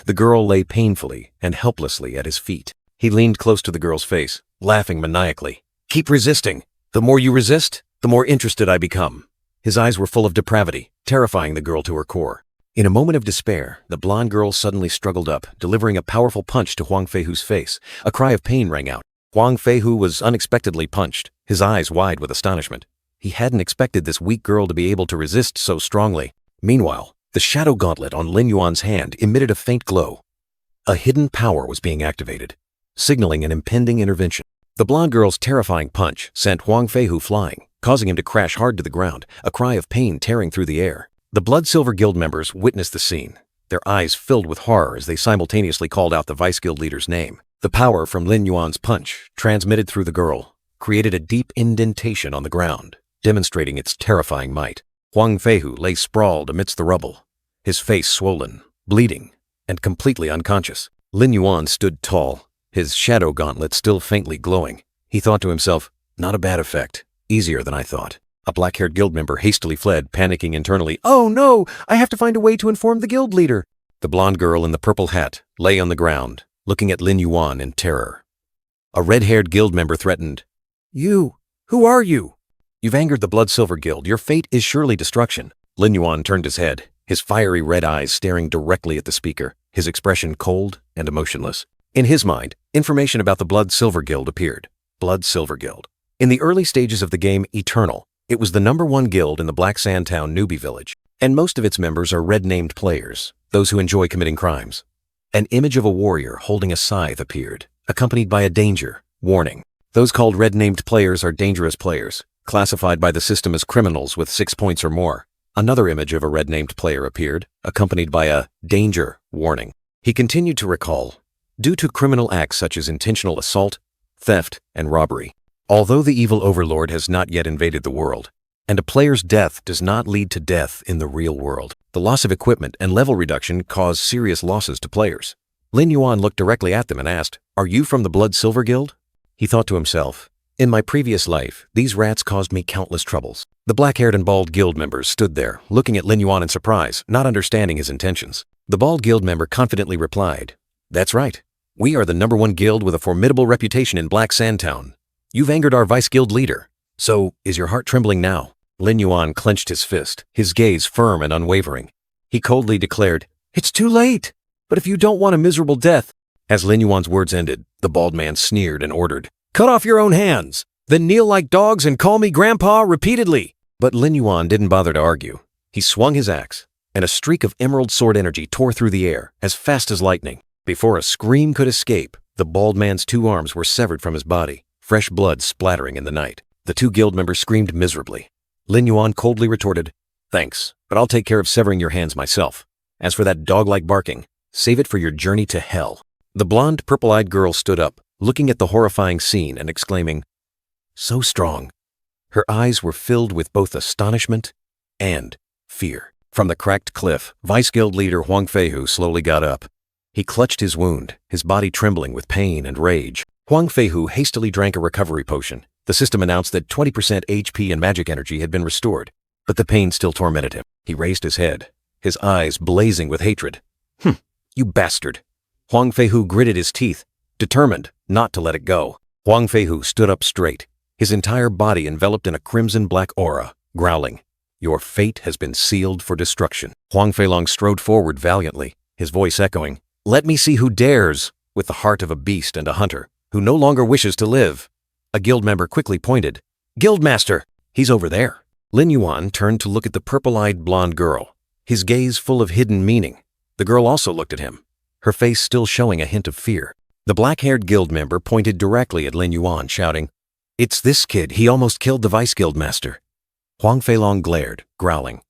[SPEAKER 1] The girl lay painfully and helplessly at his feet. He leaned close to the girl's face, laughing maniacally. "Keep resisting. The more you resist, the more interested I become." His eyes were full of depravity, terrifying the girl to her core. In a moment of despair, the blonde girl suddenly struggled up, delivering a powerful punch to Huang Feihu's face. A cry of pain rang out. Huang Feihu was unexpectedly punched, his eyes wide with astonishment. He hadn't expected this weak girl to be able to resist so strongly. Meanwhile, the shadow gauntlet on Lin Yuan's hand emitted a faint glow. A hidden power was being activated, signaling an impending intervention. The blonde girl's terrifying punch sent Huang Feihu flying, causing him to crash hard to the ground, a cry of pain tearing through the air. The Blood Silver Guild members witnessed the scene, their eyes filled with horror as they simultaneously called out the Vice Guild leader's name. The power from Lin Yuan's punch, transmitted through the girl, created a deep indentation on the ground, demonstrating its terrifying might. Huang Feihu lay sprawled amidst the rubble, his face swollen, bleeding, and completely unconscious. Lin Yuan stood tall, his shadow gauntlet still faintly glowing. He thought to himself, "Not a bad effect. Easier than I thought." A black-haired guild member hastily fled, panicking internally. "Oh no! I have to find a way to inform the guild leader." The blonde girl in the purple hat lay on the ground, looking at Lin Yuan in terror. A red-haired guild member threatened, "You! Who are you?" "You've angered the Blood Silver Guild. Your fate is surely destruction." Lin Yuan turned his head, his fiery red eyes staring directly at the speaker, his expression cold and emotionless. In his mind, information about the Blood Silver Guild appeared. Blood Silver Guild. In the early stages of the game Eternal, it was the #1 guild in the Black Sand Town newbie village, and most of its members are red-named players, those who enjoy committing crimes. An image of a warrior holding a scythe appeared, accompanied by a danger warning. Those called red-named players are dangerous players, classified by the system as criminals with 6 points or more. Another image of a red-named player appeared, accompanied by a danger warning. He continued to recall, due to criminal acts such as intentional assault, theft, and robbery. Although the evil overlord has not yet invaded the world, and a player's death does not lead to death in the real world, the loss of equipment and level reduction cause serious losses to players. Lin Yuan looked directly at them and asked, "Are you from the Blood Silver Guild?" He thought to himself, "In my previous life, these rats caused me countless troubles." The black-haired and bald guild members stood there, looking at Lin Yuan in surprise, not understanding his intentions. The bald guild member confidently replied, "That's right. We are the #1 guild with a formidable reputation in Black Sand Town. You've angered our vice guild leader. So, is your heart trembling now?" Lin Yuan clenched his fist, his gaze firm and unwavering. He coldly declared, "It's too late. But if you don't want a miserable death..." As Lin Yuan's words ended, the bald man sneered and ordered, "Cut off your own hands, then kneel like dogs and call me Grandpa repeatedly." But Lin Yuan didn't bother to argue. He swung his axe, and a streak of emerald sword energy tore through the air, as fast as lightning. Before a scream could escape, the bald man's 2 arms were severed from his body, fresh blood splattering in the night. The 2 guild members screamed miserably. Lin Yuan coldly retorted, "Thanks, but I'll take care of severing your hands myself. As for that dog-like barking, save it for your journey to hell." The blonde, purple-eyed girl stood up, looking at the horrifying scene and exclaiming, "So strong." Her eyes were filled with both astonishment and fear. From the cracked cliff, Vice Guild leader Huang Feihu slowly got up. He clutched his wound, his body trembling with pain and rage. Huang Feihu hastily drank a recovery potion. The system announced that 20% HP and magic energy had been restored, but the pain still tormented him. He raised his head, his eyes blazing with hatred. You bastard." Huang Feihu gritted his teeth, determined not to let it go. Huang Feihu stood up straight, his entire body enveloped in a crimson-black aura, growling, "Your fate has been sealed for destruction." Huang Feilong strode forward valiantly, his voice echoing, "Let me see who dares, with the heart of a beast and a hunter, who no longer wishes to live." A guild member quickly pointed, "Guildmaster, he's over there." Lin Yuan turned to look at the purple-eyed blonde girl, his gaze full of hidden meaning. The girl also looked at him, her face still showing a hint of fear. The black-haired guild member pointed directly at Lin Yuan, shouting, "It's this kid, he almost killed the vice guild master." Huang Feilong glared, growling,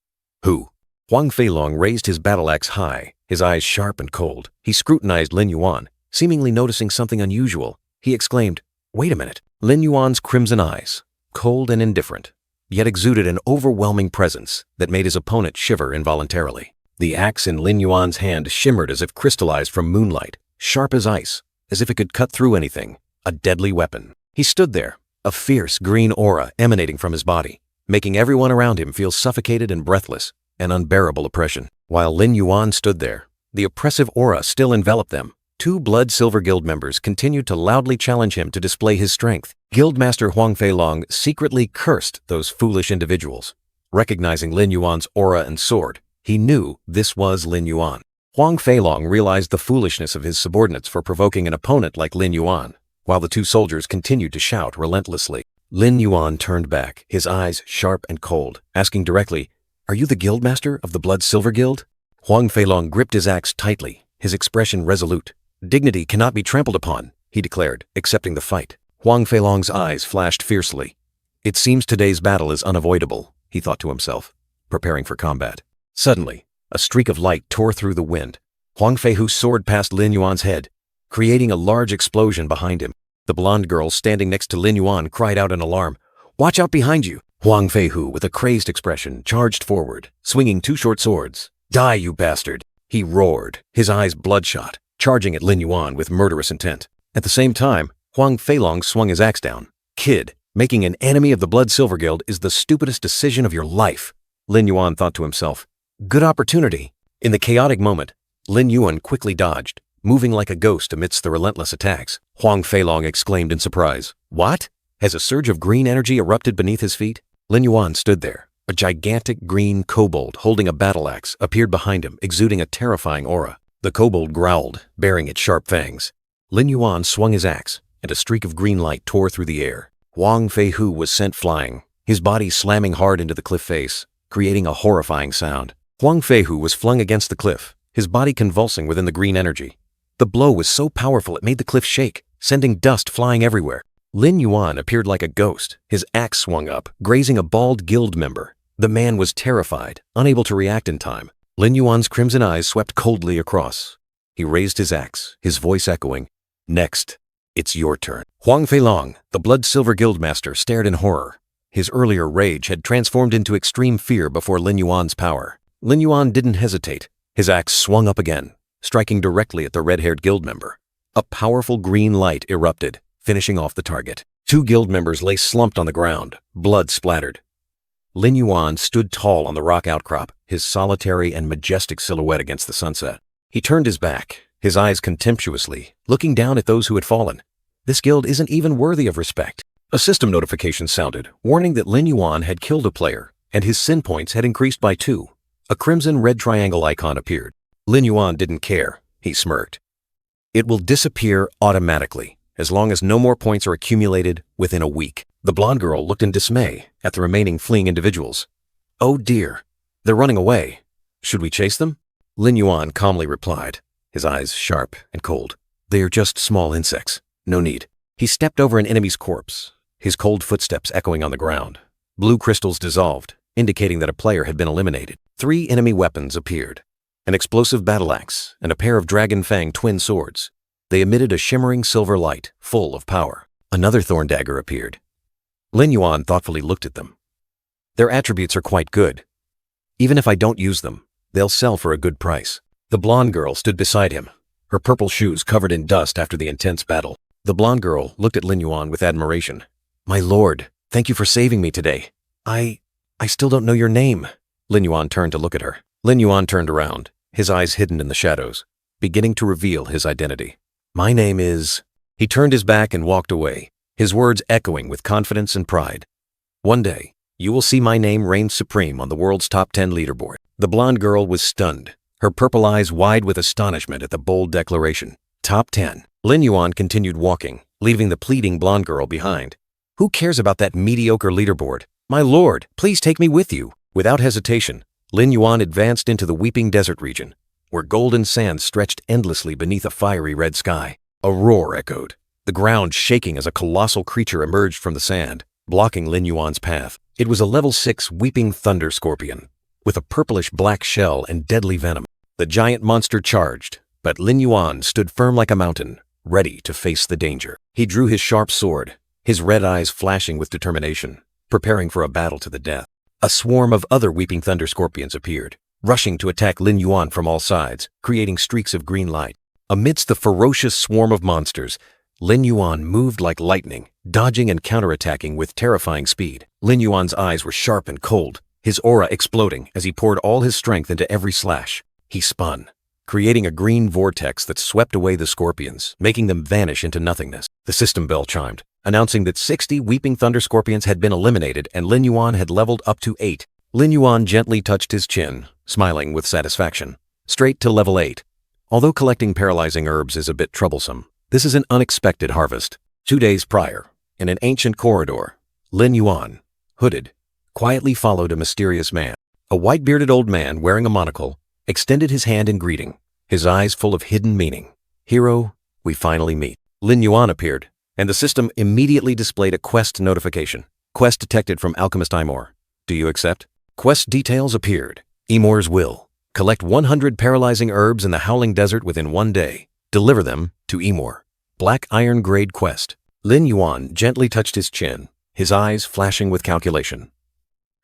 [SPEAKER 1] "Who?" Huang Feilong raised his battle axe high, his eyes sharp and cold. He scrutinized Lin Yuan, seemingly noticing something unusual. He exclaimed, "Wait a minute." Lin Yuan's crimson eyes, cold and indifferent, yet exuded an overwhelming presence that made his opponent shiver involuntarily. The axe in Lin Yuan's hand shimmered as if crystallized from moonlight, sharp as ice, as if it could cut through anything, a deadly weapon. He stood there, a fierce green aura emanating from his body, making everyone around him feel suffocated and breathless, an unbearable oppression. While Lin Yuan stood there, The oppressive aura still enveloped them. Two Blood Silver Guild members continued to loudly challenge him to display his strength. Guildmaster Huang Feilong secretly cursed those foolish individuals. Recognizing Lin Yuan's aura and sword, he knew this was Lin Yuan. Huang Feilong realized the foolishness of his subordinates for provoking an opponent like Lin Yuan, while the two soldiers continued to shout relentlessly. Lin Yuan turned back, his eyes sharp and cold, asking directly, "Are you the Guildmaster of the Blood Silver Guild?" Huang Feilong gripped his axe tightly, his expression resolute. "Dignity cannot be trampled upon," he declared, accepting the fight. Huang Feilong's eyes flashed fiercely. "It seems today's battle is unavoidable," he thought to himself, preparing for combat. Suddenly, a streak of light tore through the wind. Huang Feihu's sword passed Lin Yuan's head, creating a large explosion behind him. The blonde girl standing next to Lin Yuan cried out in alarm, "Watch out behind you!" Huang Feihu, with a crazed expression, charged forward, swinging two short swords. "Die, you bastard!" he roared, his eyes bloodshot, charging at Lin Yuan with murderous intent. At the same time, Huang Feilong swung his axe down. "Kid, making an enemy of the Blood Silver Guild is the stupidest decision of your life," Lin Yuan thought to himself. "Good opportunity." In the chaotic moment, Lin Yuan quickly dodged, moving like a ghost amidst the relentless attacks. Huang Feilong exclaimed in surprise, "What?" As a surge of green energy erupted beneath his feet, Lin Yuan stood there. A gigantic green kobold holding a battle axe appeared behind him, exuding a terrifying aura. The kobold growled, baring its sharp fangs. Lin Yuan swung his axe, and a streak of green light tore through the air. Huang Feihu was sent flying, his body slamming hard into the cliff face, creating a horrifying sound. Huang Feihu was flung against the cliff, his body convulsing within the green energy. The blow was so powerful it made the cliff shake, sending dust flying everywhere. Lin Yuan appeared like a ghost, his axe swung up, grazing a bald guild member. The man was terrified, unable to react in time. Lin Yuan's crimson eyes swept coldly across. He raised his axe, his voice echoing, "Next, it's your turn." Huang Feilong, the Blood Silver Guildmaster, stared in horror. His earlier rage had transformed into extreme fear before Lin Yuan's power. Lin Yuan didn't hesitate. His axe swung up again, striking directly at the red-haired guild member. A powerful green light erupted, finishing off the target. Two guild members lay slumped on the ground, blood splattered. Lin Yuan stood tall on the rock outcrop, his solitary and majestic silhouette against the sunset. He turned his back, his eyes contemptuously, looking down at those who had fallen. This guild isn't even worthy of respect. A system notification sounded, warning that Lin Yuan had killed a player, and his sin points had increased by 2. A crimson red triangle icon appeared. Lin Yuan didn't care. He smirked. "It will disappear automatically, as long as no more points are accumulated within a week." The blonde girl looked in dismay at the remaining fleeing individuals. "Oh dear, they're running away. Should we chase them?" Lin Yuan calmly replied, his eyes sharp and cold. "They are just small insects. No need." He stepped over an enemy's corpse, his cold footsteps echoing on the ground. Blue crystals dissolved, indicating that a player had been eliminated. 3 enemy weapons appeared. An explosive battle axe and a pair of dragon fang twin swords. They emitted a shimmering silver light, full of power. Another thorn dagger appeared. Lin Yuan thoughtfully looked at them. "Their attributes are quite good. Even if I don't use them, they'll sell for a good price." The blonde girl stood beside him, her purple shoes covered in dust after the intense battle. The blonde girl looked at Lin Yuan with admiration. "My lord, thank you for saving me today. I still don't know your name." Lin Yuan turned to look at her. Lin Yuan turned around, his eyes hidden in the shadows, beginning to reveal his identity. "My name is..." He turned his back and walked away, his words echoing with confidence and pride. "One day, you will see my name reign supreme on the world's top 10 leaderboard." The blonde girl was stunned, her purple eyes wide with astonishment at the bold declaration. Top 10. Lin Yuan continued walking, leaving the pleading blonde girl behind. "Who cares about that mediocre leaderboard? My lord, please take me with you." Without hesitation, Lin Yuan advanced into the Weeping Desert region, where golden sand stretched endlessly beneath a fiery red sky. A roar echoed, the ground shaking as a colossal creature emerged from the sand, blocking Lin Yuan's path. It was a level 6 Weeping Thunder Scorpion, with a purplish black shell and deadly venom. The giant monster charged, but Lin Yuan stood firm like a mountain, ready to face the danger. He drew his sharp sword, his red eyes flashing with determination, preparing for a battle to the death. A swarm of other Weeping Thunder Scorpions appeared, rushing to attack Lin Yuan from all sides, creating streaks of green light. Amidst the ferocious swarm of monsters, Lin Yuan moved like lightning, dodging and counterattacking with terrifying speed. Lin Yuan's eyes were sharp and cold, his aura exploding as he poured all his strength into every slash. He spun, creating a green vortex that swept away the scorpions, making them vanish into nothingness. The system bell chimed, announcing that 60 Weeping Thunder Scorpions had been eliminated and Lin Yuan had leveled up to 8. Lin Yuan gently touched his chin, smiling with satisfaction. Straight to level 8. Although collecting paralyzing herbs is a bit troublesome, this is an unexpected harvest. 2 days prior, in an ancient corridor, Lin Yuan, hooded, quietly followed a mysterious man. A white-bearded old man wearing a monocle extended his hand in greeting, his eyes full of hidden meaning. "Hero, we finally meet." Lin Yuan appeared, and the system immediately displayed a quest notification. Quest detected from Alchemist Imor. Do you accept? Quest details appeared. Imor's will. Collect 100 paralyzing herbs in the Howling Desert within 1 day. Deliver them to Imor. Black Iron Grade Quest. Lin Yuan gently touched his chin, his eyes flashing with calculation.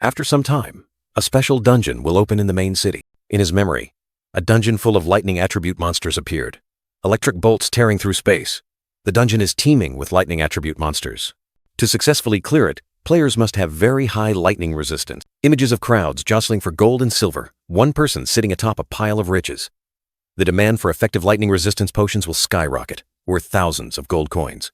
[SPEAKER 1] After some time, a special dungeon will open in the main city. In his memory, a dungeon full of lightning attribute monsters appeared. Electric bolts tearing through space. The dungeon is teeming with lightning attribute monsters. To successfully clear it, players must have very high lightning resistance. Images of crowds jostling for gold and silver, one person sitting atop a pile of riches. The demand for effective lightning resistance potions will skyrocket, worth thousands of gold coins.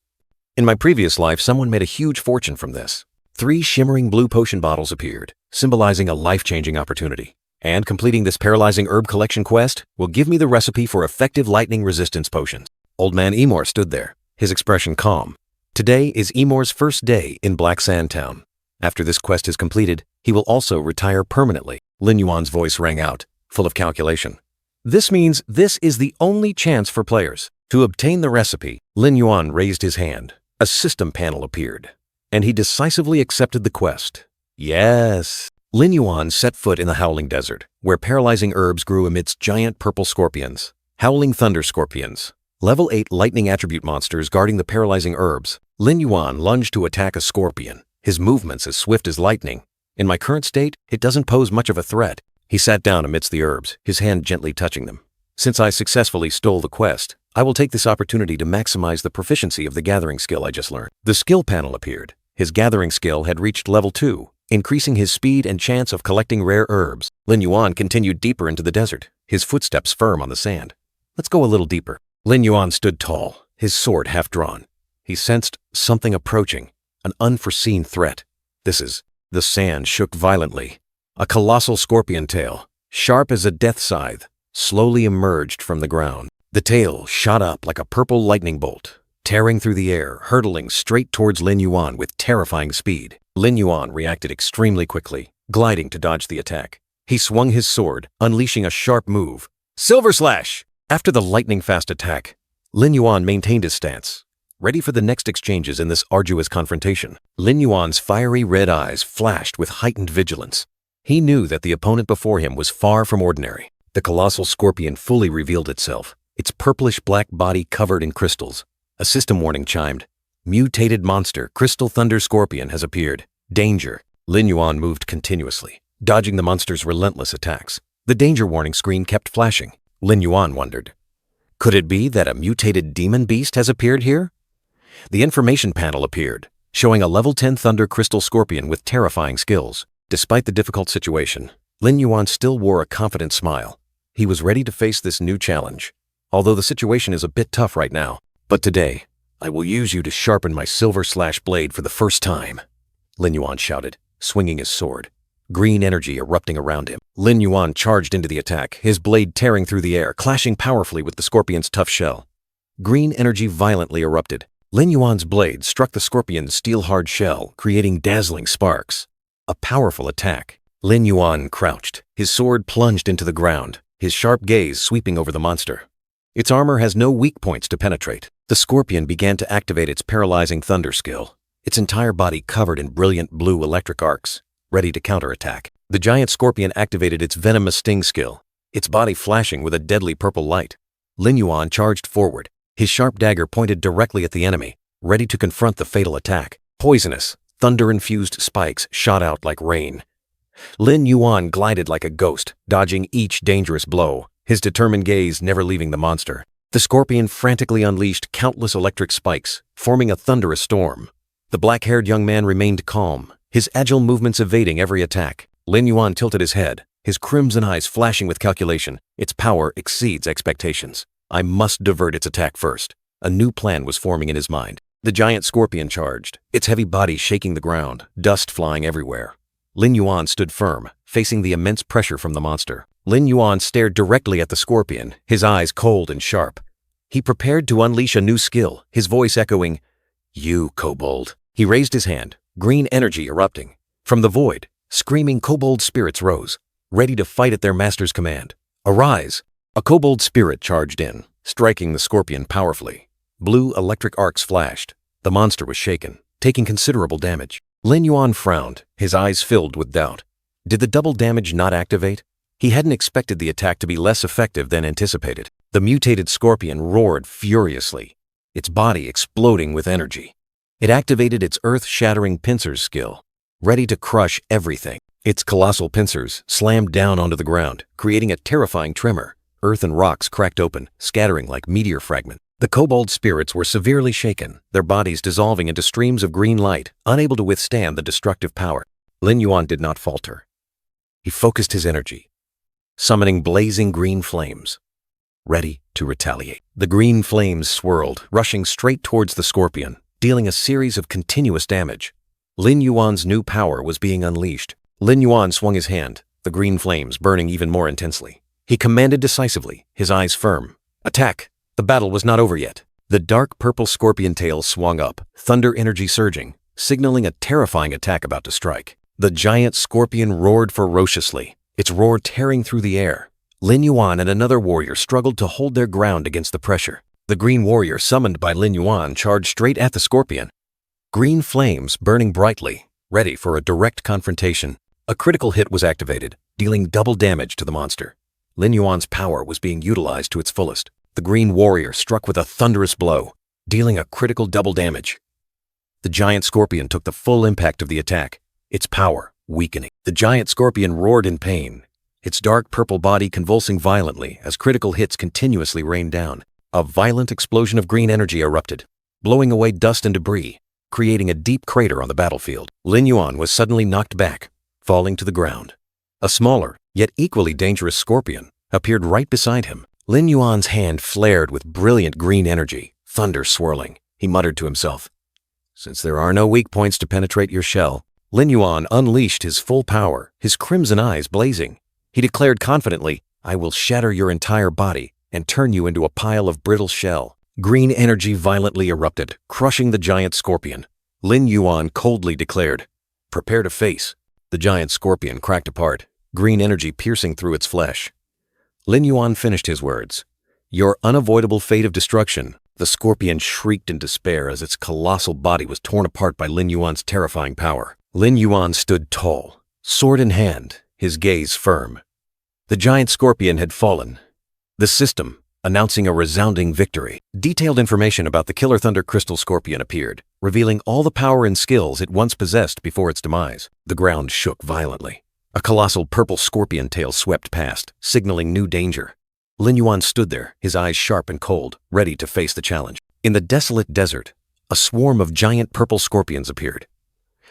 [SPEAKER 1] In my previous life, someone made a huge fortune from this. 3 shimmering blue potion bottles appeared, symbolizing a life-changing opportunity. And completing this paralyzing herb collection quest will give me the recipe for effective lightning resistance potions. Old man Imor stood there, his expression calm. Today is Imor's first day in Black Sand Town. After this quest is completed, he will also retire permanently. Lin Yuan's voice rang out, full of calculation. This means this is the only chance for players. To obtain the recipe, Lin Yuan raised his hand. A system panel appeared, and he decisively accepted the quest. Yes. Lin Yuan set foot in the Howling Desert, where paralyzing herbs grew amidst giant purple scorpions. Howling Thunder Scorpions. Level 8 lightning attribute monsters guarding the paralyzing herbs. Lin Yuan lunged to attack a scorpion, his movements as swift as lightning. In my current state, it doesn't pose much of a threat. He sat down amidst the herbs, his hand gently touching them. Since I successfully stole the quest, I will take this opportunity to maximize the proficiency of the gathering skill I just learned. The skill panel appeared. His gathering skill had reached level 2, increasing his speed and chance of collecting rare herbs. Lin Yuan continued deeper into the desert, his footsteps firm on the sand. Let's go a little deeper. Lin Yuan stood tall, his sword half drawn. He sensed something approaching, an unforeseen threat. The sand shook violently. A colossal scorpion tail, sharp as a death scythe, slowly emerged from the ground. The tail shot up like a purple lightning bolt, tearing through the air, hurtling straight towards Lin Yuan with terrifying speed. Lin Yuan reacted extremely quickly, gliding to dodge the attack. He swung his sword, unleashing a sharp move. Silver Slash! After the lightning-fast attack, Lin Yuan maintained his stance, ready for the next exchanges in this arduous confrontation. Lin Yuan's fiery red eyes flashed with heightened vigilance. He knew that the opponent before him was far from ordinary. The colossal scorpion fully revealed itself, its purplish-black body covered in crystals. A system warning chimed. Mutated monster, Crystal Thunder Scorpion, has appeared. Danger. Lin Yuan moved continuously, dodging the monster's relentless attacks. The danger warning screen kept flashing. Lin Yuan wondered, could it be that a mutated demon beast has appeared here? The information panel appeared, showing a level 10 Thunder Crystal Scorpion with terrifying skills. Despite the difficult situation, Lin Yuan still wore a confident smile. He was ready to face this new challenge, although the situation is a bit tough right now. But today, I will use you to sharpen my Silver Slash blade for the first time, Lin Yuan shouted, swinging his sword. Green energy erupting around him. Lin Yuan charged into the attack, his blade tearing through the air, clashing powerfully with the scorpion's tough shell. Green energy violently erupted. Lin Yuan's blade struck the scorpion's steel-hard shell, creating dazzling sparks. A powerful attack. Lin Yuan crouched, his sword plunged into the ground, his sharp gaze sweeping over the monster. Its armor has no weak points to penetrate. The scorpion began to activate its paralyzing thunder skill, its entire body covered in brilliant blue electric arcs, ready to counterattack. The giant scorpion activated its venomous sting skill, its body flashing with a deadly purple light. Lin Yuan charged forward, his sharp dagger pointed directly at the enemy, ready to confront the fatal attack. Poisonous, thunder-infused spikes shot out like rain. Lin Yuan glided like a ghost, dodging each dangerous blow, his determined gaze never leaving the monster. The scorpion frantically unleashed countless electric spikes, forming a thunderous storm. The black-haired young man remained calm, his agile movements evading every attack. Lin Yuan tilted his head, his crimson eyes flashing with calculation. Its power exceeds expectations. I must divert its attack first. A new plan was forming in his mind. The giant scorpion charged, its heavy body shaking the ground, dust flying everywhere. Lin Yuan stood firm, facing the immense pressure from the monster. Lin Yuan stared directly at the scorpion, his eyes cold and sharp. He prepared to unleash a new skill, his voice echoing, "You, kobold." He raised his hand, green energy erupting. From the void, screaming kobold spirits rose, ready to fight at their master's command. "Arise!" A kobold spirit charged in, striking the scorpion powerfully. Blue electric arcs flashed. The monster was shaken, taking considerable damage. Lin Yuan frowned, his eyes filled with doubt. Did the double damage not activate? He hadn't expected the attack to be less effective than anticipated. The mutated scorpion roared furiously, its body exploding with energy. It activated its earth-shattering pincers skill, ready to crush everything. Its colossal pincers slammed down onto the ground, creating a terrifying tremor. Earth and rocks cracked open, scattering like meteor fragments. The kobold spirits were severely shaken, their bodies dissolving into streams of green light, unable to withstand the destructive power. Lin Yuan did not falter. He focused his energy, summoning blazing green flames, ready to retaliate. The green flames swirled, rushing straight towards the scorpion, dealing a series of continuous damage. Lin Yuan's new power was being unleashed. Lin Yuan swung his hand, the green flames burning even more intensely. He commanded decisively, his eyes firm. "Attack!" The battle was not over yet. The dark purple scorpion tail swung up, thunder energy surging, signaling a terrifying attack about to strike. The giant scorpion roared ferociously, its roar tearing through the air. Lin Yuan and another warrior struggled to hold their ground against the pressure. The green warrior summoned by Lin Yuan charged straight at the scorpion. Green flames burning brightly, ready for a direct confrontation. A critical hit was activated, dealing double damage to the monster. Lin Yuan's power was being utilized to its fullest. The green warrior struck with a thunderous blow, dealing a critical double damage. The giant scorpion took the full impact of the attack, its power weakening. The giant scorpion roared in pain, its dark purple body convulsing violently as critical hits continuously rained down. A violent explosion of green energy erupted, blowing away dust and debris, creating a deep crater on the battlefield. Lin Yuan was suddenly knocked back, falling to the ground. A smaller, yet equally dangerous scorpion appeared right beside him. Lin Yuan's hand flared with brilliant green energy, thunder swirling. He muttered to himself, "Since there are no weak points to penetrate your shell." Lin Yuan unleashed his full power, his crimson eyes blazing. He declared confidently, "I will shatter your entire body and turn you into a pile of brittle shell." Green energy violently erupted, crushing the giant scorpion. Lin Yuan coldly declared, "Prepare to face." The giant scorpion cracked apart, green energy piercing through its flesh. Lin Yuan finished his words. "Your unavoidable fate of destruction." The scorpion shrieked in despair as its colossal body was torn apart by Lin Yuan's terrifying power. Lin Yuan stood tall, sword in hand, his gaze firm. The giant scorpion had fallen. The system, announcing a resounding victory. Detailed information about the Killer Thunder Crystal Scorpion appeared, revealing all the power and skills it once possessed before its demise. The ground shook violently. A colossal purple scorpion tail swept past, signaling new danger. Lin Yuan stood there, his eyes sharp and cold, ready to face the challenge. In the desolate desert, a swarm of giant purple scorpions appeared.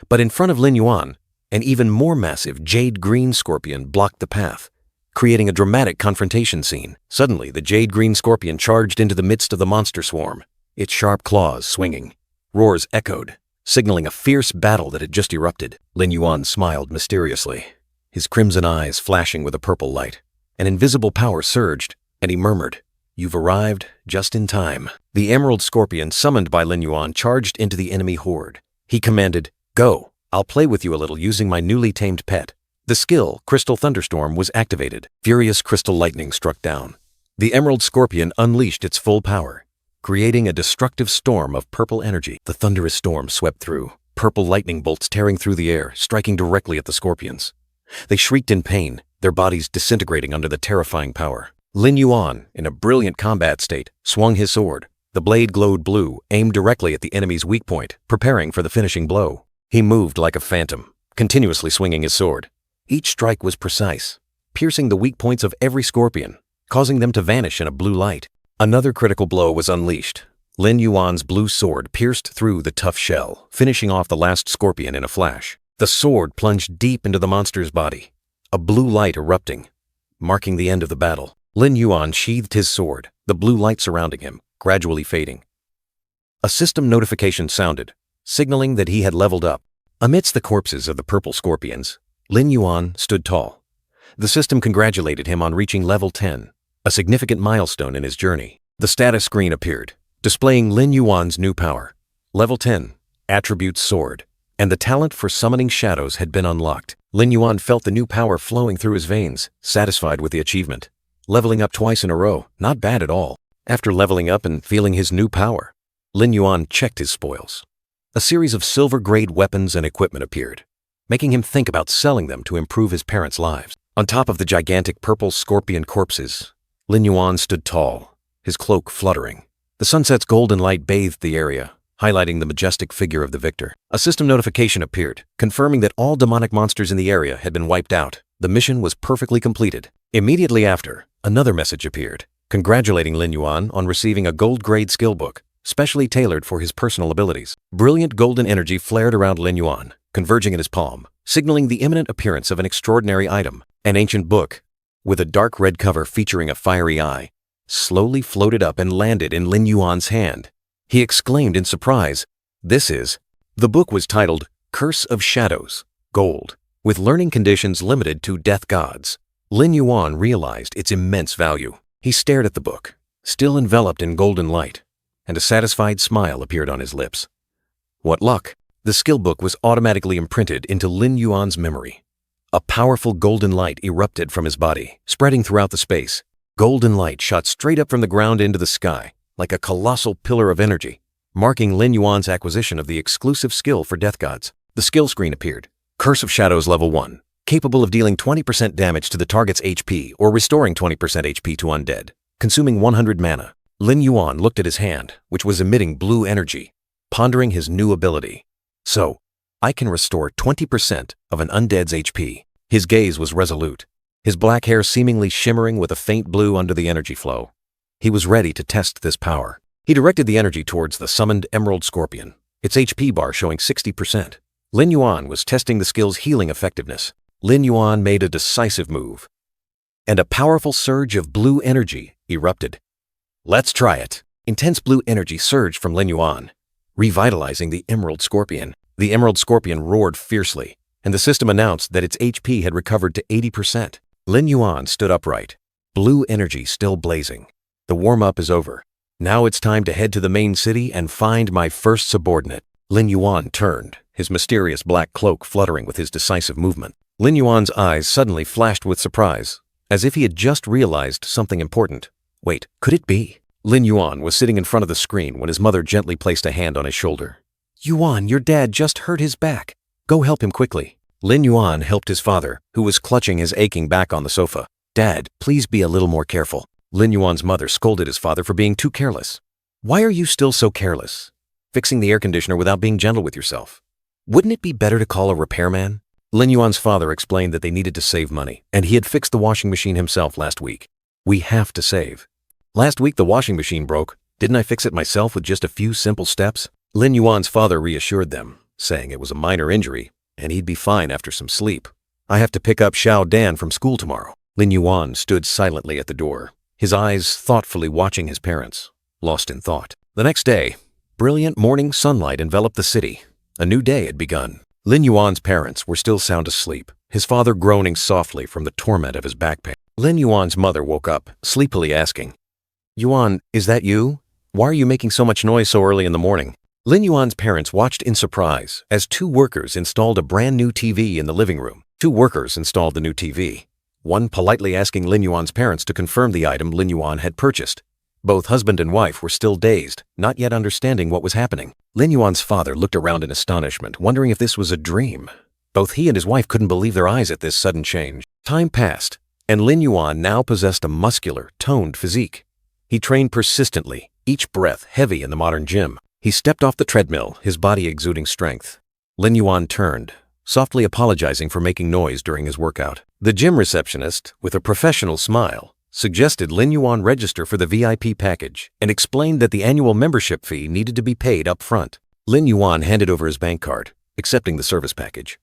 [SPEAKER 1] But in front of Lin Yuan, an even more massive jade-green scorpion blocked the path, creating a dramatic confrontation scene. Suddenly, the jade-green scorpion charged into the midst of the monster swarm, its sharp claws swinging. Roars echoed, signaling a fierce battle that had just erupted. Lin Yuan smiled mysteriously, his crimson eyes flashing with a purple light. An invisible power surged, and he murmured, "You've arrived just in time." The emerald scorpion summoned by Lin Yuan charged into the enemy horde. He commanded, "Go, I'll play with you a little using my newly tamed pet." The skill, Crystal Thunderstorm, was activated. Furious crystal lightning struck down. The emerald scorpion unleashed its full power, creating a destructive storm of purple energy. The thunderous storm swept through, purple lightning bolts tearing through the air, striking directly at the scorpions. They shrieked in pain, their bodies disintegrating under the terrifying power. Lin Yuan, in a brilliant combat state, swung his sword. The blade glowed blue, aimed directly at the enemy's weak point, preparing for the finishing blow. He moved like a phantom, continuously swinging his sword. Each strike was precise, piercing the weak points of every scorpion, causing them to vanish in a blue light. Another critical blow was unleashed. Lin Yuan's blue sword pierced through the tough shell, finishing off the last scorpion in a flash. The sword plunged deep into the monster's body, a blue light erupting, marking the end of the battle. Lin Yuan sheathed his sword, the blue light surrounding him, gradually fading. A system notification sounded, signaling that he had leveled up. Amidst the corpses of the purple scorpions, Lin Yuan stood tall. The system congratulated him on reaching level 10, a significant milestone in his journey. The status screen appeared, displaying Lin Yuan's new power. Level 10, Attribute Sword, and the talent for summoning shadows had been unlocked. Lin Yuan felt the new power flowing through his veins, satisfied with the achievement. Leveling up twice in a row, not bad at all. After leveling up and feeling his new power, Lin Yuan checked his spoils. A series of silver-grade weapons and equipment appeared, making him think about selling them to improve his parents' lives. On top of the gigantic purple scorpion corpses, Lin Yuan stood tall, his cloak fluttering. The sunset's golden light bathed the area, highlighting the majestic figure of the victor. A system notification appeared, confirming that all demonic monsters in the area had been wiped out. The mission was perfectly completed. Immediately after, another message appeared, congratulating Lin Yuan on receiving a gold-grade skill book, specially tailored for his personal abilities. Brilliant golden energy flared around Lin Yuan, converging in his palm, signaling the imminent appearance of an extraordinary item. An ancient book, with a dark red cover featuring a fiery eye, slowly floated up and landed in Lin Yuan's hand. He exclaimed in surprise, "This is..." The book was titled Curse of Shadows, Gold, with learning conditions limited to death gods. Lin Yuan realized its immense value. He stared at the book, still enveloped in golden light, and a satisfied smile appeared on his lips. What luck! The skill book was automatically imprinted into Lin Yuan's memory. A powerful golden light erupted from his body, spreading throughout the space. Golden light shot straight up from the ground into the sky, like a colossal pillar of energy, marking Lin Yuan's acquisition of the exclusive skill for death gods. The skill screen appeared. Curse of Shadows Level 1, capable of dealing 20% damage to the target's HP or restoring 20% HP to undead, consuming 100 mana. Lin Yuan looked at his hand, which was emitting blue energy, pondering his new ability. So, I can restore 20% of an undead's HP. His gaze was resolute, his black hair seemingly shimmering with a faint blue under the energy flow. He was ready to test this power. He directed the energy towards the summoned Emerald Scorpion, its HP bar showing 60%. Lin Yuan was testing the skill's healing effectiveness. Lin Yuan made a decisive move, and a powerful surge of blue energy erupted. Let's try it. Intense blue energy surged from Lin Yuan, revitalizing the Emerald Scorpion. The Emerald Scorpion roared fiercely, and the system announced that its HP had recovered to 80%. Lin Yuan stood upright, blue energy still blazing. The warm-up is over. Now it's time to head to the main city and find my first subordinate. Lin Yuan turned, his mysterious black cloak fluttering with his decisive movement. Lin Yuan's eyes suddenly flashed with surprise, as if he had just realized something important. Wait, could it be? Lin Yuan was sitting in front of the screen when his mother gently placed a hand on his shoulder. "Yuan, your dad just hurt his back. Go help him quickly." Lin Yuan helped his father, who was clutching his aching back on the sofa. "Dad, please be a little more careful." Lin Yuan's mother scolded his father for being too careless. "Why are you still so careless? Fixing the air conditioner without being gentle with yourself. Wouldn't it be better to call a repairman?" Lin Yuan's father explained that they needed to save money, and he had fixed the washing machine himself last week. "We have to save." "Last week the washing machine broke. Didn't I fix it myself with just a few simple steps?" Lin Yuan's father reassured them, saying it was a minor injury, and he'd be fine after some sleep. "I have to pick up Xiao Dan from school tomorrow." Lin Yuan stood silently at the door, his eyes thoughtfully watching his parents, lost in thought. The next day, brilliant morning sunlight enveloped the city. A new day had begun. Lin Yuan's parents were still sound asleep, his father groaning softly from the torment of his back pain. Lin Yuan's mother woke up, sleepily asking, "Yuan, is that you? Why are you making so much noise so early in the morning?" Lin Yuan's parents watched in surprise as two workers installed a brand new TV in the living room. Two workers installed the new TV, one politely asking Lin Yuan's parents to confirm the item Lin Yuan had purchased. Both husband and wife were still dazed, not yet understanding what was happening. Lin Yuan's father looked around in astonishment, wondering if this was a dream. Both he and his wife couldn't believe their eyes at this sudden change. Time passed, and Lin Yuan now possessed a muscular, toned physique. He trained persistently, each breath heavy in the modern gym. He stepped off the treadmill, his body exuding strength. Lin Yuan turned, softly apologizing for making noise during his workout. The gym receptionist, with a professional smile, suggested Lin Yuan register for the VIP package and explained that the annual membership fee needed to be paid up front. Lin Yuan handed over his bank card, accepting the service package.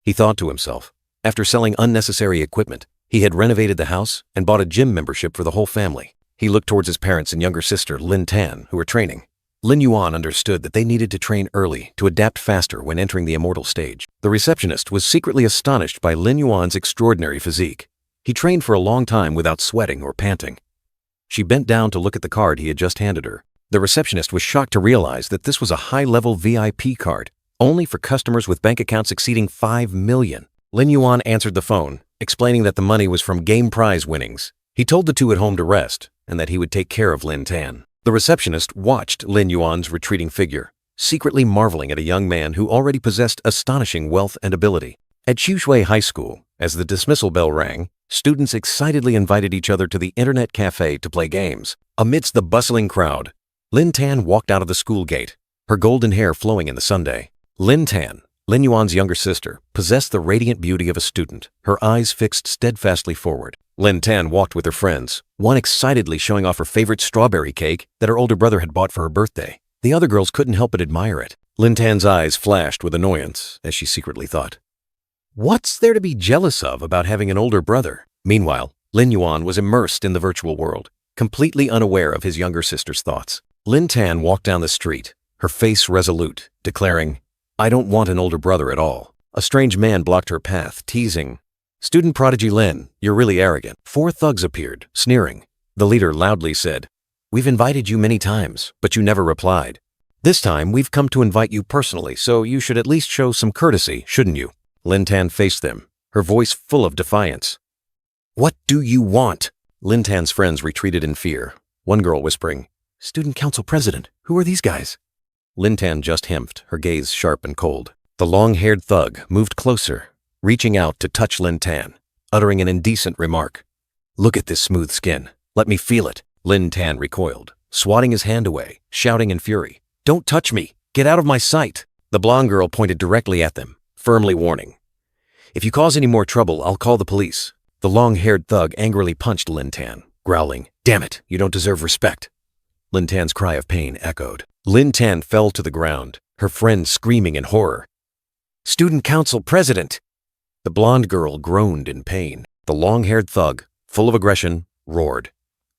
[SPEAKER 1] He thought to himself, After selling unnecessary equipment, he had renovated the house and bought a gym membership for the whole family. He looked towards his parents and younger sister, Lin Tan, who were training. Lin Yuan understood that they needed to train early to adapt faster when entering the immortal stage. The receptionist was secretly astonished by Lin Yuan's extraordinary physique. He trained for a long time without sweating or panting. She bent down to look at the card he had just handed her. The receptionist was shocked to realize that this was a high-level VIP card, only for customers with bank accounts exceeding 5 million. Lin Yuan answered the phone, explaining that the money was from game prize winnings. He told the two at home to rest and that he would take care of Lin Tan. The receptionist watched Lin Yuan's retreating figure, secretly marveling at a young man who already possessed astonishing wealth and ability. At Xushui High School, as the dismissal bell rang, students excitedly invited each other to the internet cafe to play games. Amidst the bustling crowd, Lin Tan walked out of the school gate, her golden hair flowing in the sunday. Lin Tan, Lin Yuan's younger sister, possessed the radiant beauty of a student, her eyes fixed steadfastly forward. Lin Tan walked with her friends, one excitedly showing off her favorite strawberry cake that her older brother had bought for her birthday. The other girls couldn't help but admire it. Lin Tan's eyes flashed with annoyance, as she secretly thought, "What's there to be jealous of about having an older brother?" Meanwhile, Lin Yuan was immersed in the virtual world, completely unaware of his younger sister's thoughts. Lin Tan walked down the street, her face resolute, declaring, "I don't want an older brother at all." A strange man blocked her path, teasing, "Student prodigy Lin, you're really arrogant." 4 thugs appeared, sneering. The leader loudly said, "We've invited you many times, but you never replied. This time, we've come to invite you personally, so you should at least show some courtesy, shouldn't you?" Lin Tan faced them, her voice full of defiance. "What do you want?" Lin Tan's friends retreated in fear, one girl whispering, "Student Council President, who are these guys?" Lin Tan just hemped, her gaze sharp and cold. The long-haired thug moved closer, reaching out to touch Lin Tan, uttering an indecent remark. "Look at this smooth skin. Let me feel it." Lin Tan recoiled, swatting his hand away, shouting in fury, "Don't touch me! Get out of my sight!" The blonde girl pointed directly at them, firmly warning, "If you cause any more trouble, I'll call the police." The long-haired thug angrily punched Lin Tan, growling, "Damn it, you don't deserve respect." Lin Tan's cry of pain echoed. Lin Tan fell to the ground, her friend screaming in horror. "Student Council President!" The blonde girl groaned in pain. The long-haired thug, full of aggression, roared,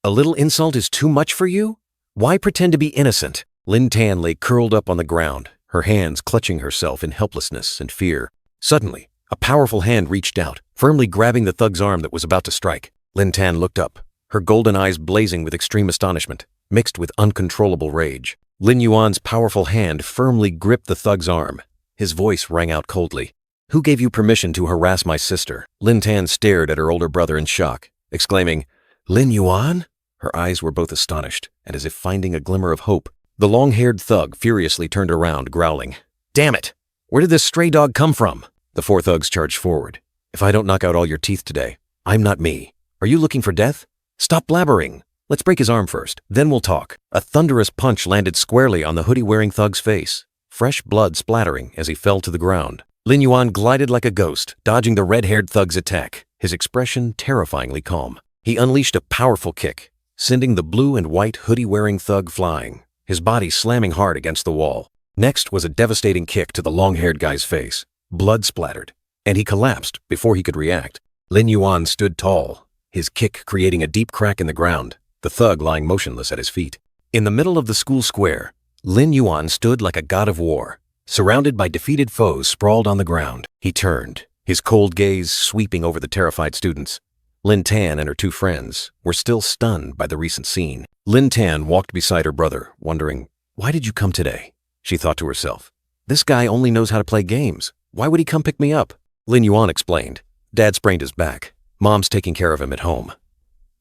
[SPEAKER 1] "A little insult is too much for you? Why pretend to be innocent?" Lin Tan lay curled up on the ground, her hands clutching herself in helplessness and fear. Suddenly, a powerful hand reached out, firmly grabbing the thug's arm that was about to strike. Lin Tan looked up, her golden eyes blazing with extreme astonishment, mixed with uncontrollable rage. Lin Yuan's powerful hand firmly gripped the thug's arm. His voice rang out coldly. "Who gave you permission to harass my sister?" Lin Tan stared at her older brother in shock, exclaiming, "Lin Yuan?" Her eyes were both astonished, and as if finding a glimmer of hope. The long-haired thug furiously turned around, growling, "Damn it! Where did this stray dog come from?" The 4 thugs charged forward. "If I don't knock out all your teeth today, I'm not me. Are you looking for death? Stop blabbering. Let's break his arm first, then we'll talk." A thunderous punch landed squarely on the hoodie-wearing thug's face, fresh blood splattering as he fell to the ground. Lin Yuan glided like a ghost, dodging the red-haired thug's attack, his expression terrifyingly calm. He unleashed a powerful kick, sending the blue and white hoodie-wearing thug flying, his body slamming hard against the wall. Next was a devastating kick to the long-haired guy's face. Blood splattered, and he collapsed before he could react. Lin Yuan stood tall, his kick creating a deep crack in the ground, the thug lying motionless at his feet. In the middle of the school square, Lin Yuan stood like a god of war, surrounded by defeated foes sprawled on the ground. He turned, his cold gaze sweeping over the terrified students. Lin Tan and her 2 friends were still stunned by the recent scene. Lin Tan walked beside her brother, wondering, "Why did you come today?" She thought to herself, "This guy only knows how to play games. Why would he come pick me up?" Lin Yuan explained, "Dad sprained his back. Mom's taking care of him at home."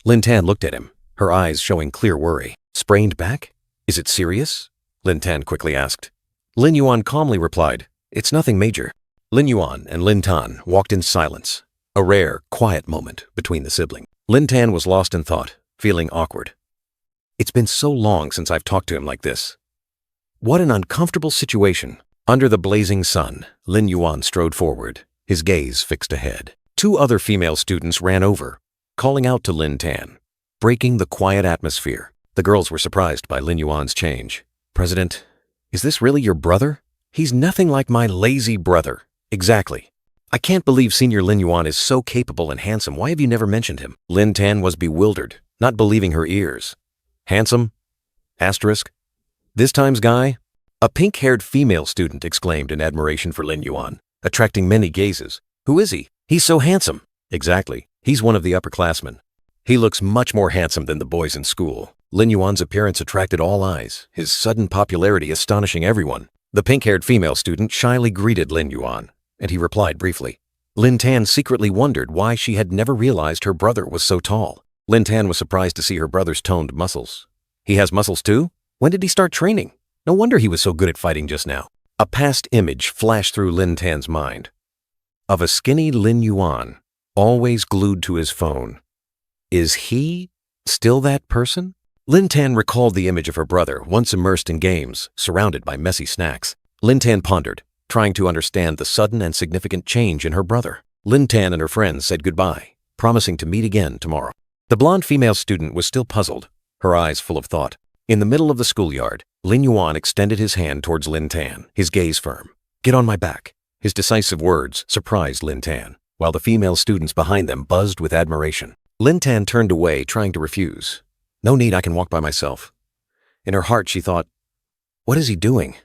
[SPEAKER 1] Lin Tan looked at him, her eyes showing clear worry. "Sprained back? Is it serious?" Lin Tan quickly asked. Lin Yuan calmly replied, "It's nothing major." Lin Yuan and Lin Tan walked in silence, a rare, quiet moment between the siblings. Lin Tan was lost in thought, feeling awkward. "It's been so long since I've talked to him like this. What an uncomfortable situation." Under the blazing sun, Lin Yuan strode forward, his gaze fixed ahead. 2 other female students ran over, calling out to Lin Tan, breaking the quiet atmosphere. The girls were surprised by Lin Yuan's change. "President, is this really your brother? He's nothing like my lazy brother." "Exactly. I can't believe Senior Lin Yuan is so capable and handsome. Why have you never mentioned him? Lin Tan was bewildered, not believing her ears. Handsome? Asterisk. This time's guy? A pink-haired female student exclaimed in admiration for Lin Yuan, attracting many gazes. Who is he? He's so handsome. Exactly. He's one of the upperclassmen. He looks much more handsome than the boys in school. Lin Yuan's appearance attracted all eyes, his sudden popularity astonishing everyone. The pink-haired female student shyly greeted Lin Yuan, and he replied briefly. Lin Tan secretly wondered why she had never realized her brother was so tall. Lin Tan was surprised to see her brother's toned muscles. He has muscles too? When did he start training? No wonder he was so good at fighting just now. A past image flashed through Lin Tan's mind. Of a skinny Lin Yuan, always glued to his phone. Is he still that person? Lin Tan recalled the image of her brother, once immersed in games, surrounded by messy snacks. Lin Tan pondered, trying to understand the sudden and significant change in her brother. Lin Tan and her friends said goodbye, promising to meet again tomorrow. The blonde female student was still puzzled, her eyes full of thought. In the middle of the schoolyard, Lin Yuan extended his hand towards Lin Tan, his gaze firm. Get on my back. His decisive words surprised Lin Tan, while the female students behind them buzzed with admiration. Lin Tan turned away, trying to refuse. No need, I can walk by myself. In her heart, she thought, what is he doing?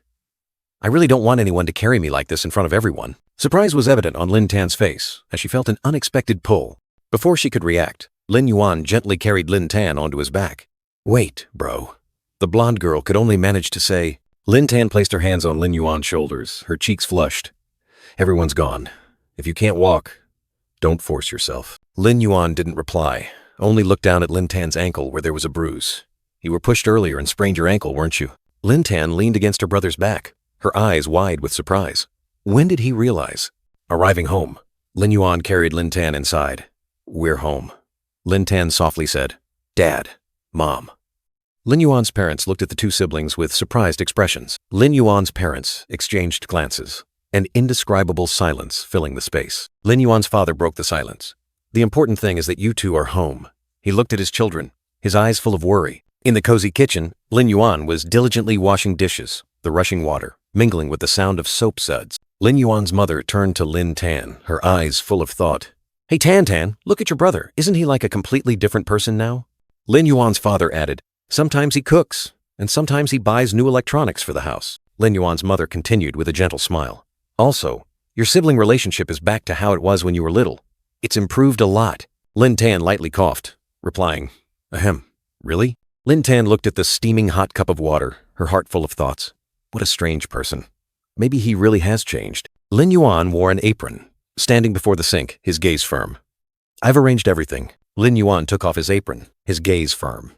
[SPEAKER 1] I really don't want anyone to carry me like this in front of everyone. Surprise was evident on Lin Tan's face as she felt an unexpected pull. Before she could react, Lin Yuan gently carried Lin Tan onto his back. Wait, bro. The blonde girl could only manage to say. Lin Tan placed her hands on Lin Yuan's shoulders, her cheeks flushed. Everyone's gone. If you can't walk, don't force yourself. Lin Yuan didn't reply, only looked down at Lin Tan's ankle where there was a bruise. You were pushed earlier and sprained your ankle, weren't you? Lin Tan leaned against her brother's back, her eyes wide with surprise. When did he realize? Arriving home, Lin Yuan carried Lin Tan inside. We're home. Lin Tan softly said, Dad, Mom. Lin Yuan's parents looked at the two siblings with surprised expressions. Lin Yuan's parents exchanged glances, an indescribable silence filling the space. Lin Yuan's father broke the silence. The important thing is that you two are home. He looked at his children, his eyes full of worry. In the cozy kitchen, Lin Yuan was diligently washing dishes, the rushing water mingling with the sound of soap suds. Lin Yuan's mother turned to Lin Tan, her eyes full of thought. Hey Tan Tan, look at your brother. Isn't he like a completely different person now? Lin Yuan's father added, sometimes he cooks, and sometimes he buys new electronics for the house. Lin Yuan's mother continued with a gentle smile. Also, your sibling relationship is back to how it was when you were little. It's improved a lot. Lin Tan lightly coughed, replying, Ahem, really? Lin Tan looked at the steaming hot cup of water, her heart full of thoughts. What a strange person. Maybe he really has changed. Lin Yuan wore an apron, standing before the sink, his gaze firm. I've arranged everything. Lin Yuan took off his apron, his gaze firm.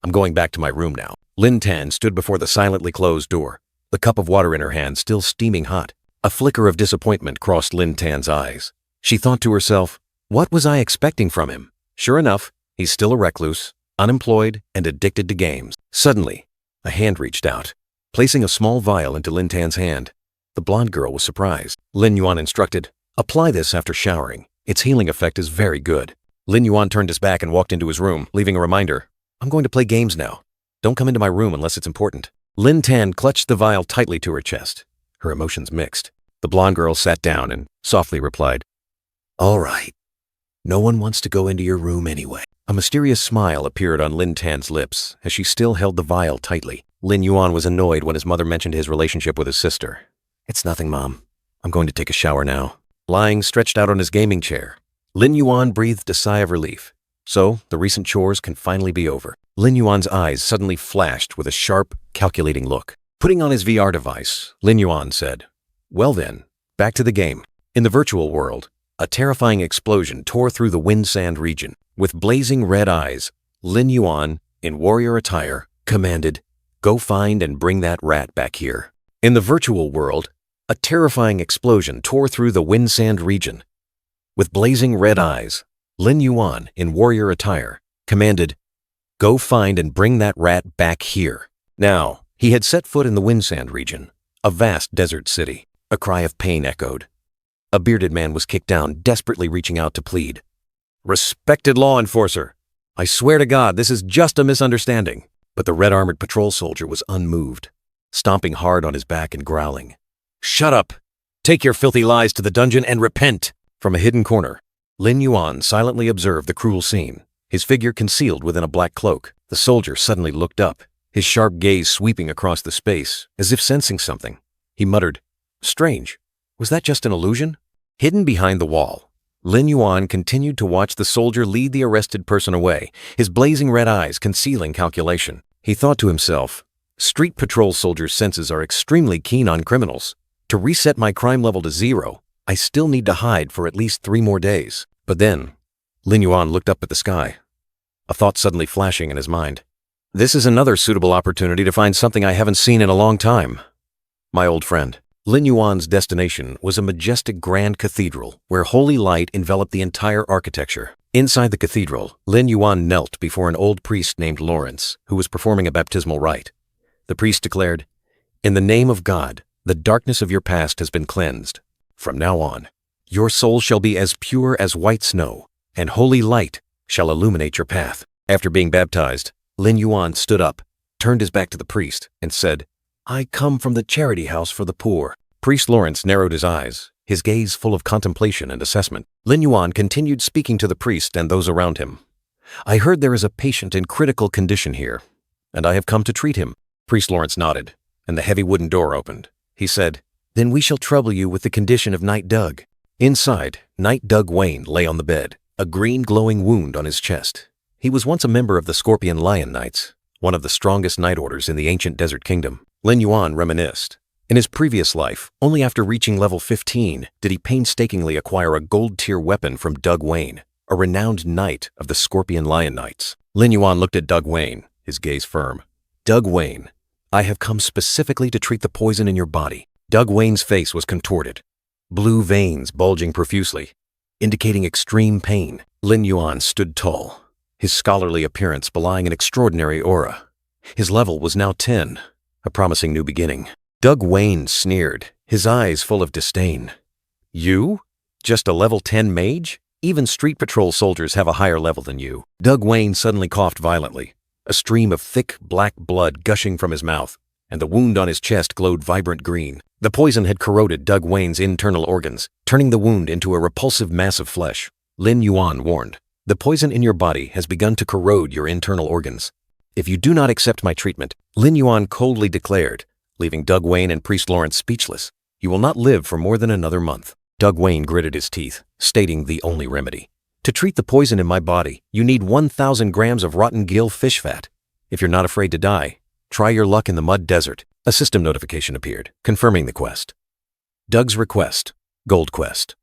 [SPEAKER 1] I'm going back to my room now. Lin Tan stood before the silently closed door, the cup of water in her hand still steaming hot. A flicker of disappointment crossed Lin Tan's eyes. She thought to herself, what was I expecting from him? Sure enough, he's still a recluse, unemployed, and addicted to games. Suddenly, a hand reached out, placing a small vial into Lin Tan's hand. The blonde girl was surprised. Lin Yuan instructed, apply this after showering. Its healing effect is very good. Lin Yuan turned his back and walked into his room, leaving a reminder. I'm going to play games now. Don't come into my room unless it's important. Lin Tan clutched the vial tightly to her chest, her emotions mixed. The blonde girl sat down and softly replied, all right. No one wants to go into your room anyway. A mysterious smile appeared on Lin Tan's lips as she still held the vial tightly. Lin Yuan was annoyed when his mother mentioned his relationship with his sister. It's nothing, Mom. I'm going to take a shower now. Lying stretched out on his gaming chair, Lin Yuan breathed a sigh of relief. So, the recent chores can finally be over. Lin Yuan's eyes suddenly flashed with a sharp, calculating look. Putting on his VR device, Lin Yuan said, well then, back to the game. In the virtual world, a terrifying explosion tore through the wind-sand region. With blazing red eyes, Lin Yuan, in warrior attire, commanded, go find and bring that rat back here. In the virtual world, a terrifying explosion tore through the wind-sand region. With blazing red eyes, Lin Yuan, in warrior attire, commanded, go find and bring that rat back here. Now, he had set foot in the wind-sand region, a vast desert city. A cry of pain echoed. A bearded man was kicked down, desperately reaching out to plead. Respected law enforcer, I swear to God this is just a misunderstanding. But the red-armored patrol soldier was unmoved, stomping hard on his back and growling. Shut up! Take your filthy lies to the dungeon and repent! From a hidden corner, Lin Yuan silently observed the cruel scene, his figure concealed within a black cloak. The soldier suddenly looked up, his sharp gaze sweeping across the space, as if sensing something. He muttered, "Strange. Was that just an illusion?" Hidden behind the wall, Lin Yuan continued to watch the soldier lead the arrested person away, his blazing red eyes concealing calculation. He thought to himself, "Street patrol soldiers' senses are extremely keen on criminals. To reset my crime level to 0, I still need to hide for at least 3 more days." But then, Lin Yuan looked up at the sky, a thought suddenly flashing in his mind. This is another suitable opportunity to find something I haven't seen in a long time. My old friend. Lin Yuan's destination was a majestic grand cathedral where holy light enveloped the entire architecture. Inside the cathedral, Lin Yuan knelt before an old priest named Lawrence, who was performing a baptismal rite. The priest declared, "In the name of God, the darkness of your past has been cleansed. From now on, your soul shall be as pure as white snow, and holy light shall illuminate your path." After being baptized, Lin Yuan stood up, turned his back to the priest, and said, "I come from the charity house for the poor." Priest Lawrence narrowed his eyes, his gaze full of contemplation and assessment. Lin Yuan continued speaking to the priest and those around him. "I heard there is a patient in critical condition here, and I have come to treat him." Priest Lawrence nodded, and the heavy wooden door opened. He said, "Then we shall trouble you with the condition of Knight Doug." Inside, Knight Doug Wayne lay on the bed, a green glowing wound on his chest. He was once a member of the Scorpion Lion Knights, one of the strongest knight orders in the ancient desert kingdom. Lin Yuan reminisced. In his previous life, only after reaching level 15 did he painstakingly acquire a gold-tier weapon from Doug Wayne, a renowned knight of the Scorpion Lion Knights. Lin Yuan looked at Doug Wayne, his gaze firm. "Doug Wayne, I have come specifically to treat the poison in your body." Doug Wayne's face was contorted, blue veins bulging profusely, indicating extreme pain. Lin Yuan stood tall, his scholarly appearance belying an extraordinary aura. His level was now 10, a promising new beginning. Doug Wayne sneered, his eyes full of disdain. "You? Just a level 10 mage? Even street patrol soldiers have a higher level than you." Doug Wayne suddenly coughed violently, a stream of thick black blood gushing from his mouth, and the wound on his chest glowed vibrant green. The poison had corroded Doug Wayne's internal organs, turning the wound into a repulsive mass of flesh. Lin Yuan warned, "The poison in your body has begun to corrode your internal organs. If you do not accept my treatment," Lin Yuan coldly declared, leaving Doug Wayne and Priest Lawrence speechless, "you will not live for more than another month." Doug Wayne gritted his teeth, stating the only remedy. "To treat the poison in my body, you need 1,000 grams of rotten gill fish fat. If you're not afraid to die, try your luck in the mud desert." A system notification appeared, confirming the quest. Doug's request, Gold Quest.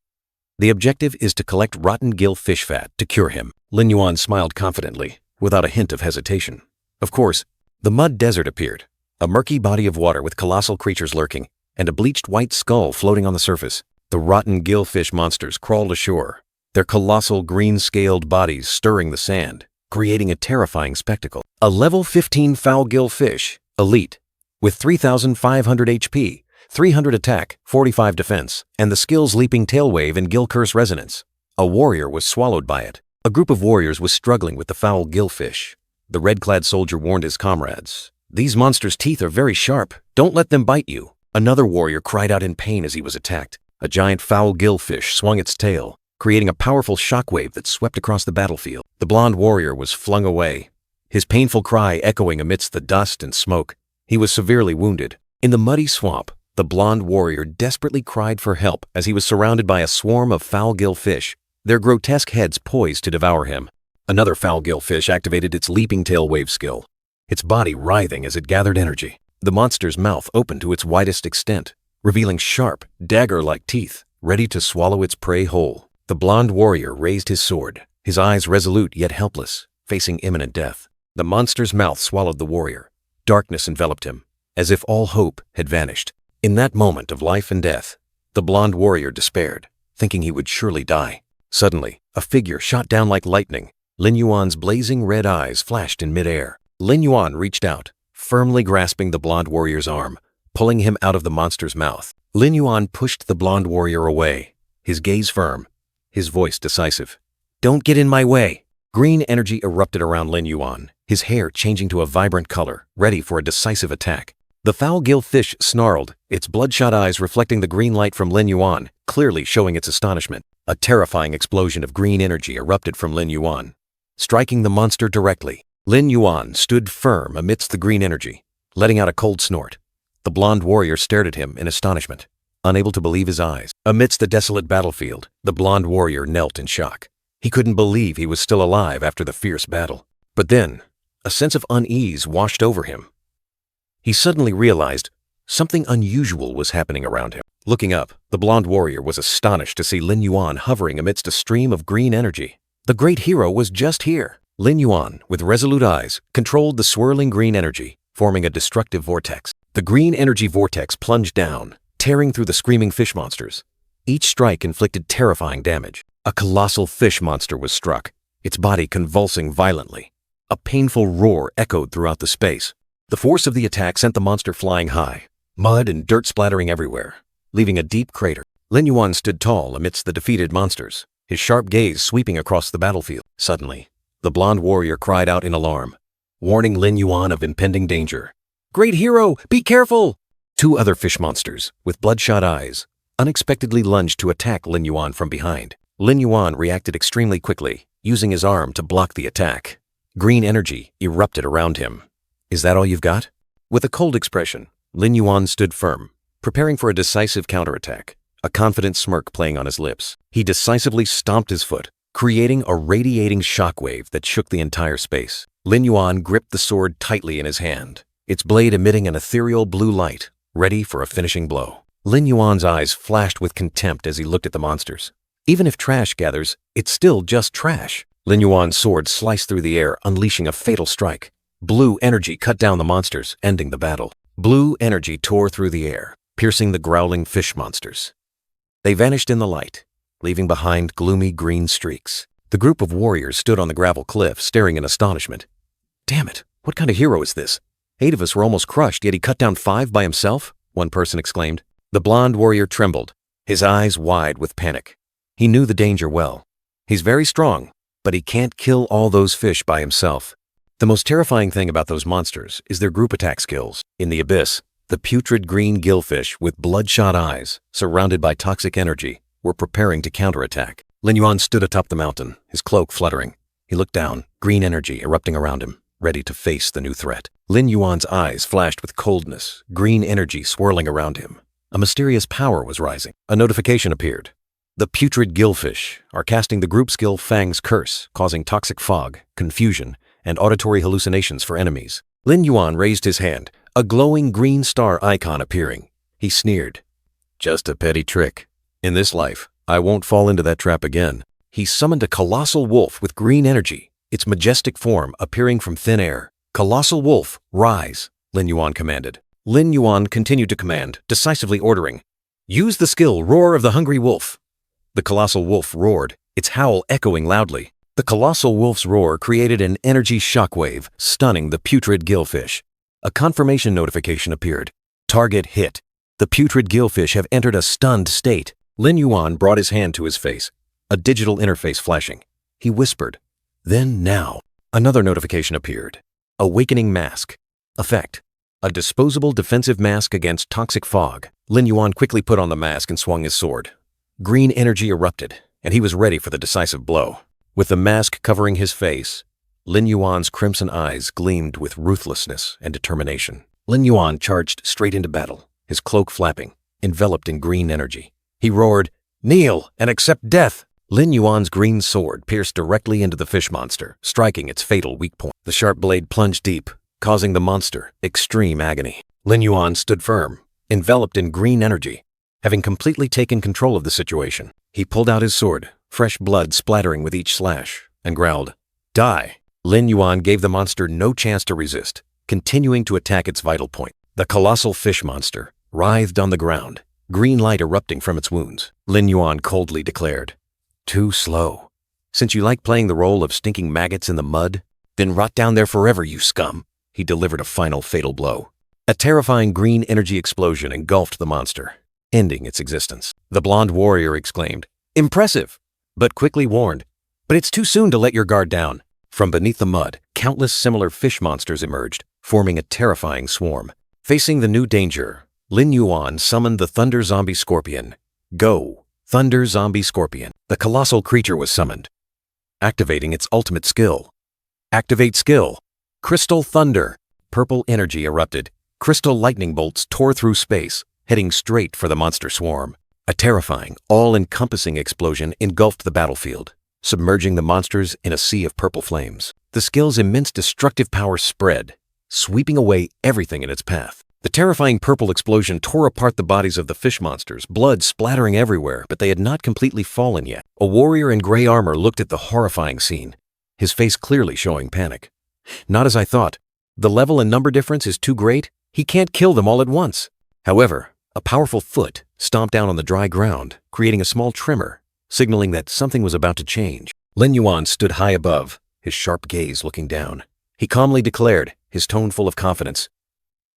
[SPEAKER 1] The objective is to collect rotten gill fish fat to cure him. Lin Yuan smiled confidently, without a hint of hesitation. Of course, the mud desert appeared, a murky body of water with colossal creatures lurking, and a bleached white skull floating on the surface. The rotten gillfish monsters crawled ashore, their colossal green-scaled bodies stirring the sand, creating a terrifying spectacle. A level 15 foul gillfish, elite, with 3,500 HP, 300 attack, 45 defense, and the skills Leaping Tail Wave and Gill Curse Resonance. A warrior was swallowed by it. A group of warriors was struggling with the foul gillfish. The red-clad soldier warned his comrades, "These monsters' teeth are very sharp. Don't let them bite you." Another warrior cried out in pain as he was attacked. A giant foul gillfish swung its tail, creating a powerful shockwave that swept across the battlefield. The blonde warrior was flung away, his painful cry echoing amidst the dust and smoke. He was severely wounded. In the muddy swamp, the blonde warrior desperately cried for help as he was surrounded by a swarm of foul gillfish, their grotesque heads poised to devour him. Another foul gillfish activated its Leaping Tail Wave skill, its body writhing as it gathered energy. The monster's mouth opened to its widest extent, revealing sharp, dagger-like teeth, ready to swallow its prey whole. The blonde warrior raised his sword, his eyes resolute yet helpless, facing imminent death. The monster's mouth swallowed the warrior. Darkness enveloped him, as if all hope had vanished. In that moment of life and death, the blonde warrior despaired, thinking he would surely die. Suddenly, a figure shot down like lightning. Lin Yuan's blazing red eyes flashed in midair. Lin Yuan reached out, firmly grasping the blonde warrior's arm, pulling him out of the monster's mouth. Lin Yuan pushed the blonde warrior away, his gaze firm, his voice decisive. "Don't get in my way." Green energy erupted around Lin Yuan, his hair changing to a vibrant color, ready for a decisive attack. The foul gill fish snarled, its bloodshot eyes reflecting the green light from Lin Yuan, clearly showing its astonishment. A terrifying explosion of green energy erupted from Lin Yuan, striking the monster directly. Lin Yuan stood firm amidst the green energy, letting out a cold snort. The blonde warrior stared at him in astonishment, unable to believe his eyes. Amidst the desolate battlefield, the blonde warrior knelt in shock. He couldn't believe he was still alive after the fierce battle. But then, a sense of unease washed over him. He suddenly realized something unusual was happening around him. Looking up, the blonde warrior was astonished to see Lin Yuan hovering amidst a stream of green energy. The great hero was just here. Lin Yuan, with resolute eyes, controlled the swirling green energy, forming a destructive vortex. The green energy vortex plunged down, tearing through the screaming fish monsters. Each strike inflicted terrifying damage. A colossal fish monster was struck, its body convulsing violently. A painful roar echoed throughout the space. The force of the attack sent the monster flying high, mud and dirt splattering everywhere, leaving a deep crater. Lin Yuan stood tall amidst the defeated monsters, his sharp gaze sweeping across the battlefield. Suddenly, the blonde warrior cried out in alarm, warning Lin Yuan of impending danger. "Great hero, be careful!" Two other fish monsters, with bloodshot eyes, unexpectedly lunged to attack Lin Yuan from behind. Lin Yuan reacted extremely quickly, using his arm to block the attack. Green energy erupted around him. "Is that all you've got?" With a cold expression, Lin Yuan stood firm, preparing for a decisive counterattack, a confident smirk playing on his lips. He decisively stomped his foot, creating a radiating shockwave that shook the entire space. Lin Yuan gripped the sword tightly in his hand, its blade emitting an ethereal blue light, ready for a finishing blow. Lin Yuan's eyes flashed with contempt as he looked at the monsters. Even if trash gathers, it's still just trash. Lin Yuan's sword sliced through the air, unleashing a fatal strike. Blue energy cut down the monsters, ending the battle. Blue energy tore through the air, piercing the growling fish monsters. They vanished in the light, leaving behind gloomy green streaks. The group of warriors stood on the gravel cliff, staring in astonishment. "Damn it, what kind of hero is this? 8 of us were almost crushed, yet he cut down 5 by himself?" one person exclaimed. The blonde warrior trembled, his eyes wide with panic. He knew the danger well. He's very strong, but he can't kill all those fish by himself. The most terrifying thing about those monsters is their group attack skills. In the abyss, the putrid green gillfish with bloodshot eyes, surrounded by toxic energy, were preparing to counterattack. Lin Yuan stood atop the mountain, his cloak fluttering. He looked down, green energy erupting around him, ready to face the new threat. Lin Yuan's eyes flashed with coldness, green energy swirling around him. A mysterious power was rising. A notification appeared. The putrid gillfish are casting the group skill Fang's Curse, causing toxic fog, confusion, and auditory hallucinations for enemies. Lin Yuan raised his hand, a glowing green star icon appearing. He sneered. "Just a petty trick. In this life, I won't fall into that trap again." He summoned a colossal wolf with green energy, its majestic form appearing from thin air. "Colossal wolf, rise," Lin Yuan commanded. Lin Yuan continued to command, decisively ordering, "Use the skill Roar of the Hungry Wolf." The colossal wolf roared, its howl echoing loudly. The colossal wolf's roar created an energy shockwave, stunning the putrid gillfish. A confirmation notification appeared. Target hit. The putrid gillfish have entered a stunned state. Lin Yuan brought his hand to his face, a digital interface flashing. He whispered, "Then now." Another notification appeared. Awakening mask. Effect. A disposable defensive mask against toxic fog. Lin Yuan quickly put on the mask and swung his sword. Green energy erupted, and he was ready for the decisive blow. With the mask covering his face, Lin Yuan's crimson eyes gleamed with ruthlessness and determination. Lin Yuan charged straight into battle, his cloak flapping, enveloped in green energy. He roared, "Kneel and accept death!" Lin Yuan's green sword pierced directly into the fish monster, striking its fatal weak point. The sharp blade plunged deep, causing the monster extreme agony. Lin Yuan stood firm, enveloped in green energy. Having completely taken control of the situation, he pulled out his sword, fresh blood splattering with each slash, and growled, "Die!" Lin Yuan gave the monster no chance to resist, continuing to attack its vital point. The colossal fish monster writhed on the ground, green light erupting from its wounds. Lin Yuan coldly declared, "Too slow. Since you like playing the role of stinking maggots in the mud, then rot down there forever, you scum." He delivered a final fatal blow. A terrifying green energy explosion engulfed the monster, ending its existence. The blonde warrior exclaimed, "Impressive," but quickly warned, "But it's too soon to let your guard down." From beneath the mud, countless similar fish monsters emerged, forming a terrifying swarm. Facing the new danger, Lin Yuan summoned the Thunder Zombie Scorpion. Go, Thunder Zombie Scorpion. The colossal creature was summoned, activating its ultimate skill. Activate skill. Crystal Thunder. Purple energy erupted. Crystal lightning bolts tore through space, heading straight for the monster swarm. A terrifying, all-encompassing explosion engulfed the battlefield, submerging the monsters in a sea of purple flames. The skill's immense destructive power spread, sweeping away everything in its path. The terrifying purple explosion tore apart the bodies of the fish monsters, blood splattering everywhere, but they had not completely fallen yet. A warrior in gray armor looked at the horrifying scene, his face clearly showing panic. Not as I thought. The level and number difference is too great. He can't kill them all at once. However, a powerful foot stomped down on the dry ground, creating a small tremor, signaling that something was about to change. Lin Yuan stood high above, his sharp gaze looking down. He calmly declared, his tone full of confidence,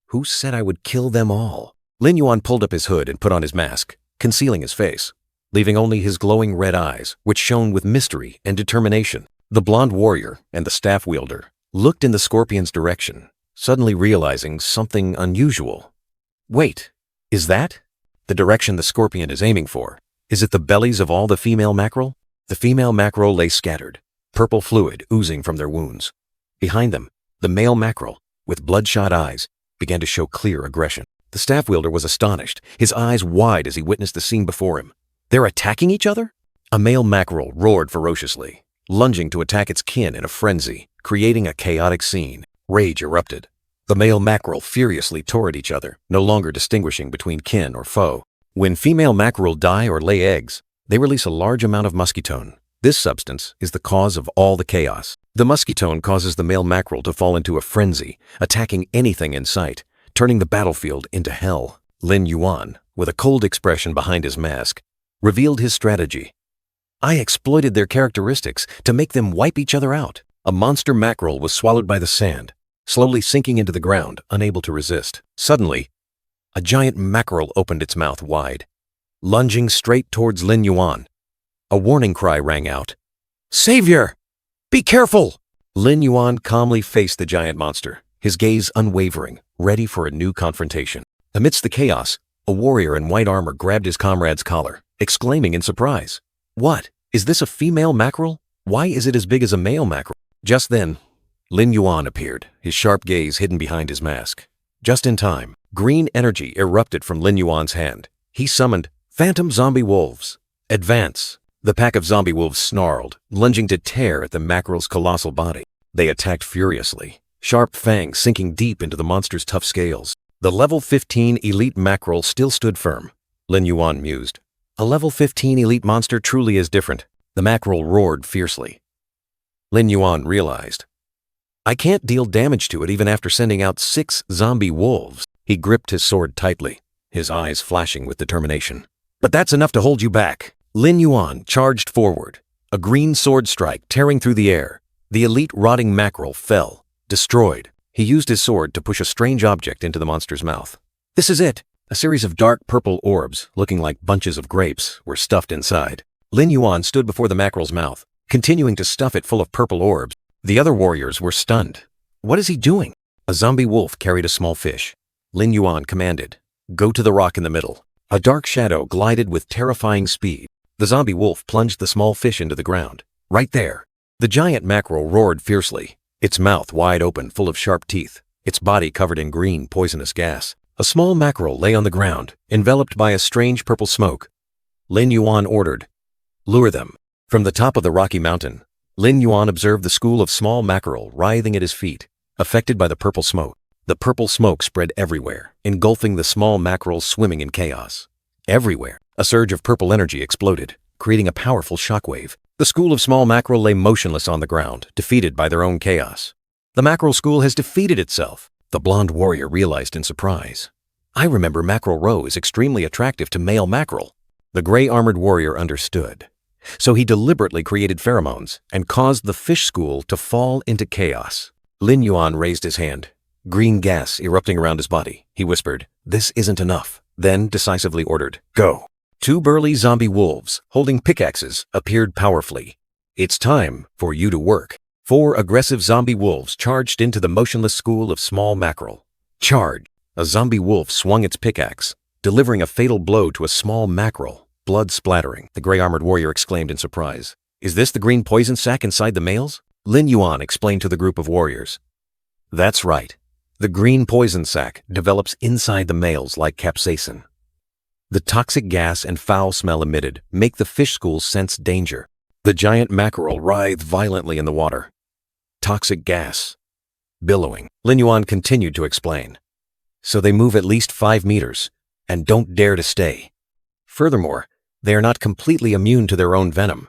[SPEAKER 1] "Who said I would kill them all?" Lin Yuan pulled up his hood and put on his mask, concealing his face, leaving only his glowing red eyes, which shone with mystery and determination. The blonde warrior and the staff wielder looked in the scorpion's direction, suddenly realizing something unusual. Wait, is that the direction the scorpion is aiming for? Is it the bellies of all the female mackerel? The female mackerel lay scattered, purple fluid oozing from their wounds. Behind them, the male mackerel, with bloodshot eyes, began to show clear aggression. The staff wielder was astonished, his eyes wide as he witnessed the scene before him. They're attacking each other? A male mackerel roared ferociously, lunging to attack its kin in a frenzy, creating a chaotic scene. Rage erupted. The male mackerel furiously tore at each other, no longer distinguishing between kin or foe. When female mackerel die or lay eggs, they release a large amount of muscitone. This substance is the cause of all the chaos. The muscitone causes the male mackerel to fall into a frenzy, attacking anything in sight, turning the battlefield into hell. Lin Yuan, with a cold expression behind his mask, revealed his strategy. I exploited their characteristics to make them wipe each other out. A monster mackerel was swallowed by the sand, slowly sinking into the ground, unable to resist. Suddenly, a giant mackerel opened its mouth wide, lunging straight towards Lin Yuan. A warning cry rang out. "Savior! Be careful!" Lin Yuan calmly faced the giant monster, his gaze unwavering, ready for a new confrontation. Amidst the chaos, a warrior in white armor grabbed his comrade's collar, exclaiming in surprise, "What? Is this a female mackerel? Why is it as big as a male mackerel?" Just then, Lin Yuan appeared, his sharp gaze hidden behind his mask. Just in time, green energy erupted from Lin Yuan's hand. He summoned Phantom Zombie Wolves. Advance! The pack of zombie wolves snarled, lunging to tear at the mackerel's colossal body. They attacked furiously, sharp fangs sinking deep into the monster's tough scales. The level 15 elite mackerel still stood firm. Lin Yuan mused. A level 15 elite monster truly is different. The mackerel roared fiercely. Lin Yuan realized, I can't deal damage to it even after sending out 6 zombie wolves. He gripped his sword tightly, his eyes flashing with determination. But that's enough to hold you back. Lin Yuan charged forward, a green sword strike tearing through the air. The elite rotting mackerel fell, destroyed. He used his sword to push a strange object into the monster's mouth. This is it! A series of dark purple orbs, looking like bunches of grapes, were stuffed inside. Lin Yuan stood before the mackerel's mouth, continuing to stuff it full of purple orbs. The other warriors were stunned. What is he doing? A zombie wolf carried a small fish. Lin Yuan commanded, "Go to the rock in the middle." A dark shadow glided with terrifying speed. The zombie wolf plunged the small fish into the ground. Right there. The giant mackerel roared fiercely, its mouth wide open, full of sharp teeth, its body covered in green, poisonous gas. A small mackerel lay on the ground, enveloped by a strange purple smoke. Lin Yuan ordered, "Lure them." From the top of the rocky mountain, Lin Yuan observed the school of small mackerel writhing at his feet, affected by the purple smoke. The purple smoke spread everywhere, engulfing the small mackerel swimming in chaos. Everywhere, a surge of purple energy exploded, creating a powerful shockwave. The school of small mackerel lay motionless on the ground, defeated by their own chaos. The mackerel school has defeated itself, the blonde warrior realized in surprise. I remember mackerel roe is extremely attractive to male mackerel. The gray-armored warrior understood. So he deliberately created pheromones and caused the fish school to fall into chaos. Lin Yuan raised his hand, green gas erupting around his body. He whispered, "This isn't enough," then decisively ordered, "Go." 2 burly zombie wolves, holding pickaxes, appeared powerfully. "It's time for you to work." 4 aggressive zombie wolves charged into the motionless school of small mackerel. Charge! A zombie wolf swung its pickaxe, delivering a fatal blow to a small mackerel, blood splattering. The gray-armored warrior exclaimed in surprise. "Is this the green poison sac inside the males?" Lin Yuan explained to the group of warriors. "That's right. The green poison sac develops inside the males like capsaicin. The toxic gas and foul smell emitted make the fish schools sense danger. The giant mackerel writhed violently in the water. Toxic gas. Billowing." Lin Yuan continued to explain. "So they move at least 5 meters and don't dare to stay. Furthermore, they are not completely immune to their own venom.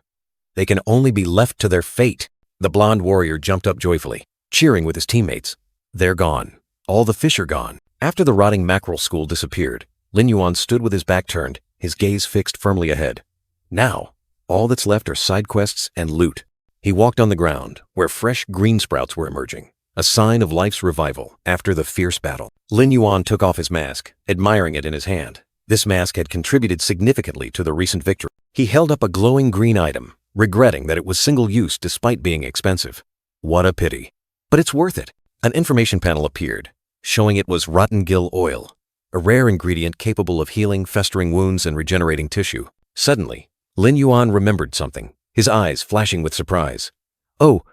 [SPEAKER 1] They can only be left to their fate." The blonde warrior jumped up joyfully, cheering with his teammates. "They're gone. All the fish are gone." After the rotting mackerel school disappeared, Lin Yuan stood with his back turned, his gaze fixed firmly ahead. Now, all that's left are side quests and loot. He walked on the ground, where fresh green sprouts were emerging, a sign of life's revival after the fierce battle. Lin Yuan took off his mask, admiring it in his hand. This mask had contributed significantly to the recent victory. He held up a glowing green item, regretting that it was single-use despite being expensive. What a pity. But it's worth it. An information panel appeared, showing it was rotten gill oil, a rare ingredient capable of healing festering wounds and regenerating tissue. Suddenly, Lin Yuan remembered something, his eyes flashing with surprise. "Oh,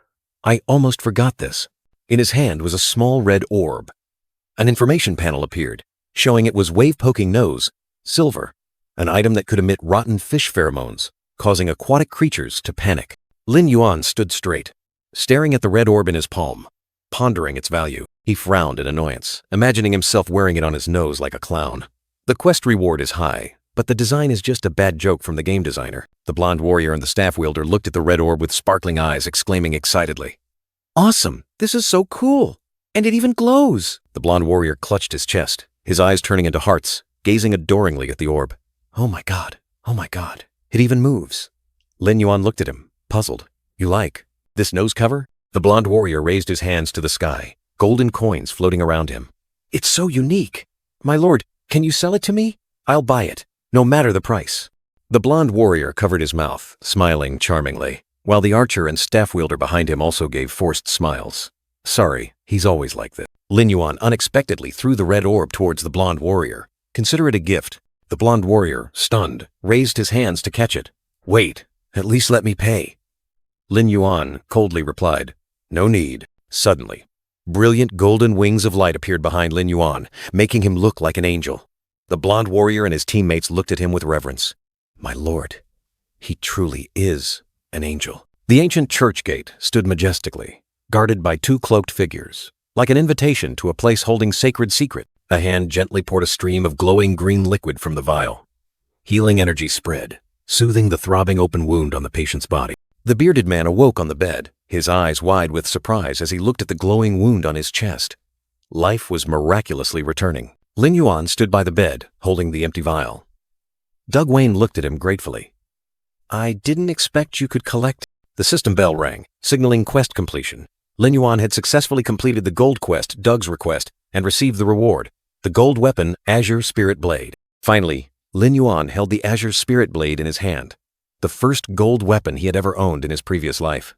[SPEAKER 1] I almost forgot this." In his hand was a small red orb. An information panel appeared, showing it was wave-poking nose, silver, an item that could emit rotten fish pheromones, causing aquatic creatures to panic. Lin Yuan stood straight, staring at the red orb in his palm, pondering its value. He frowned in annoyance, imagining himself wearing it on his nose like a clown. The quest reward is high, but the design is just a bad joke from the game designer. The blonde warrior and the staff wielder looked at the red orb with sparkling eyes, exclaiming excitedly, "Awesome! This is so cool! And it even glows!" The blonde warrior clutched his chest, his eyes turning into hearts, gazing adoringly at the orb. "Oh my god! Oh my god! It even moves!" Lin Yuan looked at him, puzzled. "You like this nose cover?" The blonde warrior raised his hands to the sky, golden coins floating around him. "It's so unique! My lord, can you sell it to me? I'll buy it, no matter the price." The blonde warrior covered his mouth, smiling charmingly, while the archer and staff wielder behind him also gave forced smiles. "Sorry, he's always like this." Lin Yuan unexpectedly threw the red orb towards the blonde warrior. "Consider it a gift." The blonde warrior, stunned, raised his hands to catch it. "Wait, at least let me pay." Lin Yuan coldly replied, "No need." Suddenly, brilliant golden wings of light appeared behind Lin Yuan, making him look like an angel. The blonde warrior and his teammates looked at him with reverence. "My lord, he truly is an angel." The ancient church gate stood majestically, guarded by 2 cloaked figures, like an invitation to a place holding sacred secret. A hand gently poured a stream of glowing green liquid from the vial. Healing energy spread, soothing the throbbing open wound on the patient's body. The bearded man awoke on the bed, his eyes wide with surprise as he looked at the glowing wound on his chest. Life was miraculously returning. Lin Yuan stood by the bed, holding the empty vial. Doug Wayne looked at him gratefully. "I didn't expect you could collect." The system bell rang, signaling quest completion. Lin Yuan had successfully completed the gold quest, Doug's request, and received the reward, the gold weapon, Azure Spirit Blade. Finally, Lin Yuan held the Azure Spirit Blade in his hand, the first gold weapon he had ever owned in his previous life.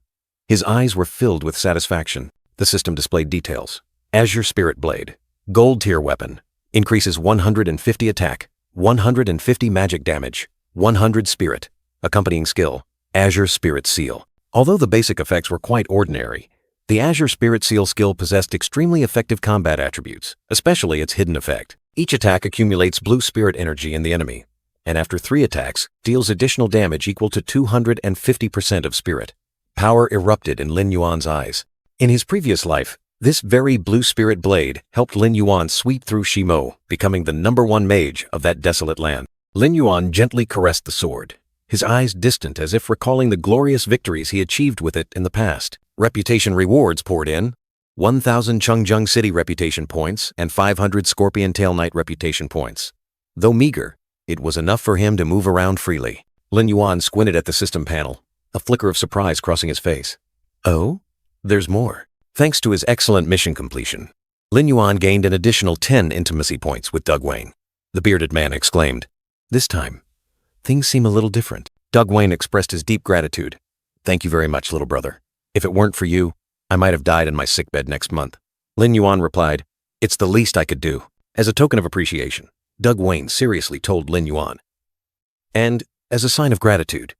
[SPEAKER 1] His eyes were filled with satisfaction. The system displayed details. Azure Spirit Blade, gold tier weapon, increases 150 attack, 150 magic damage, 100 spirit, accompanying skill, Azure Spirit Seal. Although the basic effects were quite ordinary, the Azure Spirit Seal skill possessed extremely effective combat attributes, especially its hidden effect. Each attack accumulates blue spirit energy in the enemy, and after 3 attacks, deals additional damage equal to 250% of spirit. Power erupted in Lin Yuan's eyes. In his previous life, this very blue spirit blade helped Lin Yuan sweep through Shimo, becoming the #1 mage of that desolate land. Lin Yuan gently caressed the sword, his eyes distant as if recalling the glorious victories he achieved with it in the past. Reputation rewards poured in, 1,000 Chungjeong City reputation points and 500 Scorpion Tail Knight reputation points. Though meager, it was enough for him to move around freely. Lin Yuan squinted at the system panel, a flicker of surprise crossing his face. "Oh? There's more." Thanks to his excellent mission completion, Lin Yuan gained an additional 10 intimacy points with Doug Wayne. The bearded man exclaimed, "This time, things seem a little different." Doug Wayne expressed his deep gratitude. "Thank you very much, little brother. If it weren't for you, I might have died in my sickbed next month." Lin Yuan replied, "It's the least I could do." As a token of appreciation, Doug Wayne seriously told Lin Yuan. And, as a sign of gratitude,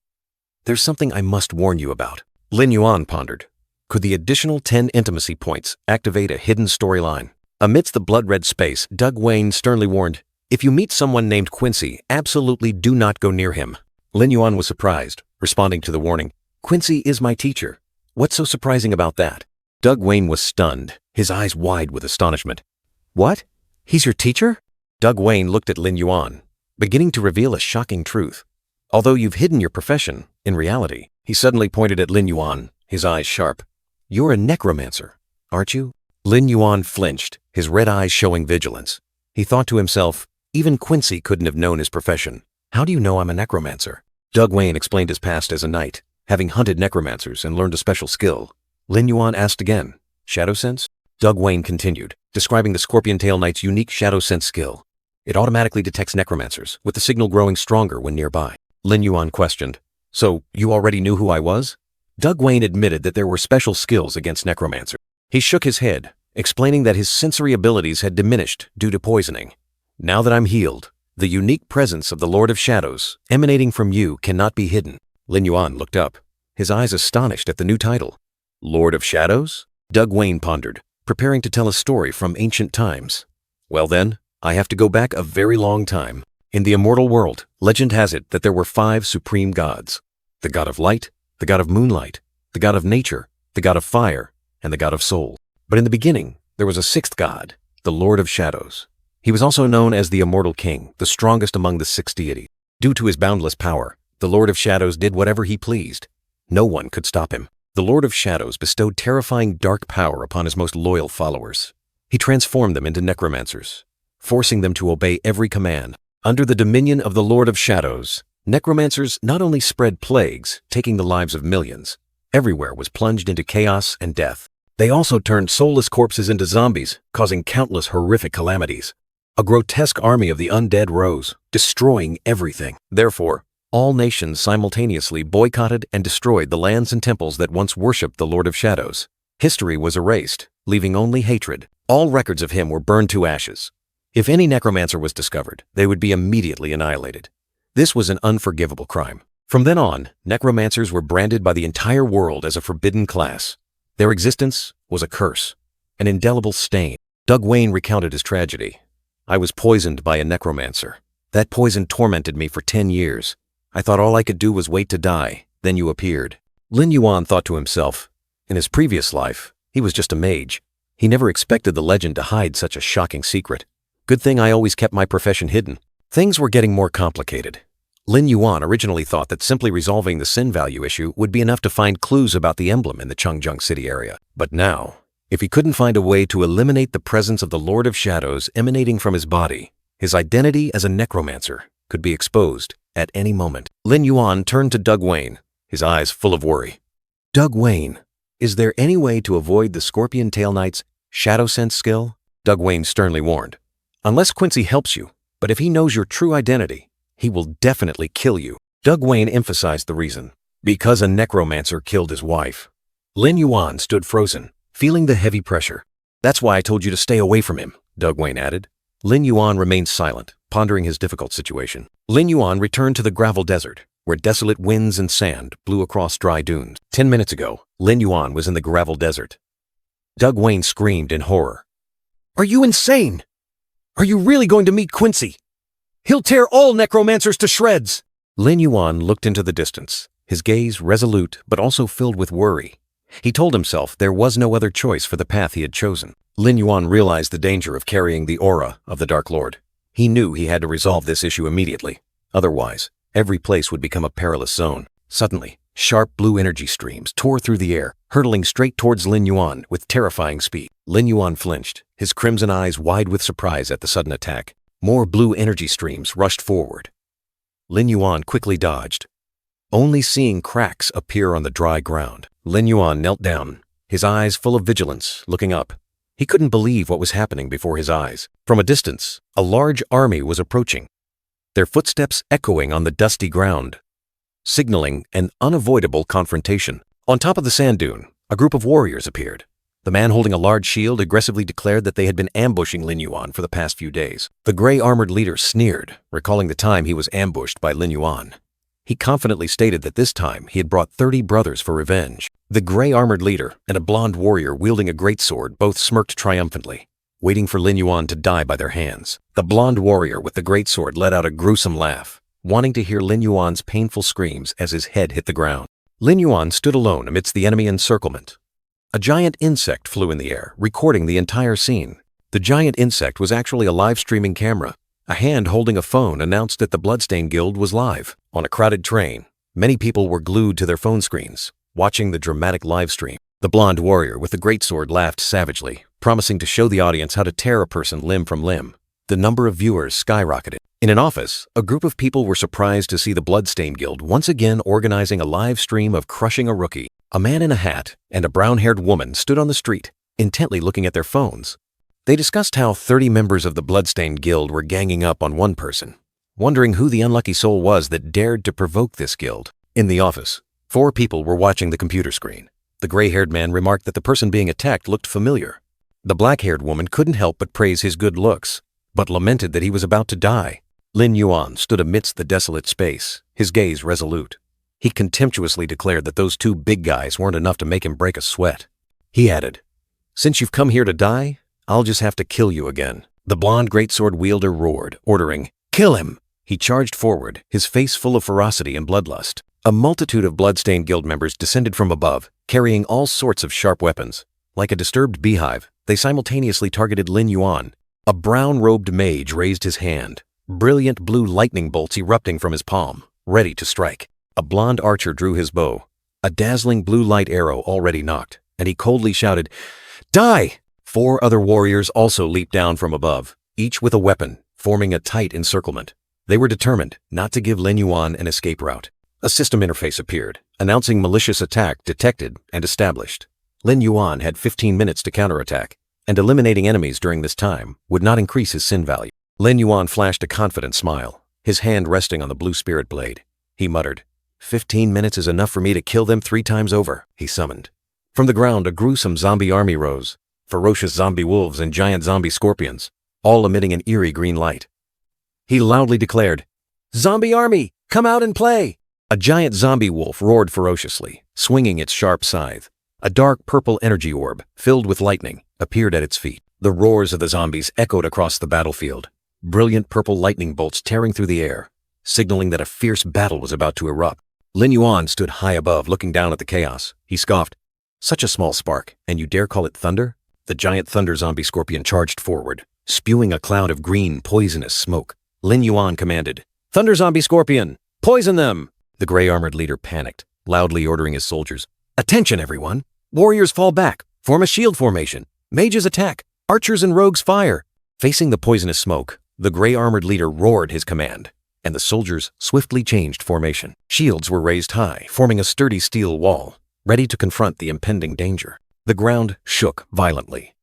[SPEAKER 1] there's something I must warn you about. Lin Yuan pondered. Could the additional 10 intimacy points activate a hidden storyline? Amidst the blood-red space, Doug Wayne sternly warned, if you meet someone named Quincy, absolutely do not go near him. Lin Yuan was surprised, responding to the warning. Quincy is my teacher. What's so surprising about that? Doug Wayne was stunned, his eyes wide with astonishment. What? He's your teacher? Doug Wayne looked at Lin Yuan, beginning to reveal a shocking truth. Although you've hidden your profession, in reality, he suddenly pointed at Lin Yuan, his eyes sharp. You're a necromancer, aren't you? Lin Yuan flinched, his red eyes showing vigilance. He thought to himself, even Quincy couldn't have known his profession. How do you know I'm a necromancer? Doug Wayne explained his past as a knight, having hunted necromancers and learned a special skill. Lin Yuan asked again, Shadow Sense? Doug Wayne continued, describing the Scorpion Tail Knight's unique Shadow Sense skill. It automatically detects necromancers, with the signal growing stronger when nearby. Lin Yuan questioned, so you already knew who I was? Doug Wayne admitted that there were special skills against necromancers. He shook his head, explaining that his sensory abilities had diminished due to poisoning. Now that I'm healed, the unique presence of the Lord of Shadows emanating from you cannot be hidden. Lin Yuan looked up, his eyes astonished at the new title. Lord of Shadows? Doug Wayne pondered, preparing to tell a story from ancient times. Well then, I have to go back a very long time. In the immortal world, legend has it that there were 5 supreme gods. The god of light, the god of moonlight, the god of nature, the god of fire, and the god of soul. But in the beginning, there was a 6th god, the Lord of Shadows. He was also known as the Immortal King, the strongest among the 6 deities. Due to his boundless power, the Lord of Shadows did whatever he pleased. No one could stop him. The Lord of Shadows bestowed terrifying dark power upon his most loyal followers. He transformed them into necromancers, forcing them to obey every command. Under the dominion of the Lord of Shadows, necromancers not only spread plagues, taking the lives of millions. Everywhere was plunged into chaos and death. They also turned soulless corpses into zombies, causing countless horrific calamities. A grotesque army of the undead rose, destroying everything. Therefore, all nations simultaneously boycotted and destroyed the lands and temples that once worshipped the Lord of Shadows. History was erased, leaving only hatred. All records of him were burned to ashes. If any necromancer was discovered, they would be immediately annihilated. This was an unforgivable crime. From then on, necromancers were branded by the entire world as a forbidden class. Their existence was a curse, an indelible stain. Doug Wayne recounted his tragedy. I was poisoned by a necromancer. That poison tormented me for 10 years. I thought all I could do was wait to die. Then you appeared. Lin Yuan thought to himself, in his previous life, he was just a mage. He never expected the legend to hide such a shocking secret. Good thing I always kept my profession hidden. Things were getting more complicated. Lin Yuan originally thought that simply resolving the sin value issue would be enough to find clues about the emblem in the Changjiang City area. But now, if he couldn't find a way to eliminate the presence of the Lord of Shadows emanating from his body, his identity as a necromancer could be exposed at any moment. Lin Yuan turned to Doug Wayne, his eyes full of worry. Doug Wayne, is there any way to avoid the Scorpion Tail Knight's Shadow Sense skill? Doug Wayne sternly warned. Unless Quincy helps you, but if he knows your true identity, he will definitely kill you. Doug Wayne emphasized the reason. Because a necromancer killed his wife. Lin Yuan stood frozen, feeling the heavy pressure. That's why I told you to stay away from him, Doug Wayne added. Lin Yuan remained silent, pondering his difficult situation. Lin Yuan returned to the gravel desert, where desolate winds and sand blew across dry dunes. 10 minutes ago, Lin Yuan was in the gravel desert. Doug Wayne screamed in horror. Are you insane? Are you really going to meet Quincy? He'll tear all necromancers to shreds! Lin Yuan looked into the distance, his gaze resolute but also filled with worry. He told himself there was no other choice for the path he had chosen. Lin Yuan realized the danger of carrying the aura of the Dark Lord. He knew he had to resolve this issue immediately. Otherwise, every place would become a perilous zone. Suddenly, sharp blue energy streams tore through the air, hurtling straight towards Lin Yuan with terrifying speed. Lin Yuan flinched, his crimson eyes wide with surprise at the sudden attack. More blue energy streams rushed forward. Lin Yuan quickly dodged, only seeing cracks appear on the dry ground. Lin Yuan knelt down, his eyes full of vigilance, looking up. He couldn't believe what was happening before his eyes. From a distance, a large army was approaching, their footsteps echoing on the dusty ground, signaling an unavoidable confrontation. On top of the sand dune, a group of warriors appeared. The man holding a large shield aggressively declared that they had been ambushing Lin Yuan for the past few days. The gray-armored leader sneered, recalling the time he was ambushed by Lin Yuan. He confidently stated that this time he had brought 30 brothers for revenge. The gray-armored leader and a blonde warrior wielding a greatsword both smirked triumphantly, waiting for Lin Yuan to die by their hands. The blonde warrior with the greatsword let out a gruesome laugh, wanting to hear Lin Yuan's painful screams as his head hit the ground. Lin Yuan stood alone amidst the enemy encirclement. A giant insect flew in the air, recording the entire scene. The giant insect was actually a live-streaming camera. A hand holding a phone announced that the Bloodstained Guild was live. On a crowded train, many people were glued to their phone screens, watching the dramatic live stream. The blonde warrior with the greatsword laughed savagely, promising to show the audience how to tear a person limb from limb. The number of viewers skyrocketed. In an office, a group of people were surprised to see the Bloodstained Guild once again organizing a live stream of crushing a rookie. A man in a hat and a brown-haired woman stood on the street, intently looking at their phones. They discussed how 30 members of the Bloodstained Guild were ganging up on one person, wondering who the unlucky soul was that dared to provoke this guild. In the office, 4 people were watching the computer screen. The gray-haired man remarked that the person being attacked looked familiar. The black-haired woman couldn't help but praise his good looks, but lamented that he was about to die. Lin Yuan stood amidst the desolate space, his gaze resolute. He contemptuously declared that those 2 big guys weren't enough to make him break a sweat. He added, "Since you've come here to die, I'll just have to kill you again." The blonde greatsword wielder roared, ordering, "Kill him!" He charged forward, his face full of ferocity and bloodlust. A multitude of Bloodstained Guild members descended from above, carrying all sorts of sharp weapons. Like a disturbed beehive, they simultaneously targeted Lin Yuan. A brown-robed mage raised his hand, brilliant blue lightning bolts erupting from his palm, ready to strike. A blonde archer drew his bow, a dazzling blue light arrow already knocked, and he coldly shouted, "Die!" 4 other warriors also leaped down from above, each with a weapon, forming a tight encirclement. They were determined not to give Lin Yuan an escape route. A system interface appeared, announcing malicious attack detected and established. Lin Yuan had 15 minutes to counterattack, and eliminating enemies during this time would not increase his sin value. Lin Yuan flashed a confident smile, his hand resting on the blue spirit blade. He muttered, "15 minutes is enough for me to kill them 3 times over," he summoned. From the ground, a gruesome zombie army rose, ferocious zombie wolves and giant zombie scorpions, all emitting an eerie green light. He loudly declared, "Zombie army, come out and play!" A giant zombie wolf roared ferociously, swinging its sharp scythe. A dark purple energy orb, filled with lightning, appeared at its feet. The roars of the zombies echoed across the battlefield, brilliant purple lightning bolts tearing through the air, signaling that a fierce battle was about to erupt. Lin Yuan stood high above, looking down at the chaos. He scoffed, "Such a small spark, and you dare call it thunder?" The giant thunder zombie scorpion charged forward, spewing a cloud of green, poisonous smoke. Lin Yuan commanded, "Thunder zombie scorpion, poison them!" The gray-armored leader panicked, loudly ordering his soldiers, "Attention, everyone! Warriors fall back, form a shield formation. Mages attack, archers and rogues fire." Facing the poisonous smoke, the gray-armored leader roared his command, and the soldiers swiftly changed formation. Shields were raised high, forming a sturdy steel wall, ready to confront the impending danger. The ground shook violently,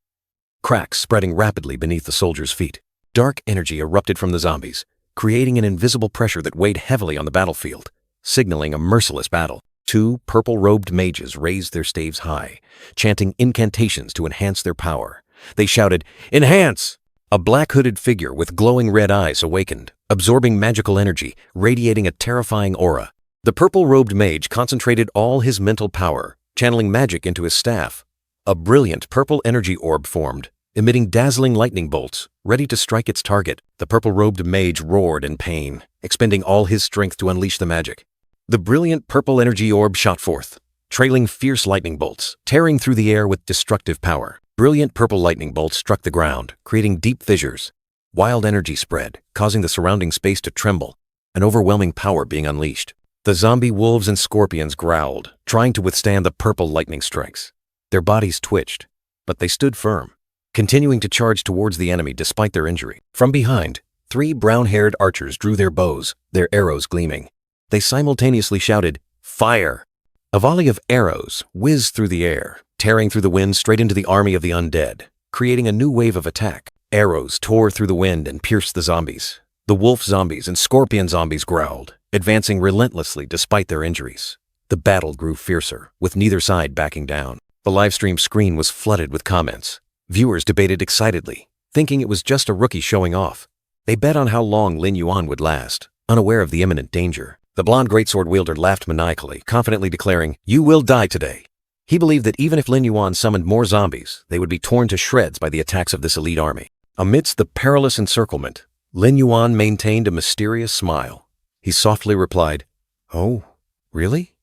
[SPEAKER 1] cracks spreading rapidly beneath the soldiers' feet. Dark energy erupted from the zombies, creating an invisible pressure that weighed heavily on the battlefield, signaling a merciless battle. 2 purple-robed mages raised their staves high, chanting incantations to enhance their power. They shouted, "Enhance!" A black-hooded figure with glowing red eyes awakened, absorbing magical energy, radiating a terrifying aura. The purple-robed mage concentrated all his mental power, channeling magic into his staff. A brilliant purple energy orb formed, emitting dazzling lightning bolts, ready to strike its target. The purple-robed mage roared in pain, expending all his strength to unleash the magic. The brilliant purple energy orb shot forth, trailing fierce lightning bolts, tearing through the air with destructive power. Brilliant purple lightning bolts struck the ground, creating deep fissures. Wild energy spread, causing the surrounding space to tremble, an overwhelming power being unleashed. The zombie wolves and scorpions growled, trying to withstand the purple lightning strikes. Their bodies twitched, but they stood firm, continuing to charge towards the enemy despite their injury. From behind, 3 brown-haired archers drew their bows, their arrows gleaming. They simultaneously shouted, "Fire!" A volley of arrows whizzed through the air, tearing through the wind straight into the army of the undead, creating a new wave of attack. Arrows tore through the wind and pierced the zombies. The wolf zombies and scorpion zombies growled, advancing relentlessly despite their injuries. The battle grew fiercer, with neither side backing down. The livestream screen was flooded with comments. Viewers debated excitedly, thinking it was just a rookie showing off. They bet on how long Lin Yuan would last, unaware of the imminent danger. The blonde greatsword wielder laughed maniacally, confidently declaring, "You will die today." He believed that even if Lin Yuan summoned more zombies, they would be torn to shreds by the attacks of this elite army. Amidst the perilous encirclement, Lin Yuan maintained a mysterious smile. He softly replied, "Oh, really?"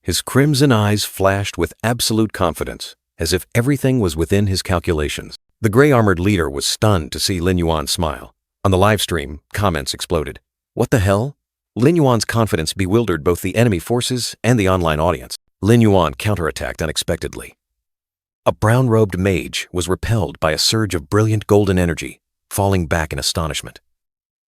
[SPEAKER 1] His crimson eyes flashed with absolute confidence, as if everything was within his calculations. The gray-armored leader was stunned to see Lin Yuan smile. On the livestream, comments exploded. "What the hell?" Lin Yuan's confidence bewildered both the enemy forces and the online audience. Lin Yuan counterattacked unexpectedly. A brown-robed mage was repelled by a surge of brilliant golden energy, falling back in astonishment.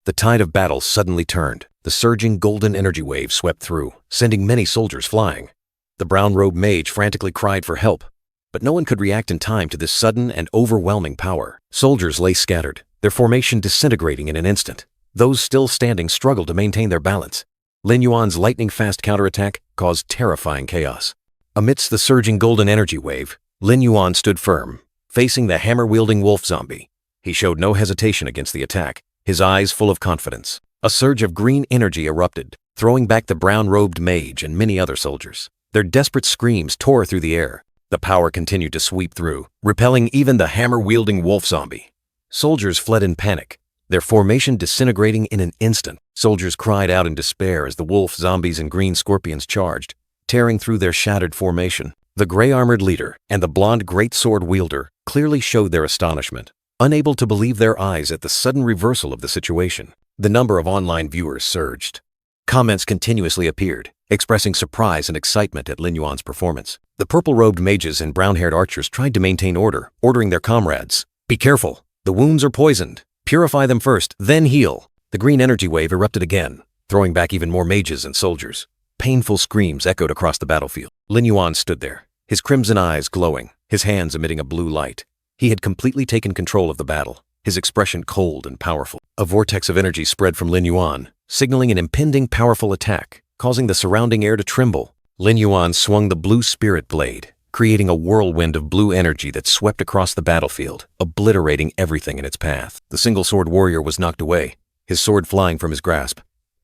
[SPEAKER 1] The tide of battle suddenly turned. The surging golden energy wave swept through, sending many soldiers flying. The brown-robed mage frantically cried for help, but no one could react in time to this sudden and overwhelming power. Soldiers lay scattered, their formation disintegrating in an instant. Those still standing struggled to maintain their balance. Lin Yuan's lightning-fast counterattack caused terrifying chaos. Amidst the surging golden energy wave, Lin Yuan stood firm, facing the hammer-wielding wolf zombie. He showed no hesitation against the attack, his eyes full of confidence. A surge of green energy erupted, throwing back the brown-robed mage and many other soldiers. Their desperate screams tore through the air. The power continued to sweep through, repelling even the hammer-wielding wolf zombie. Soldiers fled in panic, their formation disintegrating in an instant. Soldiers cried out in despair as the wolf zombies and green scorpions charged, tearing through their shattered formation. The gray-armored leader and the blonde greatsword wielder clearly showed their astonishment, unable to believe their eyes at the sudden reversal of the situation. The number of online viewers surged. Comments continuously appeared, expressing surprise and excitement at Lin Yuan's performance. The purple-robed mages and brown-haired archers tried to maintain order, ordering their comrades, "Be careful, the wounds are poisoned. Purify them first, then heal." The green energy wave erupted again, throwing back even more mages and soldiers. Painful screams echoed across the battlefield. Lin Yuan stood there, his crimson eyes glowing, his hands emitting a blue light. He had completely taken control of the battle, his expression cold and powerful. A vortex of energy spread from Lin Yuan, signaling an impending powerful attack, causing the surrounding air to tremble. Lin Yuan swung the blue spirit blade, creating a whirlwind of blue energy that swept across the battlefield, obliterating everything in its path. The single-sword warrior was knocked away, his sword flying from his grasp.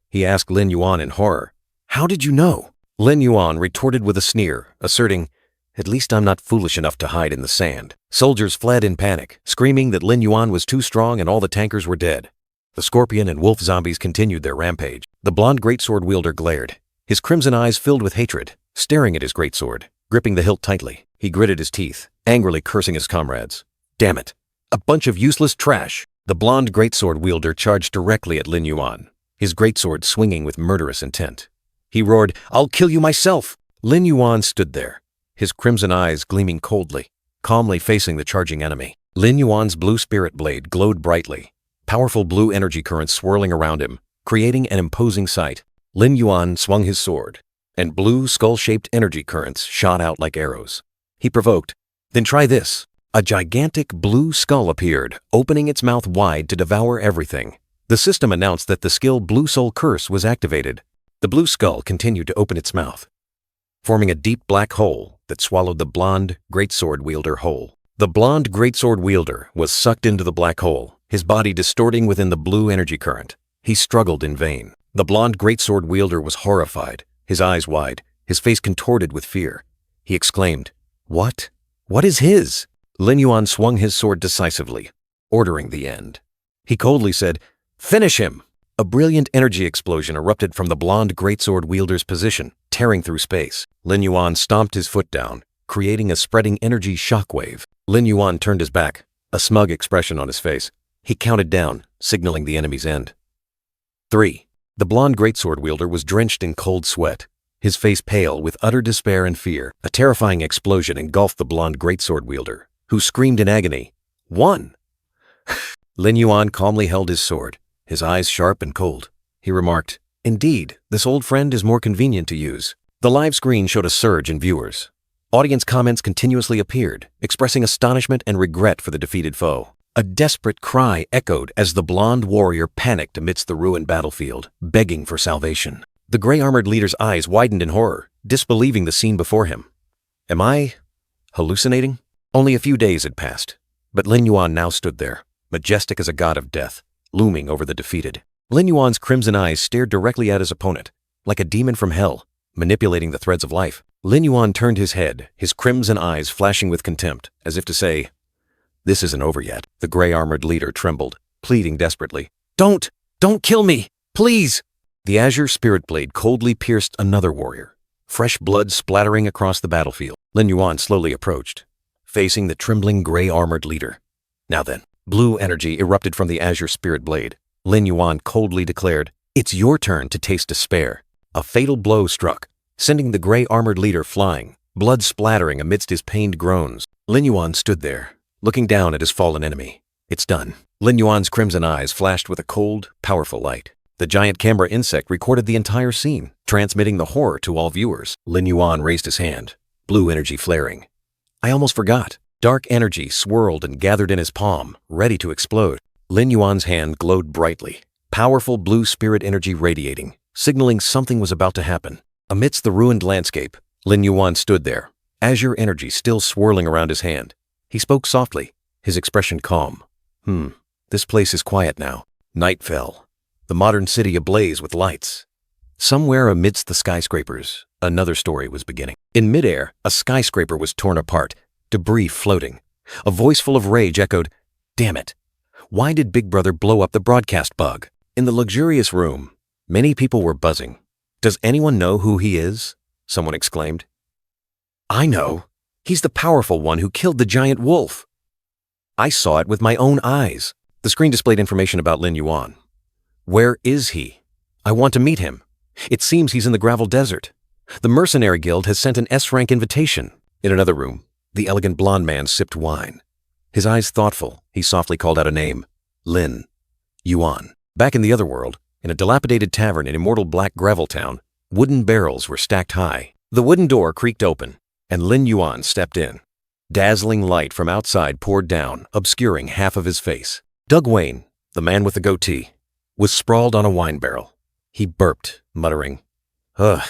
[SPEAKER 1] He asked Lin Yuan in horror, "How did you know?" Lin Yuan retorted with a sneer, asserting, "At least I'm not foolish enough to hide in the sand." Soldiers fled in panic, screaming that Lin Yuan was too strong and all the tankers were dead. The scorpion and wolf zombies continued their rampage. The blonde greatsword wielder glared, his crimson eyes filled with hatred, staring at his greatsword, gripping the hilt tightly. He gritted his teeth, angrily cursing his comrades. "Damn it! A bunch of useless trash!" The blonde greatsword wielder charged directly at Lin Yuan, his greatsword swinging with murderous intent. He roared, "I'll kill you myself!" Lin Yuan stood there, his crimson eyes gleaming coldly, calmly facing the charging enemy. Lin Yuan's blue spirit blade glowed brightly, powerful blue energy currents swirling around him, creating an imposing sight. Lin Yuan swung his sword, and blue skull-shaped energy currents shot out like arrows. He provoked, "Then try this." A gigantic blue skull appeared, opening its mouth wide to devour everything. The system announced that the skill Blue Soul Curse was activated. The blue skull continued to open its mouth, forming a deep black hole that swallowed the blonde greatsword wielder whole. The blonde greatsword wielder was sucked into the black hole, his body distorting within the blue energy current. He struggled in vain. The blonde greatsword wielder was horrified, his eyes wide, his face contorted with fear. He exclaimed, "What? What is his?" Lin Yuan swung his sword decisively, ordering the end. He coldly said, "Finish him!" A brilliant energy explosion erupted from the blonde greatsword wielder's position, tearing through space. Lin Yuan stomped his foot down, creating a spreading energy shockwave. Lin Yuan turned his back, a smug expression on his face. He counted down, signaling the enemy's end. 3. The blonde greatsword wielder was drenched in cold sweat, his face pale with utter despair and fear. A terrifying explosion engulfed the blonde greatsword wielder, who screamed in agony, "One!" Lin Yuan calmly held his sword, his eyes sharp and cold. He remarked, "Indeed, this old friend is more convenient to use." The live screen showed a surge in viewers. Audience comments continuously appeared, expressing astonishment and regret for the defeated foe. A desperate cry echoed as the blonde warrior panicked amidst the ruined battlefield, begging for salvation. The gray-armored leader's eyes widened in horror, disbelieving the scene before him. Am I Hallucinating? Only a few days had passed, but Lin Yuan now stood there, majestic as a god of death, looming over the defeated. Lin Yuan's crimson eyes stared directly at his opponent, like a demon from hell, manipulating the threads of life. Lin Yuan turned his head, his crimson eyes flashing with contempt, as if to say, "This isn't over yet." The gray-armored leader trembled, pleading desperately, Don't kill me, please!" The azure spirit blade coldly pierced another warrior, fresh blood splattering across the battlefield. Lin Yuan slowly approached, facing the trembling gray-armored leader. Now then, blue energy erupted from the azure spirit blade. Lin Yuan coldly declared, "It's your turn to taste despair." A fatal blow struck, sending the gray-armored leader flying, blood splattering amidst his pained groans. Lin Yuan stood there, looking down at his fallen enemy. It's done. Lin Yuan's crimson eyes flashed with a cold, powerful light. The giant camera insect recorded the entire scene, transmitting the horror to all viewers. Lin Yuan raised his hand, blue energy flaring. I almost forgot. Dark energy swirled and gathered in his palm, ready to explode. Lin Yuan's hand glowed brightly, powerful blue spirit energy radiating, signaling something was about to happen. Amidst the ruined landscape, Lin Yuan stood there, azure energy still swirling around his hand. He spoke softly, his expression calm. This place is quiet now. Night fell, the modern city ablaze with lights. Somewhere amidst the skyscrapers, another story was beginning. In midair, a skyscraper was torn apart, debris floating. A voice full of rage echoed, "Damn it! Why did Big Brother blow up the broadcast bug?" In the luxurious room, many people were buzzing. "Does anyone know who he is?" someone exclaimed. "I know. He's the powerful one who killed the giant wolf. I saw it with my own eyes." The screen displayed information about Lin Yuan. "Where is he? I want to meet him. It seems he's in the gravel desert. The Mercenary Guild has sent an S-rank invitation." In another room, the elegant blonde man sipped wine. His eyes thoughtful, he softly called out a name. Lin Yuan. Back in the other world, in a dilapidated tavern in immortal black gravel town, wooden barrels were stacked high. The wooden door creaked open, and Lin Yuan stepped in. Dazzling light from outside poured down, obscuring half of his face. Doug Wayne, the man with the goatee, was sprawled on a wine barrel. He burped, muttering, "Ugh,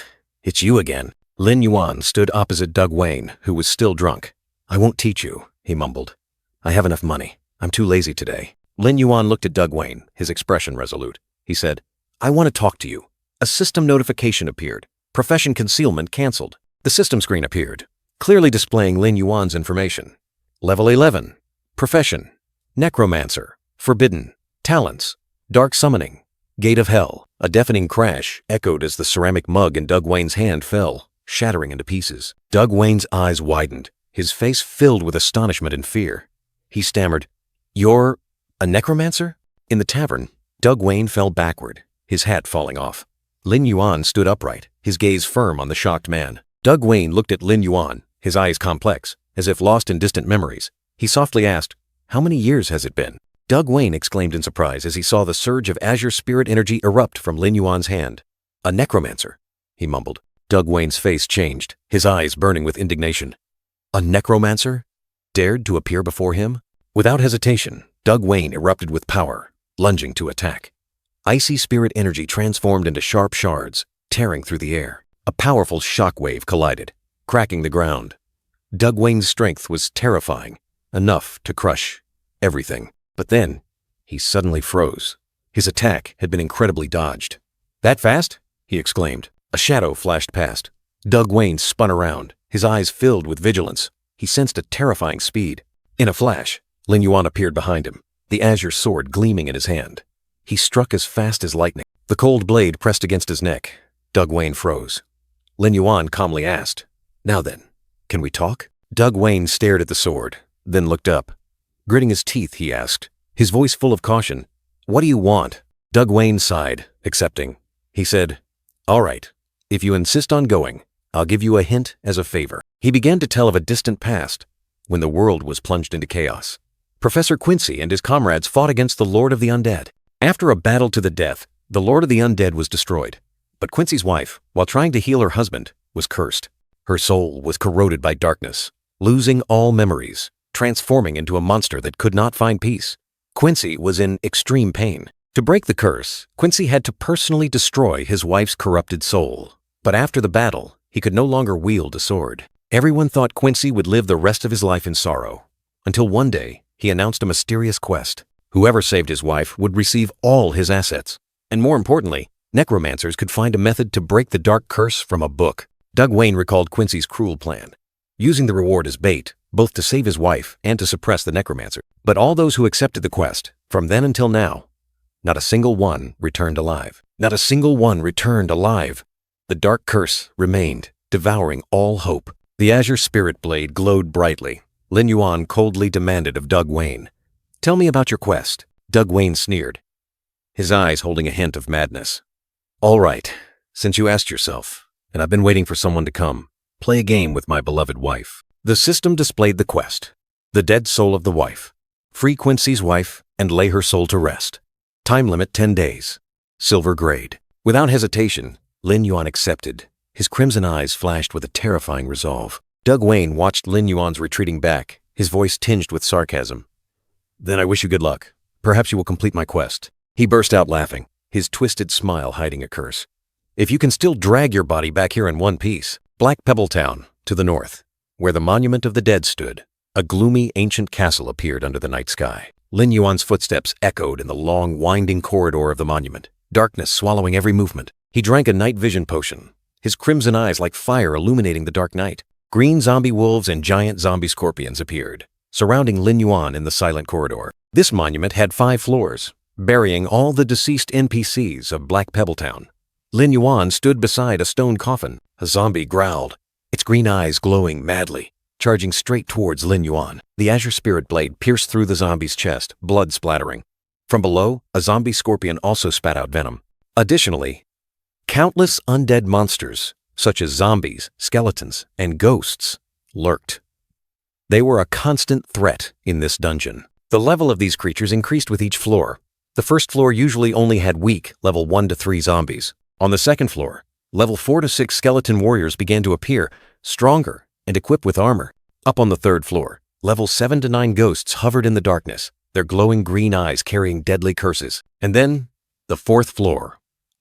[SPEAKER 1] it's you again." Lin Yuan stood opposite Doug Wayne, who was still drunk. "I won't teach you," he mumbled. "I have enough money. I'm too lazy today." Lin Yuan looked at Doug Wayne, his expression resolute. He said, "I want to talk to you." A system notification appeared. Profession concealment canceled. The system screen appeared, clearly displaying Lin Yuan's information. Level 11. Profession: necromancer. Forbidden. Talents: dark summoning. Gate of hell. A deafening crash echoed as the ceramic mug in Doug Wayne's hand fell, shattering into pieces. Doug Wayne's eyes widened, his face filled with astonishment and fear. He stammered, "You're a necromancer?" In the tavern, Doug Wayne fell backward, his hat falling off. Lin Yuan stood upright, his gaze firm on the shocked man. Doug Wayne looked at Lin Yuan, his eyes complex, as if lost in distant memories. He softly asked, "How many years has it been?" Doug Wayne exclaimed in surprise as he saw the surge of azure spirit energy erupt from Lin Yuan's hand. "A necromancer," he mumbled. Doug Wayne's face changed, his eyes burning with indignation. A necromancer dared to appear before him? Without hesitation, Doug Wayne erupted with power, lunging to attack. Icy spirit energy transformed into sharp shards, tearing through the air. A powerful shockwave collided, cracking the ground. Doug Wayne's strength was terrifying, enough to crush everything. But then, he suddenly froze. His attack had been incredibly dodged. "That fast?" he exclaimed. A shadow flashed past. Doug Wayne spun around, his eyes filled with vigilance. He sensed a terrifying speed. In a flash, Lin Yuan appeared behind him, the azure sword gleaming in his hand. He struck as fast as lightning. The cold blade pressed against his neck. Doug Wayne froze. Lin Yuan calmly asked, "Now then, can we talk?" Doug Wayne stared at the sword, then looked up. Gritting his teeth, he asked, his voice full of caution, "What do you want?" Doug Wayne sighed, accepting. He said, "All right, if you insist on going, I'll give you a hint as a favor." He began to tell of a distant past, when the world was plunged into chaos. Professor Quincy and his comrades fought against the Lord of the Undead. After a battle to the death, the Lord of the Undead was destroyed. But Quincy's wife, while trying to heal her husband, was cursed. Her soul was corroded by darkness, losing all memories, transforming into a monster that could not find peace. Quincy was in extreme pain. To break the curse, Quincy had to personally destroy his wife's corrupted soul. But after the battle, he could no longer wield a sword. Everyone thought Quincy would live the rest of his life in sorrow, until one day he announced a mysterious quest. Whoever saved his wife would receive all his assets. And more importantly, necromancers could find a method to break the dark curse from a book. Doug Wayne recalled Quincy's cruel plan, using the reward as bait, both to save his wife and to suppress the necromancer. But all those who accepted the quest, from then until now, not a single one returned alive. Not a single one returned alive. The dark curse remained, devouring all hope. The azure spirit blade glowed brightly. Lin Yuan coldly demanded of Doug Wayne, "Tell me about your quest." Doug Wayne sneered, his eyes holding a hint of madness. "All right, since you asked yourself, and I've been waiting for someone to come, play a game with my beloved wife." The system displayed the quest, the dead soul of the wife. Free Quincy's wife and lay her soul to rest. Time limit 10 days. Silver grade. Without hesitation, Lin Yuan accepted. His crimson eyes flashed with a terrifying resolve. Doug Wayne watched Lin Yuan's retreating back, his voice tinged with sarcasm. "Then I wish you good luck. Perhaps you will complete my quest." He burst out laughing, his twisted smile hiding a curse. "If you can still drag your body back here in one piece." Black Pebble Town, to the north, where the Monument of the Dead stood, a gloomy ancient castle appeared under the night sky. Lin Yuan's footsteps echoed in the long, winding corridor of the monument, darkness swallowing every movement. He drank a night vision potion, his crimson eyes like fire illuminating the dark night. Green zombie wolves and giant zombie scorpions appeared, surrounding Lin Yuan in the silent corridor. This monument had 5 floors, burying all the deceased NPCs of Black Pebble Town. Lin Yuan stood beside a stone coffin. A zombie growled, its green eyes glowing madly, charging straight towards Lin Yuan. The azure spirit blade pierced through the zombie's chest, blood splattering. From below, a zombie scorpion also spat out venom. Additionally, countless undead monsters, such as zombies, skeletons, and ghosts, lurked. They were a constant threat in this dungeon. The level of these creatures increased with each floor. The first floor usually only had weak, level 1 to 3 zombies. On the second floor, level 4 to 6 skeleton warriors began to appear, stronger and equipped with armor. Up on the third floor, level 7 to 9 ghosts hovered in the darkness, their glowing green eyes carrying deadly curses. And then, the fourth floor,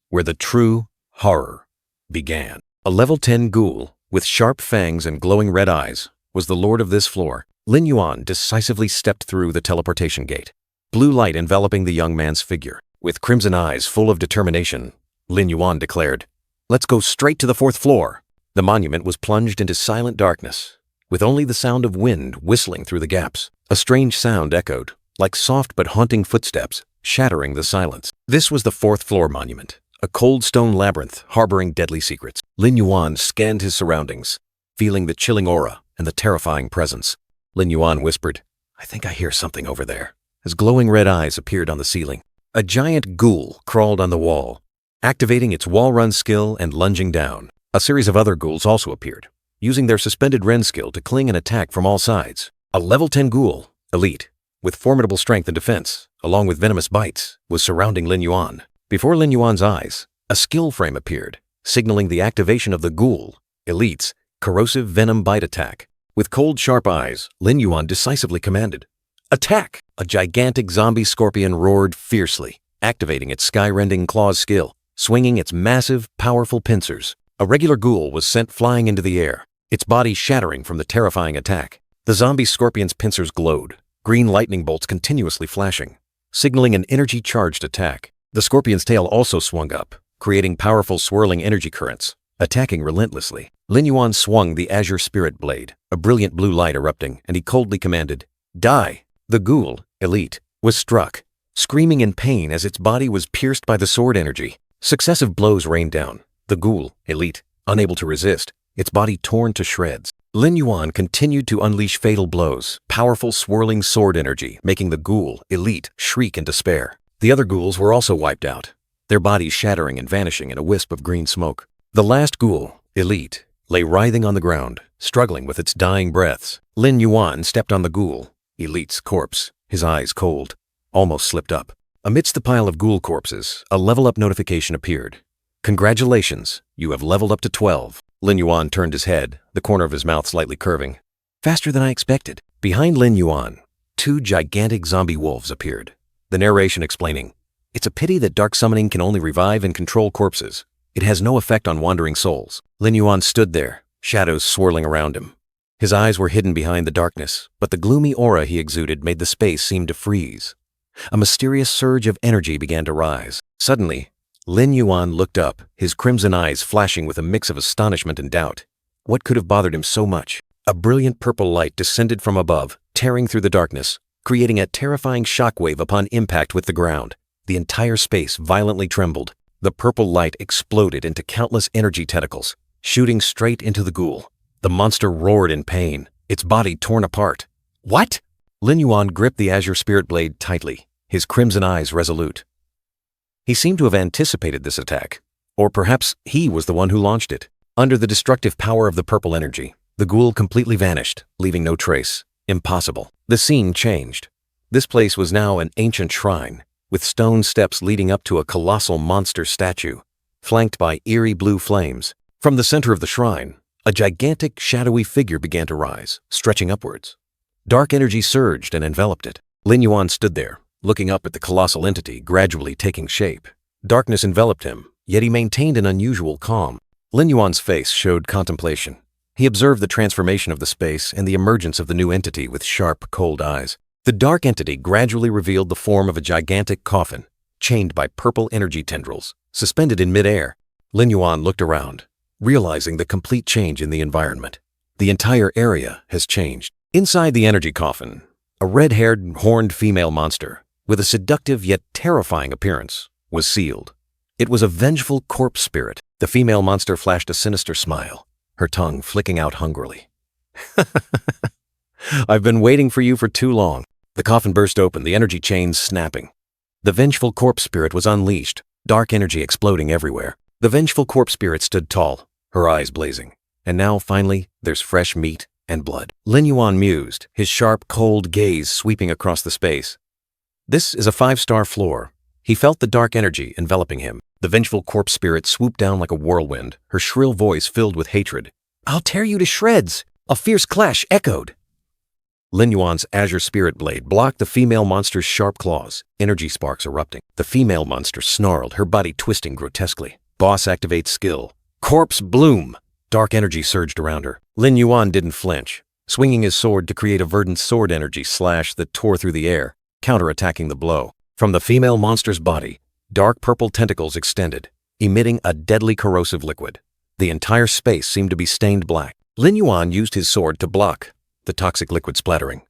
[SPEAKER 1] where the true horror began. A level 10 ghoul, with sharp fangs and glowing red eyes, was the lord of this floor. Lin Yuan decisively stepped through the teleportation gate, blue light enveloping the young man's figure. With crimson eyes full of determination, Lin Yuan declared, "Let's go straight to the 4th floor." The monument was plunged into silent darkness, with only the sound of wind whistling through the gaps. A strange sound echoed, like soft but haunting footsteps, shattering the silence. This was the 4th floor monument, a cold stone labyrinth harboring deadly secrets. Lin Yuan scanned his surroundings, feeling the chilling aura and the terrifying presence. Lin Yuan whispered, "I think I hear something over there." His glowing red eyes appeared on the ceiling. A giant ghoul crawled on the wall, activating its wall run skill and lunging down. A series of other ghouls also appeared, using their suspended Ren skill to cling and attack from all sides. A level 10 ghoul, elite, with formidable strength and defense, along with venomous bites, was surrounding Lin Yuan. Before Lin Yuan's eyes, a skill frame appeared, signaling the activation of the ghoul, elite's, corrosive venom bite attack. With cold, sharp eyes, Lin Yuan decisively commanded, "Attack!" A gigantic zombie scorpion roared fiercely, activating its sky-rending claws skill, swinging its massive, powerful pincers. A regular ghoul was sent flying into the air, its body shattering from the terrifying attack. The zombie scorpion's pincers glowed, green lightning bolts continuously flashing, signaling an energy-charged attack. The scorpion's tail also swung up, creating powerful swirling energy currents, attacking relentlessly. Lin Yuan swung the azure spirit blade, a brilliant blue light erupting, and he coldly commanded, "Die!" The ghoul, elite, was struck, screaming in pain as its body was pierced by the sword energy. Successive blows rained down. The ghoul, elite, unable to resist, its body torn to shreds. Lin Yuan continued to unleash fatal blows, powerful swirling sword energy, making the ghoul, elite, shriek in despair. The other ghouls were also wiped out, their bodies shattering and vanishing in a wisp of green smoke. The last ghoul, elite, lay writhing on the ground, struggling with its dying breaths. Lin Yuan stepped on the ghoul, elite's corpse, his eyes cold, almost slipped up. Amidst the pile of ghoul corpses, a level-up notification appeared. "Congratulations, you have leveled up to 12. Lin Yuan turned his head, the corner of his mouth slightly curving. Faster than I expected. Behind Lin Yuan, 2 gigantic zombie wolves appeared, the narration explaining, "It's a pity that dark summoning can only revive and control corpses. It has no effect on wandering souls." Lin Yuan stood there, shadows swirling around him. His eyes were hidden behind the darkness, but the gloomy aura he exuded made the space seem to freeze. A mysterious surge of energy began to rise. Suddenly, Lin Yuan looked up, his crimson eyes flashing with a mix of astonishment and doubt. What could have bothered him so much? A brilliant purple light descended from above, tearing through the darkness, creating a terrifying shockwave upon impact with the ground. The entire space violently trembled. The purple light exploded into countless energy tentacles, shooting straight into the ghoul. The monster roared in pain, its body torn apart. What? Lin Yuan gripped the azure spirit blade tightly, his crimson eyes resolute. He seemed to have anticipated this attack, or perhaps he was the one who launched it. Under the destructive power of the purple energy, the ghoul completely vanished, leaving no trace. Impossible. The scene changed. This place was now an ancient shrine, with stone steps leading up to a colossal monster statue, flanked by eerie blue flames. From the center of the shrine, a gigantic, shadowy figure began to rise, stretching upwards. Dark energy surged and enveloped it. Lin Yuan stood there, looking up at the colossal entity gradually taking shape. Darkness enveloped him, yet he maintained an unusual calm. Lin Yuan's face showed contemplation. He observed the transformation of the space and the emergence of the new entity with sharp, cold eyes. The dark entity gradually revealed the form of a gigantic coffin, chained by purple energy tendrils, suspended in midair. Lin Yuan looked around, realizing the complete change in the environment. The entire area has changed. Inside the energy coffin, a red-haired, horned female monster, with a seductive yet terrifying appearance, was sealed. It was a vengeful corpse spirit. The female monster flashed a sinister smile, her tongue flicking out hungrily. I've been waiting for you for too long. The coffin burst open, the energy chains snapping. The vengeful corpse spirit was unleashed, dark energy exploding everywhere. The vengeful corpse spirit stood tall, her eyes blazing. And now, finally, there's fresh meat and blood. Lin Yuan mused, his sharp, cold gaze sweeping across the space. This is a 5-star floor. He felt the dark energy enveloping him. The vengeful corpse spirit swooped down like a whirlwind, her shrill voice filled with hatred. I'll tear you to shreds! A fierce clash echoed. Lin Yuan's azure spirit blade blocked the female monster's sharp claws, energy sparks erupting. The female monster snarled, her body twisting grotesquely. Boss activates skill. Corpse bloom! Dark energy surged around her. Lin Yuan didn't flinch, swinging his sword to create a verdant sword energy slash that tore through the air, counterattacking the blow. From the female monster's body, dark purple tentacles extended, emitting a deadly corrosive liquid. The entire space seemed to be stained black. Lin Yuan used his sword to block the toxic liquid splattering.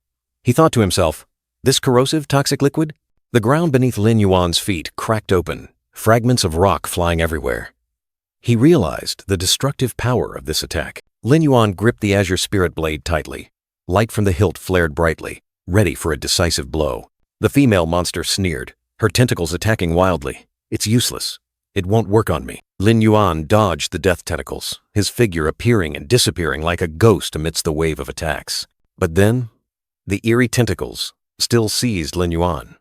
[SPEAKER 1] He thought to himself, this corrosive toxic liquid? The ground beneath Lin Yuan's feet cracked open, fragments of rock flying everywhere. He realized the destructive power of this attack. Lin Yuan gripped the azure spirit blade tightly. Light from the hilt flared brightly, ready for a decisive blow. The female monster sneered, her tentacles attacking wildly. It's useless. It won't work on me. Lin Yuan dodged the death tentacles, his figure appearing and disappearing like a ghost amidst the wave of attacks. But then, the eerie tentacles still seized Lin Yuan,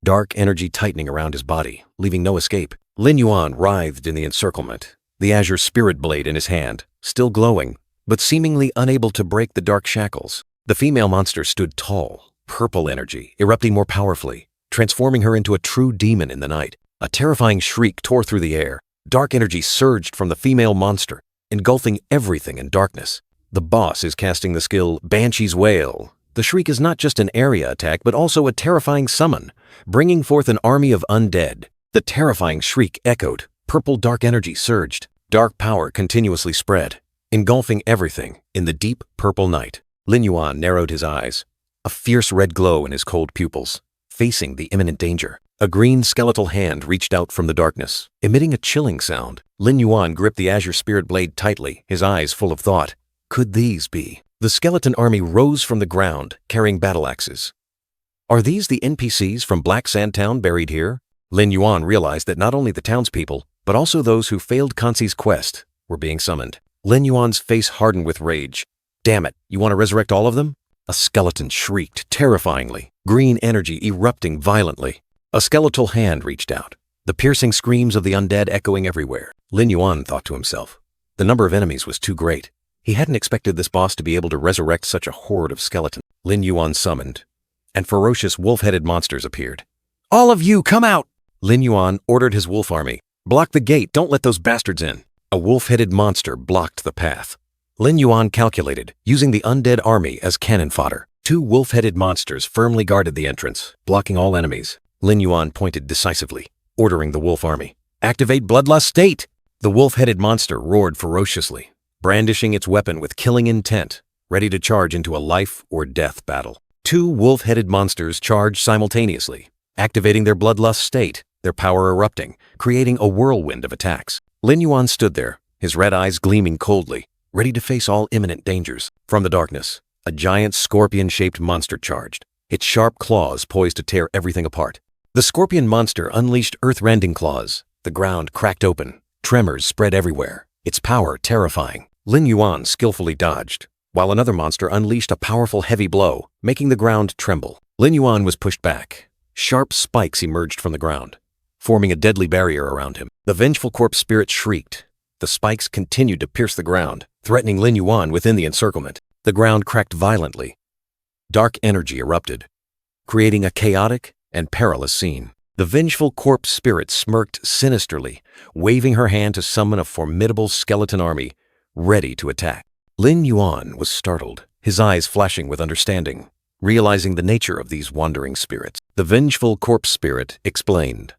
[SPEAKER 1] dark energy tightening around his body, leaving no escape. Lin Yuan writhed in the encirclement, the azure spirit blade in his hand, still glowing, but seemingly unable to break the dark shackles. The female monster stood tall, purple energy erupting more powerfully, transforming her into a true demon in the night. A terrifying shriek tore through the air. Dark energy surged from the female monster, engulfing everything in darkness. The boss is casting the skill Banshee's Wail. The shriek is not just an area attack, but also a terrifying summon, bringing forth an army of undead. The terrifying shriek echoed. Purple dark energy surged. Dark power continuously spread, engulfing everything in the deep purple night. Lin Yuan narrowed his eyes, a fierce red glow in his cold pupils, facing the imminent danger. A green skeletal hand reached out from the darkness, emitting a chilling sound. Lin Yuan gripped the azure spirit blade tightly, his eyes full of thought. Could these be? The skeleton army rose from the ground, carrying battle axes. Are these the NPCs from Black Sand Town buried here? Lin Yuan realized that not only the townspeople, but also those who failed Kanzi's quest, were being summoned. Lin Yuan's face hardened with rage. Damn it, you want to resurrect all of them? A skeleton shrieked terrifyingly, green energy erupting violently. A skeletal hand reached out, the piercing screams of the undead echoing everywhere. Lin Yuan thought to himself, the number of enemies was too great. He hadn't expected this boss to be able to resurrect such a horde of skeletons. Lin Yuan summoned, and ferocious wolf-headed monsters appeared. All of you, come out! Lin Yuan ordered his wolf army. Block the gate, don't let those bastards in. A wolf-headed monster blocked the path. Lin Yuan calculated, using the undead army as cannon fodder. 2 wolf-headed monsters firmly guarded the entrance, blocking all enemies. Lin Yuan pointed decisively, ordering the wolf army. "Activate Bloodlust State!" The wolf-headed monster roared ferociously, brandishing its weapon with killing intent, ready to charge into a life-or-death battle. 2 wolf-headed monsters charged simultaneously, activating their Bloodlust State, their power erupting, creating a whirlwind of attacks. Lin Yuan stood there, his red eyes gleaming coldly, ready to face all imminent dangers. From the darkness, a giant scorpion-shaped monster charged, its sharp claws poised to tear everything apart. The scorpion monster unleashed earth-rending claws. The ground cracked open, tremors spread everywhere, its power terrifying. Lin Yuan skillfully dodged, while another monster unleashed a powerful heavy blow, making the ground tremble. Lin Yuan was pushed back. Sharp spikes emerged from the ground, forming a deadly barrier around him. The vengeful corpse spirit shrieked. The spikes continued to pierce the ground, threatening Lin Yuan within the encirclement. The ground cracked violently. Dark energy erupted, creating a chaotic and perilous scene. The vengeful corpse spirit smirked sinisterly, waving her hand to summon a formidable skeleton army, ready to attack. Lin Yuan was startled, his eyes flashing with understanding, realizing the nature of these wandering spirits. The vengeful corpse spirit explained.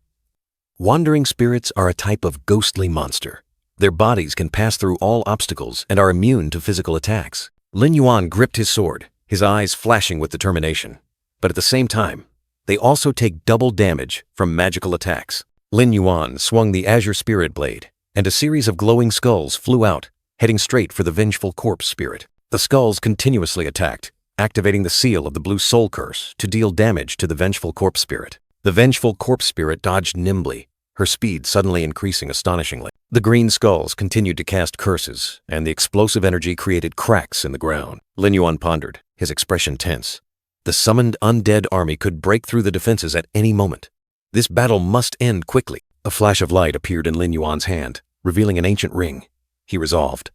[SPEAKER 1] Wandering spirits are a type of ghostly monster. Their bodies can pass through all obstacles and are immune to physical attacks. Lin Yuan gripped his sword, his eyes flashing with determination. But at the same time, they also take double damage from magical attacks. Lin Yuan swung the azure spirit blade, and a series of glowing skulls flew out, heading straight for the vengeful corpse spirit. The skulls continuously attacked, activating the seal of the blue soul curse to deal damage to the vengeful corpse spirit. The vengeful corpse spirit dodged nimbly, her speed suddenly increasing astonishingly. The green skulls continued to cast curses, and the explosive energy created cracks in the ground. Lin Yuan pondered, his expression tense. The summoned undead army could break through the defenses at any moment. This battle must end quickly. A flash of light appeared in Lin Yuan's hand, revealing an ancient ring. He resolved,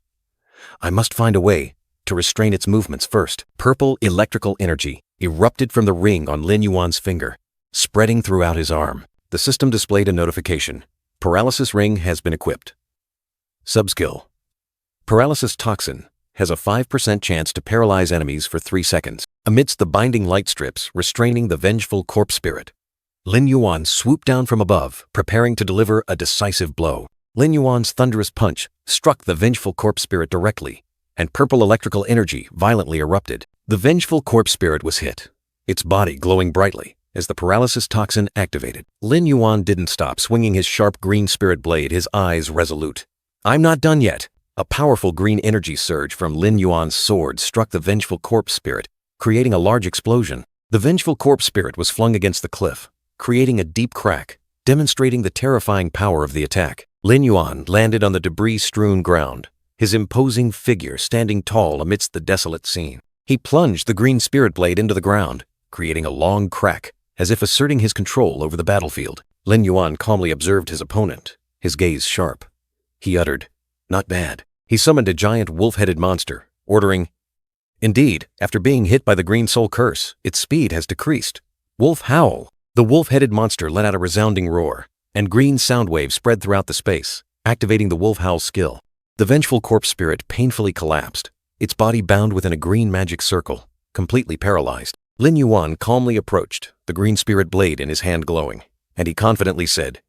[SPEAKER 1] "I must find a way to restrain its movements first." Purple electrical energy erupted from the ring on Lin Yuan's finger, spreading throughout his arm. The system displayed a notification. Paralysis ring has been equipped. Subskill. Paralysis toxin has a 5% chance to paralyze enemies for 3 seconds. Amidst the binding light strips restraining the vengeful corpse spirit, Lin Yuan swooped down from above, preparing to deliver a decisive blow. Lin Yuan's thunderous punch struck the vengeful corpse spirit directly, and purple electrical energy violently erupted. The vengeful corpse spirit was hit, its body glowing brightly as the paralysis toxin activated. Lin Yuan didn't stop swinging his sharp green spirit blade, his eyes resolute. "I'm not done yet." A powerful green energy surge from Lin Yuan's sword struck the vengeful corpse spirit, creating a large explosion. The vengeful corpse spirit was flung against the cliff, creating a deep crack, demonstrating the terrifying power of the attack. Lin Yuan landed on the debris-strewn ground, his imposing figure standing tall amidst the desolate scene. He plunged the green spirit blade into the ground, creating a long crack, as if asserting his control over the battlefield. Lin Yuan calmly observed his opponent, his gaze sharp. He uttered, "Not bad." He summoned a giant wolf-headed monster, ordering, "Indeed, after being hit by the green soul curse, its speed has decreased. Wolf howl." The wolf-headed monster let out a resounding roar, and green sound waves spread throughout the space, activating the wolf howl skill. The vengeful corpse spirit painfully collapsed, its body bound within a green magic circle, completely paralyzed. Lin Yuan calmly approached, the green spirit blade in his hand glowing, and he confidently said,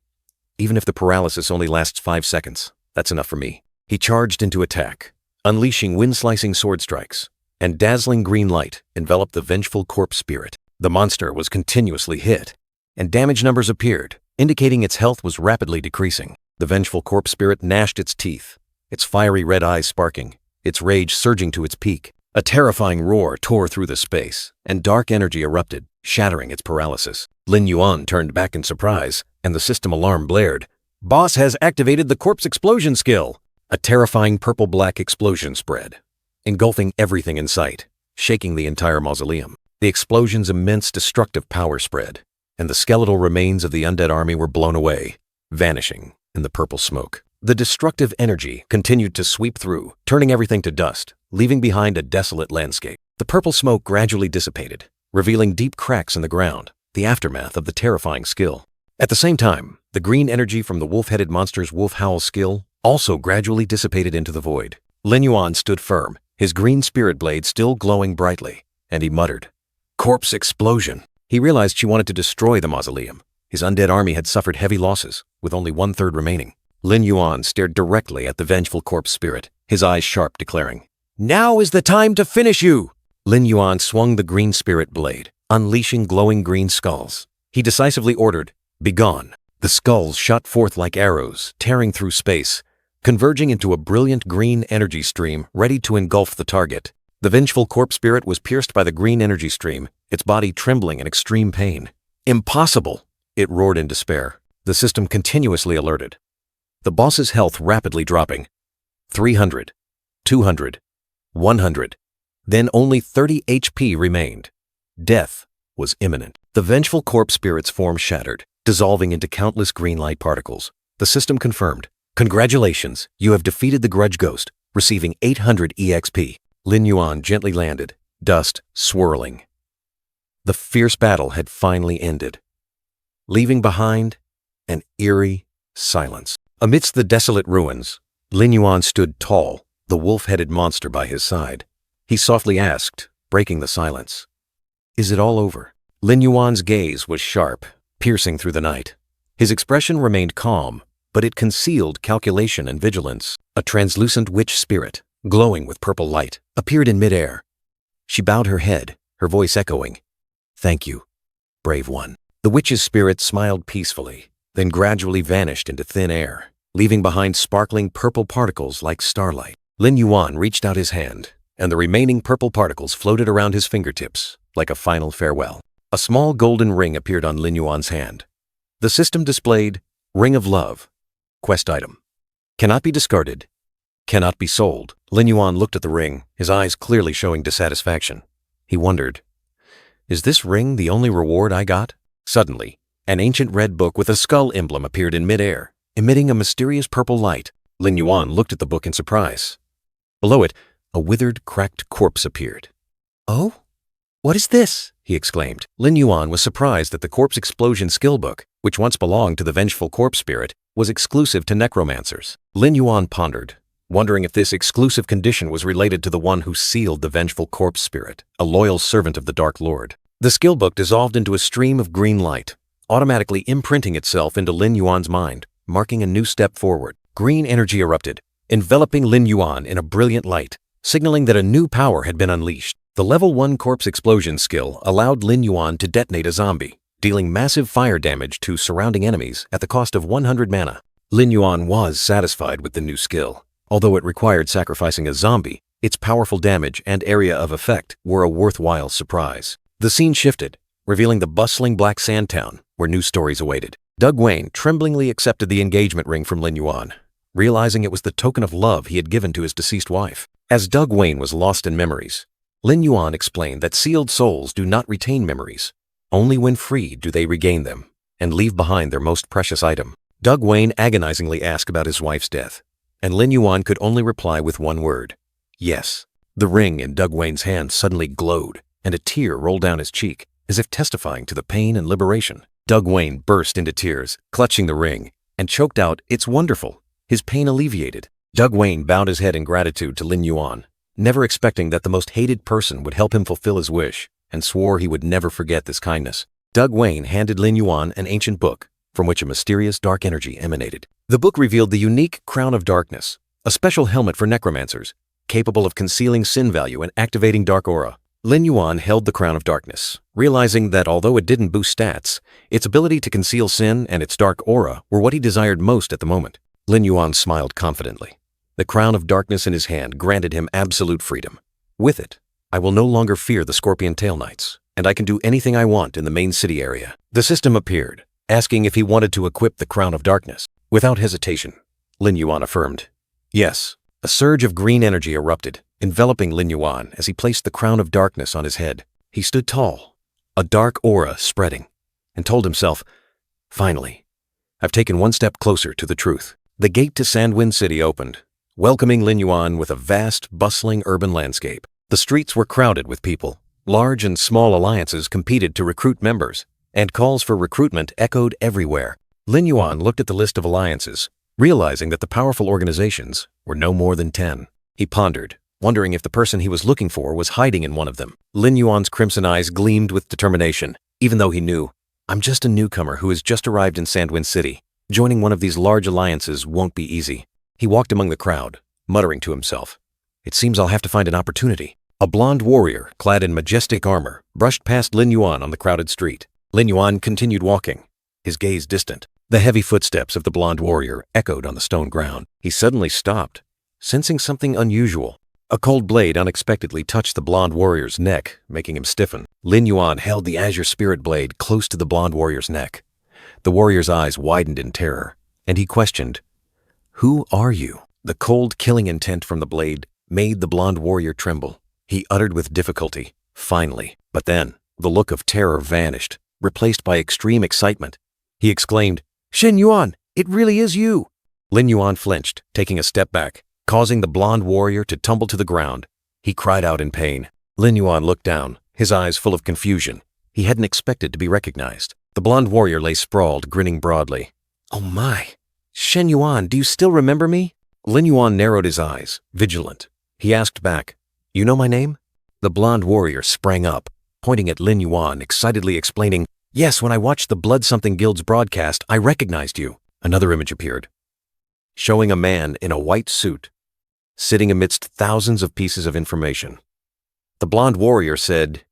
[SPEAKER 1] "Even if the paralysis only lasts 5 seconds, that's enough for me." He charged into attack, unleashing wind-slicing sword strikes, and dazzling green light enveloped the vengeful corpse spirit. The monster was continuously hit, and damage numbers appeared, indicating its health was rapidly decreasing. The vengeful corpse spirit gnashed its teeth, its fiery red eyes sparking, its rage surging to its peak. A terrifying roar tore through the space, and dark energy erupted, shattering its paralysis. Lin Yuan turned back in surprise, and the system alarm blared. "Boss has activated the corpse explosion skill." A terrifying purple-black explosion spread, engulfing everything in sight, shaking the entire mausoleum. The explosion's immense destructive power spread, and the skeletal remains of the undead army were blown away, vanishing in the purple smoke. The destructive energy continued to sweep through, turning everything to dust, leaving behind a desolate landscape. The purple smoke gradually dissipated, revealing deep cracks in the ground, the aftermath of the terrifying skill. At the same time, the green energy from the wolf-headed monster's wolf howl skill also gradually dissipated into the void. Lin Yuan stood firm, his green spirit blade still glowing brightly, and he muttered, "Corpse explosion." He realized she wanted to destroy the mausoleum. His undead army had suffered heavy losses, with only 1/3 remaining. Lin Yuan stared directly at the vengeful corpse spirit, his eyes sharp, declaring, "Now is the time to finish you!" Lin Yuan swung the green spirit blade, unleashing glowing green skulls. He decisively ordered, "Begone." The skulls shot forth like arrows, tearing through space, converging into a brilliant green energy stream ready to engulf the target. The vengeful corpse spirit was pierced by the green energy stream, its body trembling in extreme pain. "Impossible!" it roared in despair. The system continuously alerted. The boss's health rapidly dropping. 300, 200, 100. Then only 30 HP remained. Death was imminent. The vengeful corpse spirit's form shattered, dissolving into countless green light particles. The system confirmed, "Congratulations, you have defeated the grudge ghost, receiving 800 EXP. Lin Yuan gently landed, dust swirling. The fierce battle had finally ended, leaving behind an eerie silence. Amidst the desolate ruins, Lin Yuan stood tall, the wolf-headed monster by his side. He softly asked, breaking the silence, "Is it all over?" Lin Yuan's gaze was sharp, piercing through the night. His expression remained calm, but it concealed calculation and vigilance. A translucent witch spirit, glowing with purple light, appeared in midair. She bowed her head, her voice echoing, "Thank you, brave one." The witch's spirit smiled peacefully, then gradually vanished into thin air, leaving behind sparkling purple particles like starlight. Lin Yuan reached out his hand, and the remaining purple particles floated around his fingertips like a final farewell. A small golden ring appeared on Lin Yuan's hand. The system displayed, "Ring of Love. Quest item. Cannot be discarded. Cannot be sold." Lin Yuan looked at the ring, his eyes clearly showing dissatisfaction. He wondered, "Is this ring the only reward I got?" Suddenly, an ancient red book with a skull emblem appeared in midair, emitting a mysterious purple light. Lin Yuan looked at the book in surprise. Below it, a withered, cracked corpse appeared. "Oh? What is this?" he exclaimed. Lin Yuan was surprised that the corpse explosion skill book, which once belonged to the vengeful corpse spirit, was exclusive to necromancers. Lin Yuan pondered, wondering if this exclusive condition was related to the one who sealed the vengeful corpse spirit, a loyal servant of the Dark Lord. The skill book dissolved into a stream of green light, automatically imprinting itself into Lin Yuan's mind, marking a new step forward. Green energy erupted, enveloping Lin Yuan in a brilliant light, signaling that a new power had been unleashed. The level 1 corpse explosion skill allowed Lin Yuan to detonate a zombie, dealing massive fire damage to surrounding enemies at the cost of 100 mana. Lin Yuan was satisfied with the new skill. Although it required sacrificing a zombie, its powerful damage and area of effect were a worthwhile surprise. The scene shifted, revealing the bustling Black Sand town, where new stories awaited. Doug Wayne tremblingly accepted the engagement ring from Lin Yuan, realizing it was the token of love he had given to his deceased wife. As Doug Wayne was lost in memories, Lin Yuan explained that sealed souls do not retain memories. Only when freed do they regain them, and leave behind their most precious item. Doug Wayne agonizingly asked about his wife's death, and Lin Yuan could only reply with one word, "Yes." The ring in Doug Wayne's hand suddenly glowed, and a tear rolled down his cheek, as if testifying to the pain and liberation. Doug Wayne burst into tears, clutching the ring, and choked out, "It's wonderful." His pain alleviated. Doug Wayne bowed his head in gratitude to Lin Yuan, never expecting that the most hated person would help him fulfill his wish, and swore he would never forget this kindness. Doug Wayne handed Lin Yuan an ancient book, from which a mysterious dark energy emanated. The book revealed the unique Crown of Darkness, a special helmet for necromancers, capable of concealing sin value and activating dark aura. Lin Yuan held the Crown of Darkness, realizing that although it didn't boost stats, its ability to conceal sin and its dark aura were what he desired most at the moment. Lin Yuan smiled confidently. The Crown of Darkness in his hand granted him absolute freedom. With it, I will no longer fear the Scorpion Tail Knights, and I can do anything I want in the main city area. The system appeared, asking if he wanted to equip the Crown of Darkness. Without hesitation, Lin Yuan affirmed, "Yes." A surge of green energy erupted, enveloping Lin Yuan as he placed the Crown of Darkness on his head. He stood tall, a dark aura spreading, and told himself, "Finally, I've taken one step closer to the truth." The gate to Sandwin City opened, welcoming Lin Yuan with a vast, bustling urban landscape. The streets were crowded with people. Large and small alliances competed to recruit members, and calls for recruitment echoed everywhere. Lin Yuan looked at the list of alliances, realizing that the powerful organizations were no more than 10. He pondered, wondering if the person he was looking for was hiding in one of them. Lin Yuan's crimson eyes gleamed with determination, even though he knew, I'm just a newcomer who has just arrived in Sandwin City. Joining one of these large alliances won't be easy. He walked among the crowd, muttering to himself, it seems I'll have to find an opportunity. A blonde warrior, clad in majestic armor, brushed past Lin Yuan on the crowded street. Lin Yuan continued walking, his gaze distant. The heavy footsteps of the blonde warrior echoed on the stone ground. He suddenly stopped, sensing something unusual. A cold blade unexpectedly touched the blonde warrior's neck, making him stiffen. Lin Yuan held the azure spirit blade close to the blonde warrior's neck. The warrior's eyes widened in terror, and he questioned, Who are you? The cold, killing intent from the blade made the blonde warrior tremble. He uttered with difficulty, finally. But then, the look of terror vanished, replaced by extreme excitement. He exclaimed, Shen Yuan, it really is you! Lin Yuan flinched, taking a step back, causing the blonde warrior to tumble to the ground. He cried out in pain. Lin Yuan looked down, his eyes full of confusion. He hadn't expected to be recognized. The blonde warrior lay sprawled, grinning broadly. Oh my! Shen Yuan, do you still remember me? Lin Yuan narrowed his eyes, vigilant. He asked back, You know my name? The blonde warrior sprang up, pointing at Lin Yuan, excitedly explaining, Yes, when I watched the Blood Something Guild's broadcast, I recognized you. Another image appeared, showing a man in a white suit, sitting amidst thousands of pieces of information. The blonde warrior said,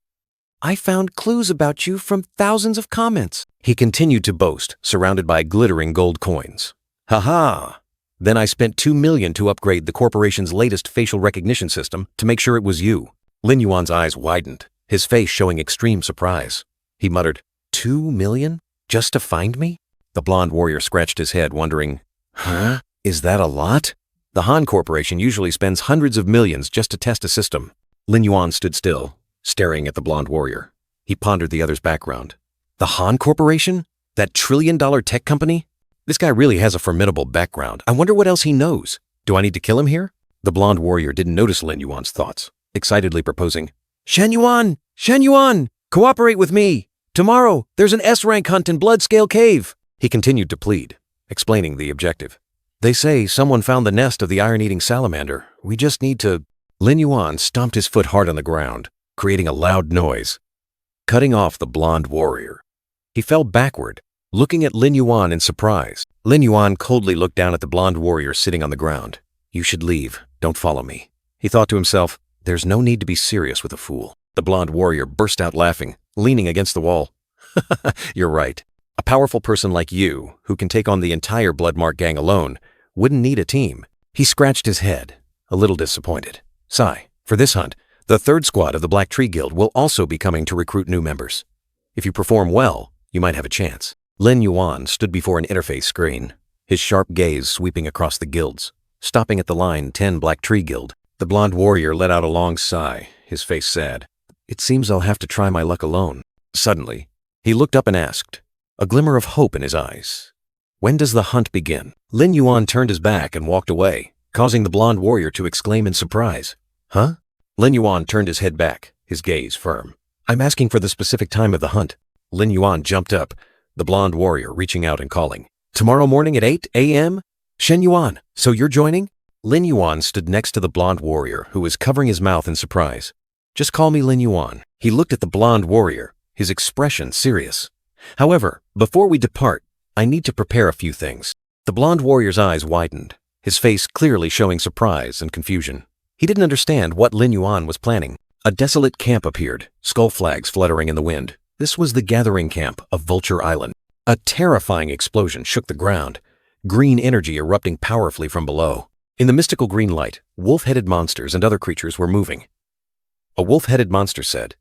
[SPEAKER 1] I found clues about you from thousands of comments. He continued to boast, surrounded by glittering gold coins. Ha! Then I spent 2 million to upgrade the corporation's latest facial recognition system to make sure it was you. Lin Yuan's eyes widened, his face showing extreme surprise. He muttered, 2 million? Just to find me? The blonde warrior scratched his head, wondering, Huh? Is that a lot? The Han Corporation usually spends hundreds of millions just to test a system. Lin Yuan stood still, staring at the blonde warrior. He pondered the other's background. The Han Corporation? That trillion-dollar tech company? This guy really has a formidable background. I wonder what else he knows. Do I need to kill him here? The blonde warrior didn't notice Lin Yuan's thoughts, excitedly proposing, Shen Yuan! Shen Yuan! Cooperate with me! Tomorrow, there's an S-rank hunt in Bloodscale Cave! He continued to plead, explaining the objective. They say someone found the nest of the iron-eating salamander. We just need to... Lin Yuan stomped his foot hard on the ground, creating a loud noise, cutting off the blonde warrior. He fell backward, looking at Lin Yuan in surprise. Lin Yuan coldly looked down at the blonde warrior sitting on the ground. You should leave. Don't follow me. He thought to himself, there's no need to be serious with a fool. The blonde warrior burst out laughing, leaning against the wall. You're right. A powerful person like you, who can take on the entire Bloodmark gang alone, wouldn't need a team. He scratched his head, a little disappointed. Sigh, for this hunt, the third squad of the Black Tree Guild will also be coming to recruit new members. If you perform well, you might have a chance. Lin Yuan stood before an interface screen, his sharp gaze sweeping across the guilds, stopping at the line 10 Black Tree Guild. The blonde warrior let out a long sigh, his face sad. It seems I'll have to try my luck alone. Suddenly, he looked up and asked, a glimmer of hope in his eyes, when does the hunt begin? Lin Yuan turned his back and walked away, causing the blonde warrior to exclaim in surprise. Huh? Lin Yuan turned his head back, his gaze firm. I'm asking for the specific time of the hunt. Lin Yuan jumped up, the blonde warrior reaching out and calling. Tomorrow morning at 8 a.m.? Shen Yuan, so you're joining? Lin Yuan stood next to the blonde warrior, who was covering his mouth in surprise. Just call me Lin Yuan. He looked at the blonde warrior, his expression serious. However, before we depart, I need to prepare a few things. The blonde warrior's eyes widened, his face clearly showing surprise and confusion. He didn't understand what Lin Yuan was planning. A desolate camp appeared, skull flags fluttering in the wind. This was the gathering camp of Vulture Island. A terrifying explosion shook the ground, green energy erupting powerfully from below. In the mystical green light, wolf-headed monsters and other creatures were moving. A wolf-headed monster said,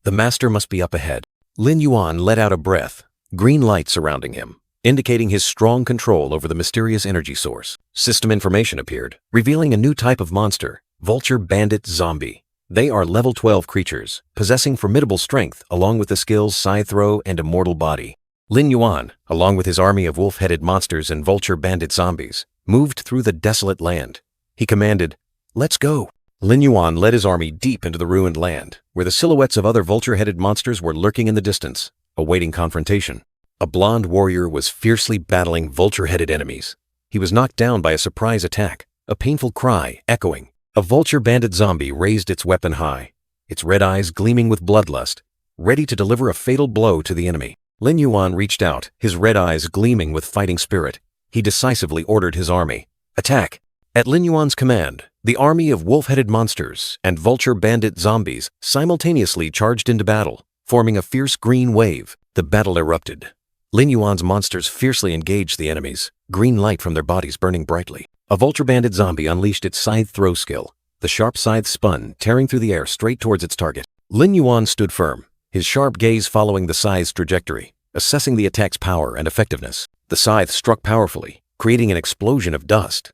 [SPEAKER 1] The master must be up ahead. Lin Yuan let out a breath, green light surrounding him, indicating his strong control over the mysterious energy source. System information appeared, revealing a new type of monster, Vulture Bandit Zombie. They are level 12 creatures, possessing formidable strength along with the skills Scythe Throw and Immortal Body. Lin Yuan, along with his army of wolf-headed monsters and Vulture Bandit zombies, moved through the desolate land. He commanded, Let's go. Lin Yuan led his army deep into the ruined land, where the silhouettes of other vulture-headed monsters were lurking in the distance, awaiting confrontation. A blonde warrior was fiercely battling vulture-headed enemies. He was knocked down by a surprise attack, a painful cry echoing. A vulture bandit zombie raised its weapon high, its red eyes gleaming with bloodlust, ready to deliver a fatal blow to the enemy. Lin Yuan reached out, his red eyes gleaming with fighting spirit. He decisively ordered his army. Attack! At Lin Yuan's command, the army of wolf-headed monsters and vulture bandit zombies simultaneously charged into battle, forming a fierce green wave. The battle erupted. Lin Yuan's monsters fiercely engaged the enemies, green light from their bodies burning brightly. A vulture bandit zombie unleashed its scythe throw skill. The sharp scythe spun, tearing through the air straight towards its target. Lin Yuan stood firm, his sharp gaze following the scythe's trajectory, assessing the attack's power and effectiveness. The scythe struck powerfully, creating an explosion of dust.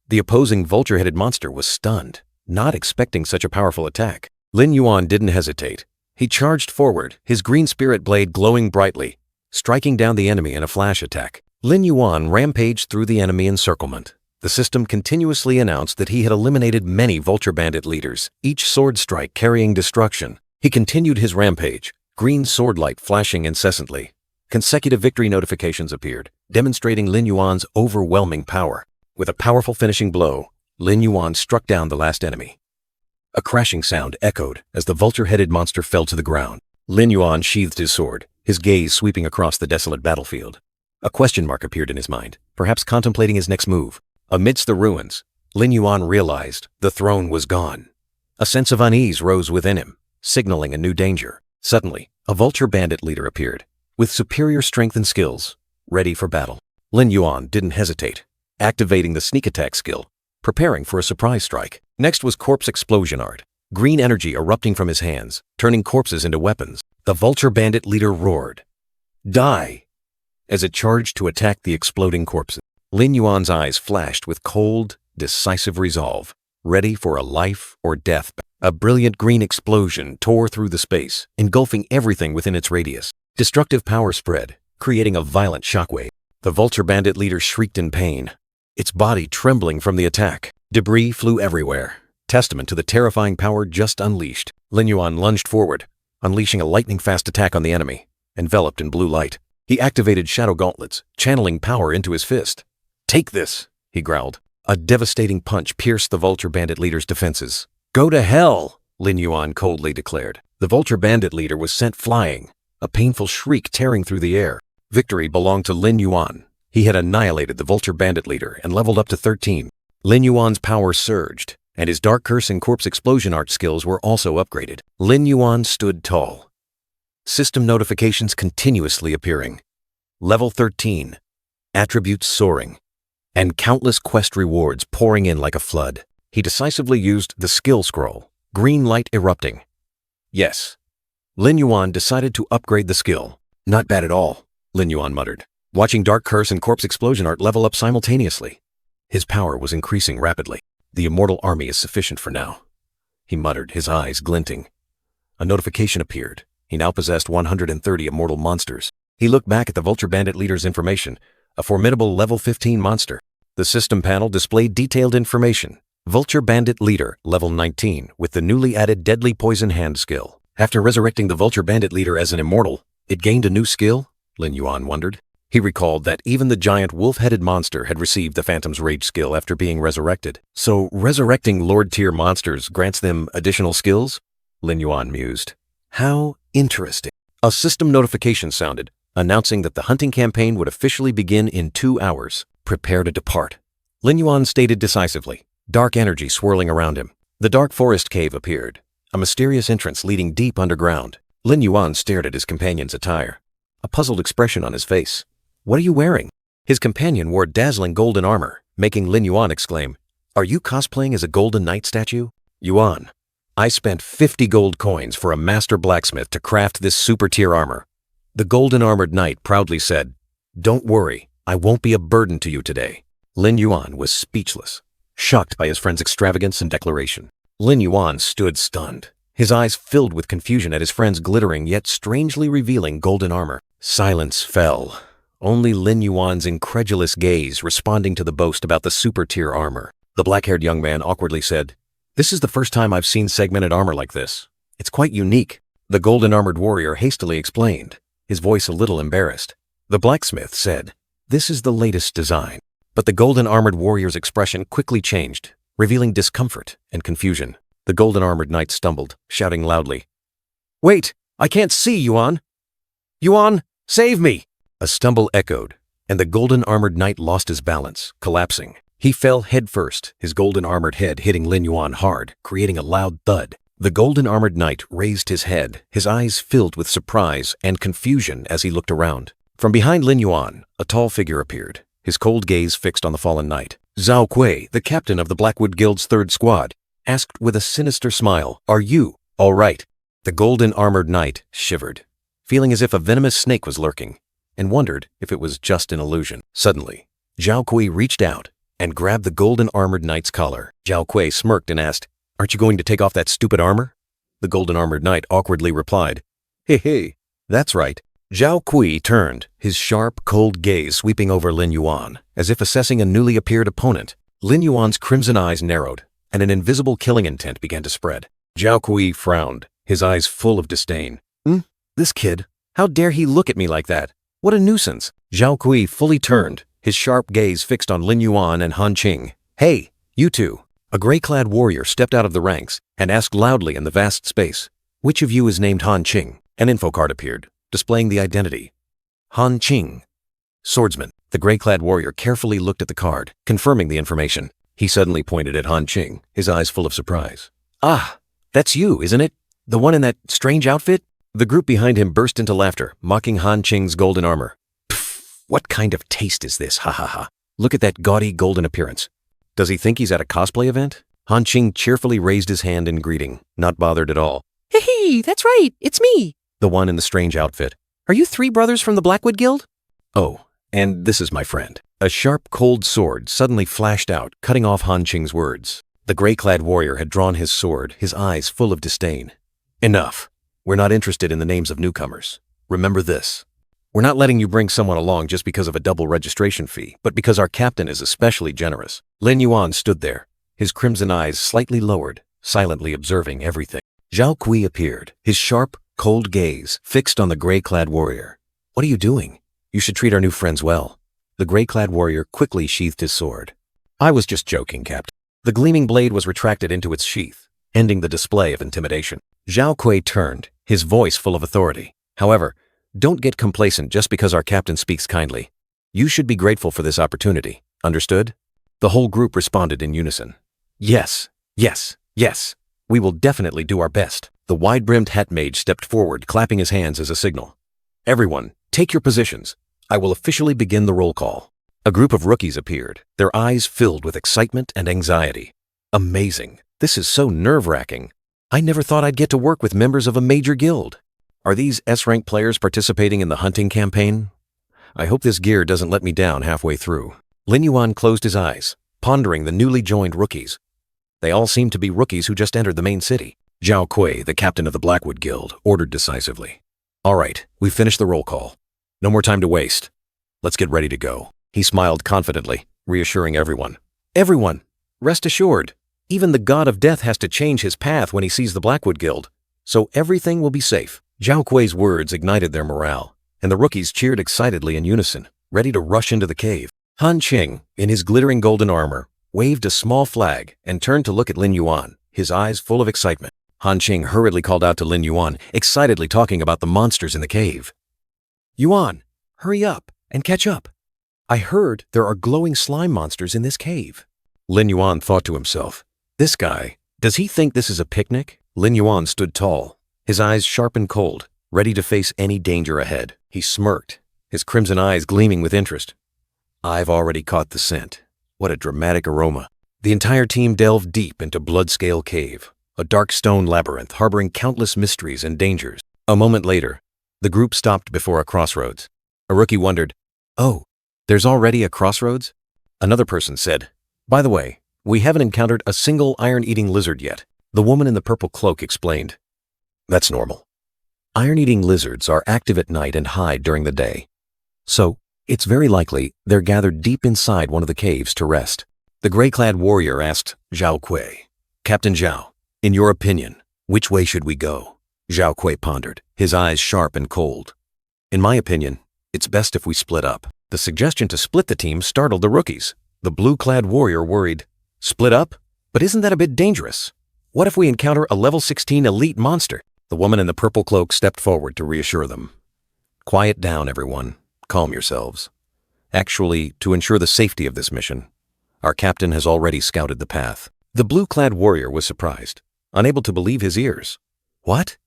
[SPEAKER 1] The opposing vulture-headed monster was stunned, not expecting such a powerful attack. Lin Yuan didn't hesitate. He charged forward, his green spirit blade glowing brightly, striking down the enemy in a flash attack. Lin Yuan rampaged through the enemy encirclement. The system continuously announced that he had eliminated many vulture bandit leaders, each sword strike carrying destruction. He continued his rampage, green sword light flashing incessantly. Consecutive victory notifications appeared, demonstrating Lin Yuan's overwhelming power. With a powerful finishing blow, Lin Yuan struck down the last enemy. A crashing sound echoed as the vulture-headed monster fell to the ground. Lin Yuan sheathed his sword, his gaze sweeping across the desolate battlefield. A question mark appeared in his mind, perhaps contemplating his next move. Amidst the ruins, Lin Yuan realized the throne was gone. A sense of unease rose within him, signaling a new danger. Suddenly, a vulture bandit leader appeared, with superior strength and skills, ready for battle. Lin Yuan didn't hesitate, activating the sneak attack skill, preparing for a surprise strike. Next was corpse explosion art, green energy erupting from his hands, turning corpses into weapons. The vulture bandit leader roared, "Die!" as it charged to attack the exploding corpses. Lin Yuan's eyes flashed with cold, decisive resolve, ready for a life or death. A brilliant green explosion tore through the space, engulfing everything within its radius. Destructive power spread, creating a violent shockwave. The vulture bandit leader shrieked in pain, its body trembling from the attack. Debris flew everywhere, testament to the terrifying power just unleashed. Lin Yuan lunged forward, unleashing a lightning-fast attack on the enemy, enveloped in blue light. He activated shadow gauntlets, channeling power into his fist. "Take this," he growled. A devastating punch pierced the vulture bandit leader's defenses. "Go to hell," Lin Yuan coldly declared. The vulture bandit leader was sent flying, a painful shriek tearing through the air. Victory belonged to Lin Yuan. He had annihilated the vulture bandit leader and leveled up to 13. Lin Yuan's power surged, and his dark curse and corpse explosion art skills were also upgraded. Lin Yuan stood tall. System notifications continuously appearing. Level 13. Attributes soaring. And countless quest rewards pouring in like a flood. He decisively used the skill scroll, green light erupting. Yes. Lin Yuan decided to upgrade the skill. "Not bad at all," Lin Yuan muttered, watching dark curse and corpse explosion art level up simultaneously. His power was increasing rapidly. "The immortal army is sufficient for now," he muttered, his eyes glinting. A notification appeared. He now possessed 130 immortal monsters. He looked back at the vulture bandit leader's information, a formidable level 15 monster. The system panel displayed detailed information. Vulture bandit leader, level 19, with the newly added deadly poison hand skill. After resurrecting the vulture bandit leader as an immortal, it gained a new skill? Lin Yuan wondered. He recalled that even the giant wolf-headed monster had received the Phantom's Rage skill after being resurrected. So resurrecting Lord-tier monsters grants them additional skills? Lin Yuan mused. How interesting. A system notification sounded, announcing that the hunting campaign would officially begin in 2 hours. Prepare to depart. Lin Yuan stated decisively, dark energy swirling around him. The dark forest cave appeared, a mysterious entrance leading deep underground. Lin Yuan stared at his companion's attire, a puzzled expression on his face. "What are you wearing?" His companion wore dazzling golden armor, making Lin Yuan exclaim, "Are you cosplaying as a golden knight statue?" "Yuan, I spent 50 gold coins for a master blacksmith to craft this super-tier armor." The golden-armored knight proudly said, "Don't worry, I won't be a burden to you today." Lin Yuan was speechless, shocked by his friend's extravagance and declaration. Lin Yuan stood stunned, his eyes filled with confusion at his friend's glittering yet strangely revealing golden armor. Silence fell, only Lin Yuan's incredulous gaze responding to the boast about the super-tier armor. The black-haired young man awkwardly said, "This is the first time I've seen segmented armor like this. It's quite unique." The golden-armored warrior hastily explained, his voice a little embarrassed. The blacksmith said, "This is the latest design." But the golden-armored warrior's expression quickly changed, revealing discomfort and confusion. The golden-armored knight stumbled, shouting loudly, "Wait! I can't see, Yuan! Yuan, save me!" A stumble echoed, and the golden-armored knight lost his balance, collapsing. He fell headfirst, his golden-armored head hitting Lin Yuan hard, creating a loud thud. The golden-armored knight raised his head, his eyes filled with surprise and confusion as he looked around. From behind Lin Yuan, a tall figure appeared, his cold gaze fixed on the fallen knight. Zhao Kui, the captain of the Blackwood Guild's 3rd Squad, asked with a sinister smile, "Are you all right?" The golden-armored knight shivered, feeling as if a venomous snake was lurking, and wondered if it was just an illusion. Suddenly, Zhao Kui reached out and grabbed the golden-armored knight's collar. Zhao Kui smirked and asked, "Aren't you going to take off that stupid armor?" The golden-armored knight awkwardly replied, Hey, that's right." Zhao Kui turned, his sharp, cold gaze sweeping over Lin Yuan, as if assessing a newly appeared opponent. Lin Yuan's crimson eyes narrowed, and an invisible killing intent began to spread. Zhao Kui frowned, his eyes full of disdain. This kid, how dare he look at me like that? What a nuisance." Zhao Kui fully turned, his sharp gaze fixed on Lin Yuan and Han Qing. "Hey, you two." A gray-clad warrior stepped out of the ranks and asked loudly in the vast space, "Which of you is named Han Qing?" An info card appeared, displaying the identity. Han Qing, swordsman. The gray-clad warrior carefully looked at the card, confirming the information. He suddenly pointed at Han Qing, his eyes full of surprise. "Ah, that's you, isn't it? The one in that strange outfit?" The group behind him burst into laughter, mocking Han Qing's golden armor. "Pfft, what kind of taste is this, ha ha ha. Look at that gaudy golden appearance. Does he think he's at a cosplay event?" Han Qing cheerfully raised his hand in greeting, not bothered at all.
[SPEAKER 2] Hey, that's right, it's me.
[SPEAKER 1] The one in the strange outfit.
[SPEAKER 2] Are you 3 brothers from the Blackwood Guild?
[SPEAKER 1] "Oh, and this is my friend." A sharp, cold sword suddenly flashed out, cutting off Han Qing's words. The gray-clad warrior had drawn his sword, his eyes full of disdain. "Enough. We're not interested in the names of newcomers. Remember this. We're not letting you bring someone along just because of a double registration fee, but because our captain is especially generous." Lin Yuan stood there, his crimson eyes slightly lowered, silently observing everything. Zhao Kui appeared, his sharp, cold gaze fixed on the gray-clad warrior. "What are you doing? You should treat our new friends well." The gray-clad warrior quickly sheathed his sword. "I was just joking, Captain." The gleaming blade was retracted into its sheath, ending the display of intimidation. Zhao Kui turned, his voice full of authority. "However, don't get complacent just because our captain speaks kindly. You should be grateful for this opportunity. Understood?" The whole group responded in unison. "Yes, yes, yes. We will definitely do our best." The wide-brimmed hat mage stepped forward, clapping his hands as a signal. "Everyone, take your positions. I will officially begin the roll call." A group of rookies appeared, their eyes filled with excitement and anxiety. Amazing. This is so nerve-wracking. I never thought I'd get to work with members of a major guild. Are these S-rank players participating in the hunting campaign? I hope this gear doesn't let me down halfway through. Lin Yuan closed his eyes, pondering the newly joined rookies. They all seemed to be rookies who just entered the main city. Zhao Kui, the captain of the Blackwood Guild, ordered decisively. "All right, we've finished the roll call. No more time to waste. Let's get ready to go." He smiled confidently, reassuring everyone. "Everyone, rest assured. Even the god of death has to change his path when he sees the Blackwood Guild, so everything will be safe." Zhao Kui's words ignited their morale, and the rookies cheered excitedly in unison, ready to rush into the cave. Han Qing, in his glittering golden armor, waved a small flag and turned to look at Lin Yuan, his eyes full of excitement. Han Qing hurriedly called out to Lin Yuan, excitedly talking about the monsters in the cave. "Yuan, hurry up and catch up. I heard there are glowing slime monsters in this cave." Lin Yuan thought to himself, "This guy, does he think this is a picnic?" Lin Yuan stood tall, his eyes sharp and cold, ready to face any danger ahead. He smirked, his crimson eyes gleaming with interest. "I've already caught the scent. What a dramatic aroma." The entire team delved deep into Bloodscale Cave, a dark stone labyrinth harboring countless mysteries and dangers. A moment later, the group stopped before a crossroads. A rookie wondered, "Oh, there's already a crossroads?" Another person said, "By the way, we haven't encountered a single iron-eating lizard yet." The woman in the purple cloak explained, "That's normal. Iron-eating lizards are active at night and hide during the day. So, it's very likely they're gathered deep inside one of the caves to rest." The gray-clad warrior asked Zhao Kui, "Captain Zhao, in your opinion, which way should we go?" Zhao Kui pondered, his eyes sharp and cold. "In my opinion, it's best if we split up." The suggestion to split the team startled the rookies. The blue-clad warrior worried, "Split up? But isn't that a bit dangerous? What if we encounter a level 16 elite monster? The woman in the purple cloak stepped forward to reassure them. Quiet down, everyone. Calm yourselves. Actually, to ensure the safety of this mission, our captain has already scouted the path. The blue-clad warrior was surprised, unable to believe his ears. What?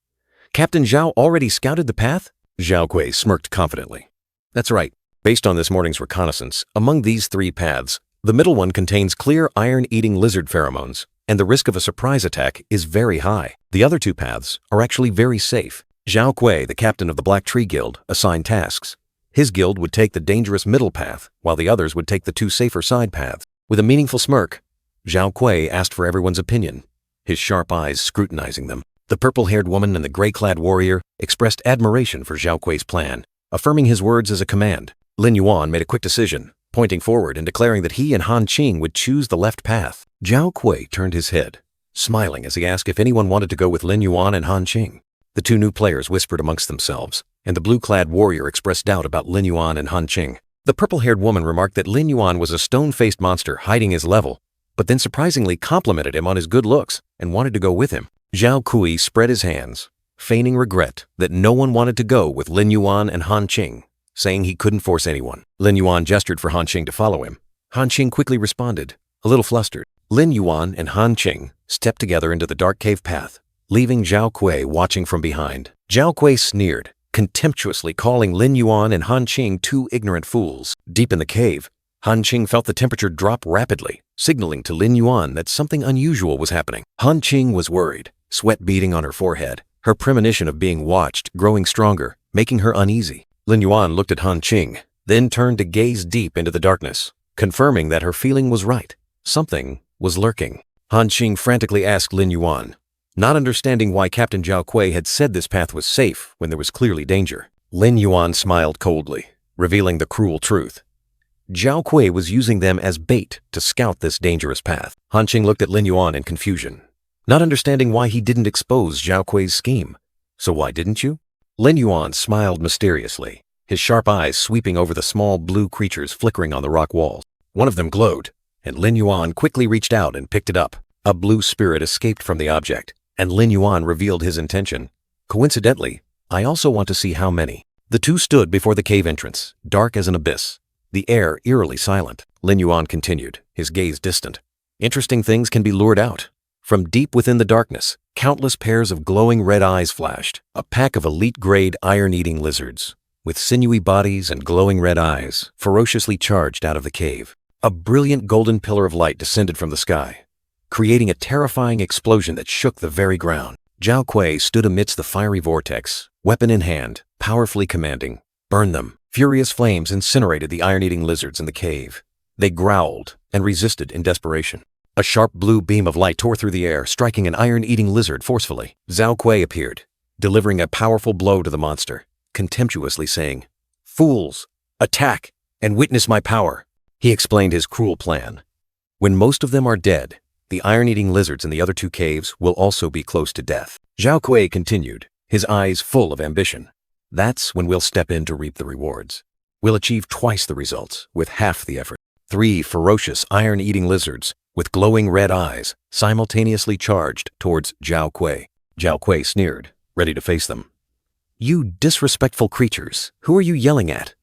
[SPEAKER 1] Captain Zhao already scouted the path? Zhao Kui smirked confidently. That's right. Based on this morning's reconnaissance, among these 3 paths, the middle one contains clear iron-eating lizard pheromones, and the risk of a surprise attack is very high. The other 2 paths are actually very safe. Zhao Kui, the captain of the Black Tree Guild, assigned tasks. His guild would take the dangerous middle path, while the others would take the 2 safer side paths. With a meaningful smirk, Zhao Kui asked for everyone's opinion, his sharp eyes scrutinizing them. The purple-haired woman and the gray-clad warrior expressed admiration for Zhao Kui's plan, affirming his words as a command. Lin Yuan made a quick decision, pointing forward and declaring that he and Han Qing would choose the left path. Zhao Kui turned his head, smiling as he asked if anyone wanted to go with Lin Yuan and Han Qing. The 2 new players whispered amongst themselves, and the blue-clad warrior expressed doubt about Lin Yuan and Han Qing. The purple-haired woman remarked that Lin Yuan was a stone-faced monster hiding his level, but then surprisingly complimented him on his good looks and wanted to go with him. Zhao Kui spread his hands, feigning regret that no one wanted to go with Lin Yuan and Han Qing, saying he couldn't force anyone. Lin Yuan gestured for Han Qing to follow him. Han Qing quickly responded, a little flustered. Lin Yuan and Han Qing stepped together into the dark cave path, leaving Zhao Kui watching from behind. Zhao Kui sneered, contemptuously calling Lin Yuan and Han Qing 2 ignorant fools. Deep in the cave, Han Qing felt the temperature drop rapidly, signaling to Lin Yuan that something unusual was happening. Han Qing was worried, sweat beading on her forehead, her premonition of being watched growing stronger, making her uneasy. Lin Yuan looked at Han Qing, then turned to gaze deep into the darkness, confirming that her feeling was right. Something was lurking. Han Qing frantically asked Lin Yuan, not understanding why Captain Zhao Kui had said this path was safe when there was clearly danger. Lin Yuan smiled coldly, revealing the cruel truth. Zhao Kui was using them as bait to scout this dangerous path. Han Qing looked at Lin Yuan in confusion, not understanding why he didn't expose Zhao Kui's scheme. So why didn't you? Lin Yuan smiled mysteriously, his sharp eyes sweeping over the small blue creatures flickering on the rock walls. One of them glowed, and Lin Yuan quickly reached out and picked it up. A blue spirit escaped from the object, and Lin Yuan revealed his intention. Coincidentally, I also want to see how many. The 2 stood before the cave entrance, dark as an abyss, the air eerily silent. Lin Yuan continued, his gaze distant. Interesting things can be lured out. From deep within the darkness, countless pairs of glowing red eyes flashed, a pack of elite-grade iron-eating lizards, with sinewy bodies and glowing red eyes, ferociously charged out of the cave. A brilliant golden pillar of light descended from the sky, creating a terrifying explosion that shook the very ground. Zhao Kui stood amidst the fiery vortex, weapon in hand, powerfully commanding, "Burn them." Furious flames incinerated the iron-eating lizards in the cave. They growled and resisted in desperation. A sharp blue beam of light tore through the air, striking an iron-eating lizard forcefully. Zhao Kui appeared, delivering a powerful blow to the monster, contemptuously saying, "Fools, attack and witness my power." He explained his cruel plan. When most of them are dead, the iron-eating lizards in the other 2 caves will also be close to death. Zhao Kui continued, his eyes full of ambition. That's when we'll step in to reap the rewards. We'll achieve twice the results with half the effort. 3 ferocious iron-eating lizards with glowing red eyes simultaneously charged towards Zhao Kui. Zhao Kui sneered, ready to face them. "You disrespectful creatures, who are you yelling at?"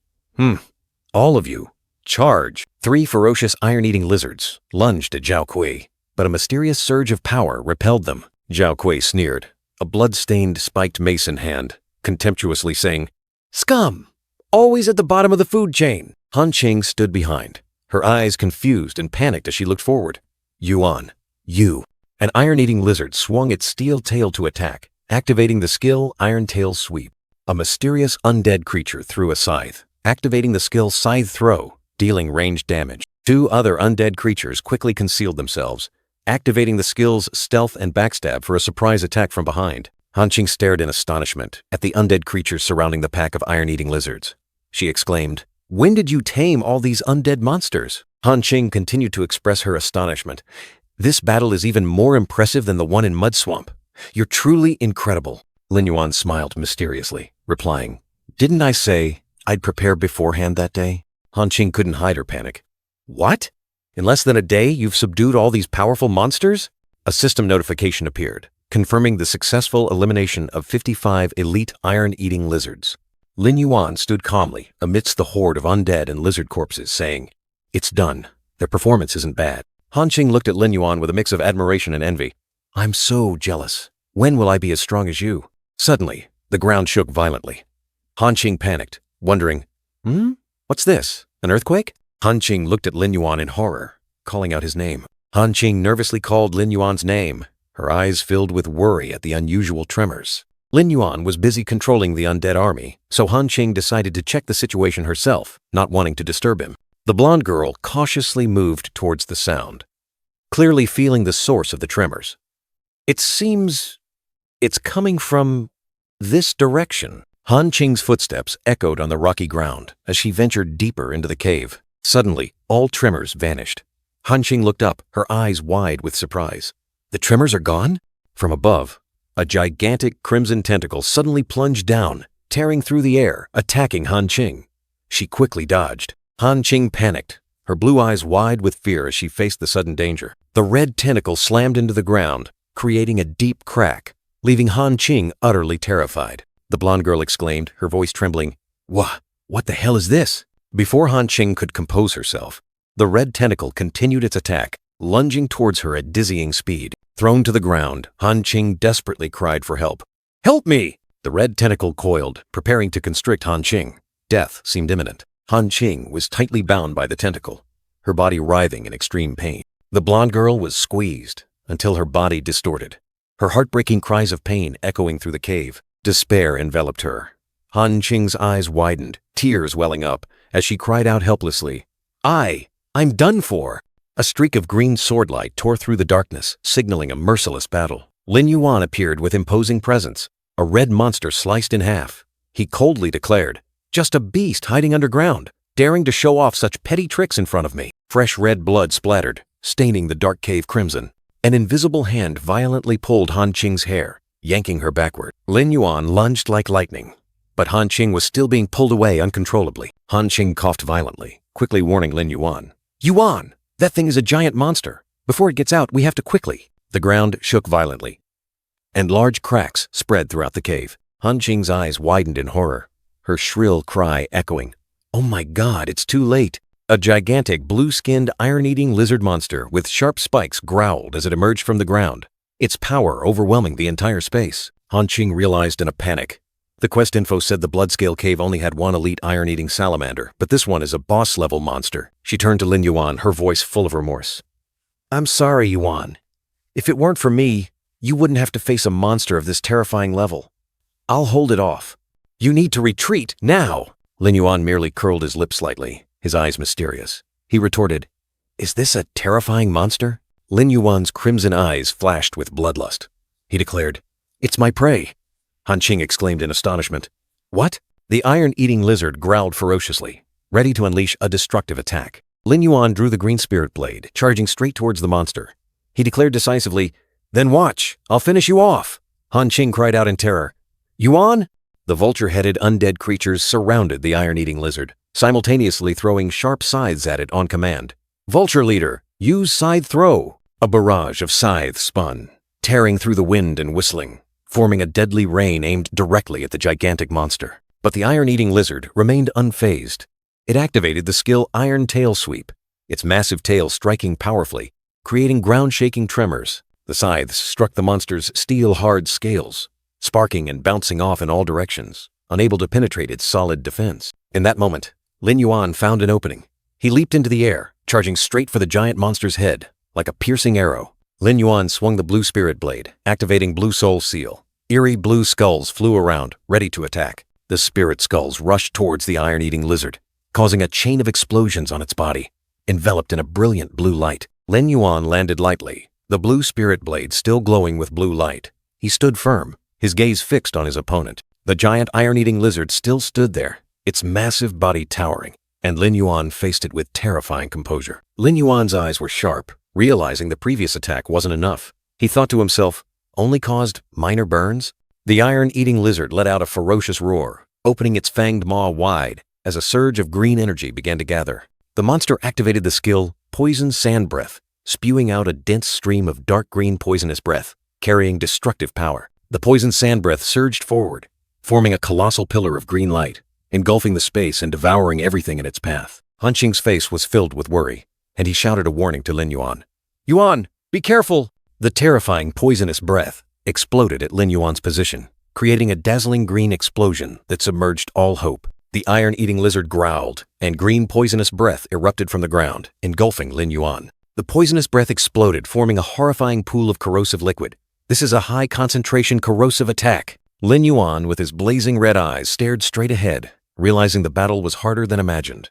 [SPEAKER 1] All of you. Charge." 3 ferocious iron-eating lizards lunged at Zhao Kui, but a mysterious surge of power repelled them. Zhao Kui sneered, a blood-stained spiked mace in hand, contemptuously saying, "Scum! Always at the bottom of the food chain." Han Qing stood behind, her eyes confused and panicked as she looked forward. "Yuan, you." An iron-eating lizard swung its steel tail to attack, activating the skill Iron Tail Sweep. A mysterious undead creature threw a scythe, activating the skill Scythe Throw, dealing ranged damage. 2 other undead creatures quickly concealed themselves, activating the skills Stealth and Backstab for a surprise attack from behind. Han Qing stared in astonishment at the undead creatures surrounding the pack of iron-eating lizards. She exclaimed, "When did you tame all these undead monsters?" Han Qing continued to express her astonishment. "This battle is even more impressive than the one in Mud Swamp. You're truly incredible." Lin Yuan smiled mysteriously, replying, "Didn't I say I'd prepare beforehand that day?" Han Qing couldn't hide her panic. "What? In less than a day, you've subdued all these powerful monsters? A system notification appeared, confirming the successful elimination of 55 elite iron-eating lizards. Lin Yuan stood calmly amidst the horde of undead and lizard corpses, saying, "It's done. Their performance isn't bad." Han Qing looked at Lin Yuan with a mix of admiration and envy. "I'm so jealous. When will I be as strong as you?" Suddenly, the ground shook violently. Han Qing panicked, wondering, What's this? An earthquake? Han Qing looked at Lin Yuan in horror, calling out his name. Han Qing nervously called Lin Yuan's name, her eyes filled with worry at the unusual tremors. Lin Yuan was busy controlling the undead army, so Han Qing decided to check the situation herself, not wanting to disturb him. The blonde girl cautiously moved towards the sound, clearly feeling the source of the tremors. "It seems it's coming from this direction." Han Qing's footsteps echoed on the rocky ground as she ventured deeper into the cave. Suddenly, all tremors vanished. Han Qing looked up, her eyes wide with surprise. "The tremors are gone?" From above, a gigantic crimson tentacle suddenly plunged down, tearing through the air, attacking Han Qing. She quickly dodged. Han Qing panicked, her blue eyes wide with fear as she faced the sudden danger. The red tentacle slammed into the ground, creating a deep crack, leaving Han Qing utterly terrified. The blonde girl exclaimed, her voice trembling, What the hell is this?" Before Han Qing could compose herself, the red tentacle continued its attack, lunging towards her at dizzying speed. Thrown to the ground, Han Qing desperately cried for help. "Help me!" The red tentacle coiled, preparing to constrict Han Qing. Death seemed imminent. Han Qing was tightly bound by the tentacle, her body writhing in extreme pain. The blonde girl was squeezed until her body distorted, her heartbreaking cries of pain echoing through the cave. Despair enveloped her. Han Qing's eyes widened, tears welling up, as she cried out helplessly, I'm done for!" A streak of green swordlight tore through the darkness, signaling a merciless battle. Lin Yuan appeared with imposing presence, a red monster sliced in half. He coldly declared, "Just a beast hiding underground, daring to show off such petty tricks in front of me." Fresh red blood splattered, staining the dark cave crimson. An invisible hand violently pulled Han Qing's hair, yanking her backward. Lin Yuan lunged like lightning, but Han Qing was still being pulled away uncontrollably. Han Qing coughed violently, quickly warning Lin Yuan. "Yuan, that thing is a giant monster. Before it gets out, we have to quickly." The ground shook violently, and large cracks spread throughout the cave. Han Qing's eyes widened in horror, her shrill cry echoing, "Oh my God, it's too late." A gigantic blue-skinned iron-eating lizard monster with sharp spikes growled as it emerged from the ground, its power overwhelming the entire space. Han Qing realized in a panic. The quest info said the Bloodscale Cave only had one elite iron-eating salamander, but this one is a boss-level monster. She turned to Lin Yuan, her voice full of remorse. "I'm sorry, Yuan. If it weren't for me, you wouldn't have to face a monster of this terrifying level. I'll hold it off. You need to retreat, now!" Lin Yuan merely curled his lips slightly, his eyes mysterious. He retorted, "Is this a terrifying monster?" Lin Yuan's crimson eyes flashed with bloodlust. He declared, "It's my prey." Han Qing exclaimed in astonishment. "What?" The iron-eating lizard growled ferociously, ready to unleash a destructive attack. Lin Yuan drew the green spirit blade, charging straight towards the monster. He declared decisively, "Then watch, I'll finish you off." Han Qing cried out in terror, "Yuan!" The vulture-headed undead creatures surrounded the iron-eating lizard, simultaneously throwing sharp scythes at it on command. "Vulture leader, use scythe throw." A barrage of scythes spun, tearing through the wind and whistling, forming a deadly rain aimed directly at the gigantic monster. But the iron-eating lizard remained unfazed. It activated the skill Iron Tail Sweep, its massive tail striking powerfully, creating ground-shaking tremors. The scythes struck the monster's steel-hard scales, sparking and bouncing off in all directions, unable to penetrate its solid defense. In that moment, Lin Yuan found an opening. He leaped into the air, charging straight for the giant monster's head, like a piercing arrow. Lin Yuan swung the blue spirit blade, activating Blue Soul Seal. Eerie blue skulls flew around, ready to attack. The spirit skulls rushed towards the iron-eating lizard, causing a chain of explosions on its body, enveloped in a brilliant blue light. Lin Yuan landed lightly, the blue spirit blade still glowing with blue light. He stood firm, his gaze fixed on his opponent. The giant iron-eating lizard still stood there, its massive body towering, and Lin Yuan faced it with terrifying composure. Lin Yuan's eyes were sharp, realizing the previous attack wasn't enough. He thought to himself, only caused minor burns? The iron-eating lizard let out a ferocious roar, opening its fanged maw wide as a surge of green energy began to gather. The monster activated the skill poison sand breath, spewing out a dense stream of dark green poisonous breath, carrying destructive power. The poison sand breath surged forward, forming a colossal pillar of green light, engulfing the space and devouring everything in its path. Han Qing's face was filled with worry, and he shouted a warning to Lin Yuan. "Yuan, be careful!" The terrifying poisonous breath exploded at Lin Yuan's position, creating a dazzling green explosion that submerged all hope. The iron-eating lizard growled, and green poisonous breath erupted from the ground, engulfing Lin Yuan. The poisonous breath exploded, forming a horrifying pool of corrosive liquid. This is a high-concentration corrosive attack. Lin Yuan, with his blazing red eyes, stared straight ahead, realizing the battle was harder than imagined.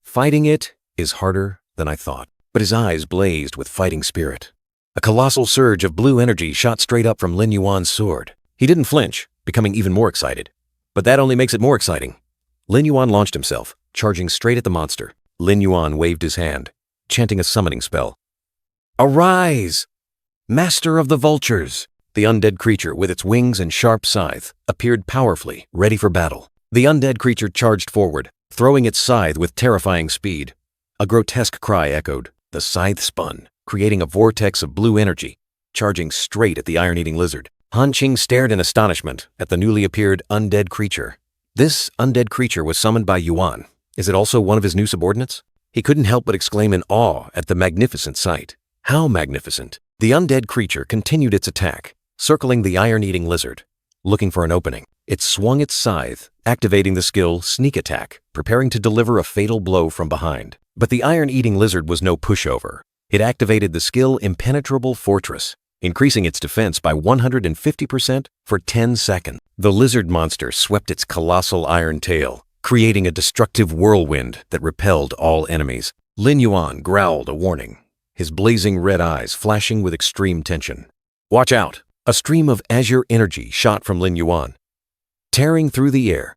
[SPEAKER 1] Fighting it is harder than I thought, but his eyes blazed with fighting spirit. A colossal surge of blue energy shot straight up from Lin Yuan's sword. He didn't flinch, becoming even more excited. But that only makes it more exciting. Lin Yuan launched himself, charging straight at the monster. Lin Yuan waved his hand, chanting a summoning spell. "Arise! Master of the Vultures!" The undead creature, with its wings and sharp scythe, appeared powerfully, ready for battle. The undead creature charged forward, throwing its scythe with terrifying speed. A grotesque cry echoed. The scythe spun, creating a vortex of blue energy, charging straight at the iron-eating lizard. Han Qing stared in astonishment at the newly appeared undead creature. This undead creature was summoned by Yuan. Is it also one of his new subordinates? He couldn't help but exclaim in awe at the magnificent sight. How magnificent! The undead creature continued its attack, circling the iron-eating lizard, looking for an opening. It swung its scythe, activating the skill Sneak Attack, preparing to deliver a fatal blow from behind. But the iron-eating lizard was no pushover. It activated the skill Impenetrable Fortress, increasing its defense by 150% for 10 seconds. The lizard monster swept its colossal iron tail, creating a destructive whirlwind that repelled all enemies. Lin Yuan growled a warning, his blazing red eyes flashing with extreme tension. "Watch out!" A stream of azure energy shot from Lin Yuan, tearing through the air,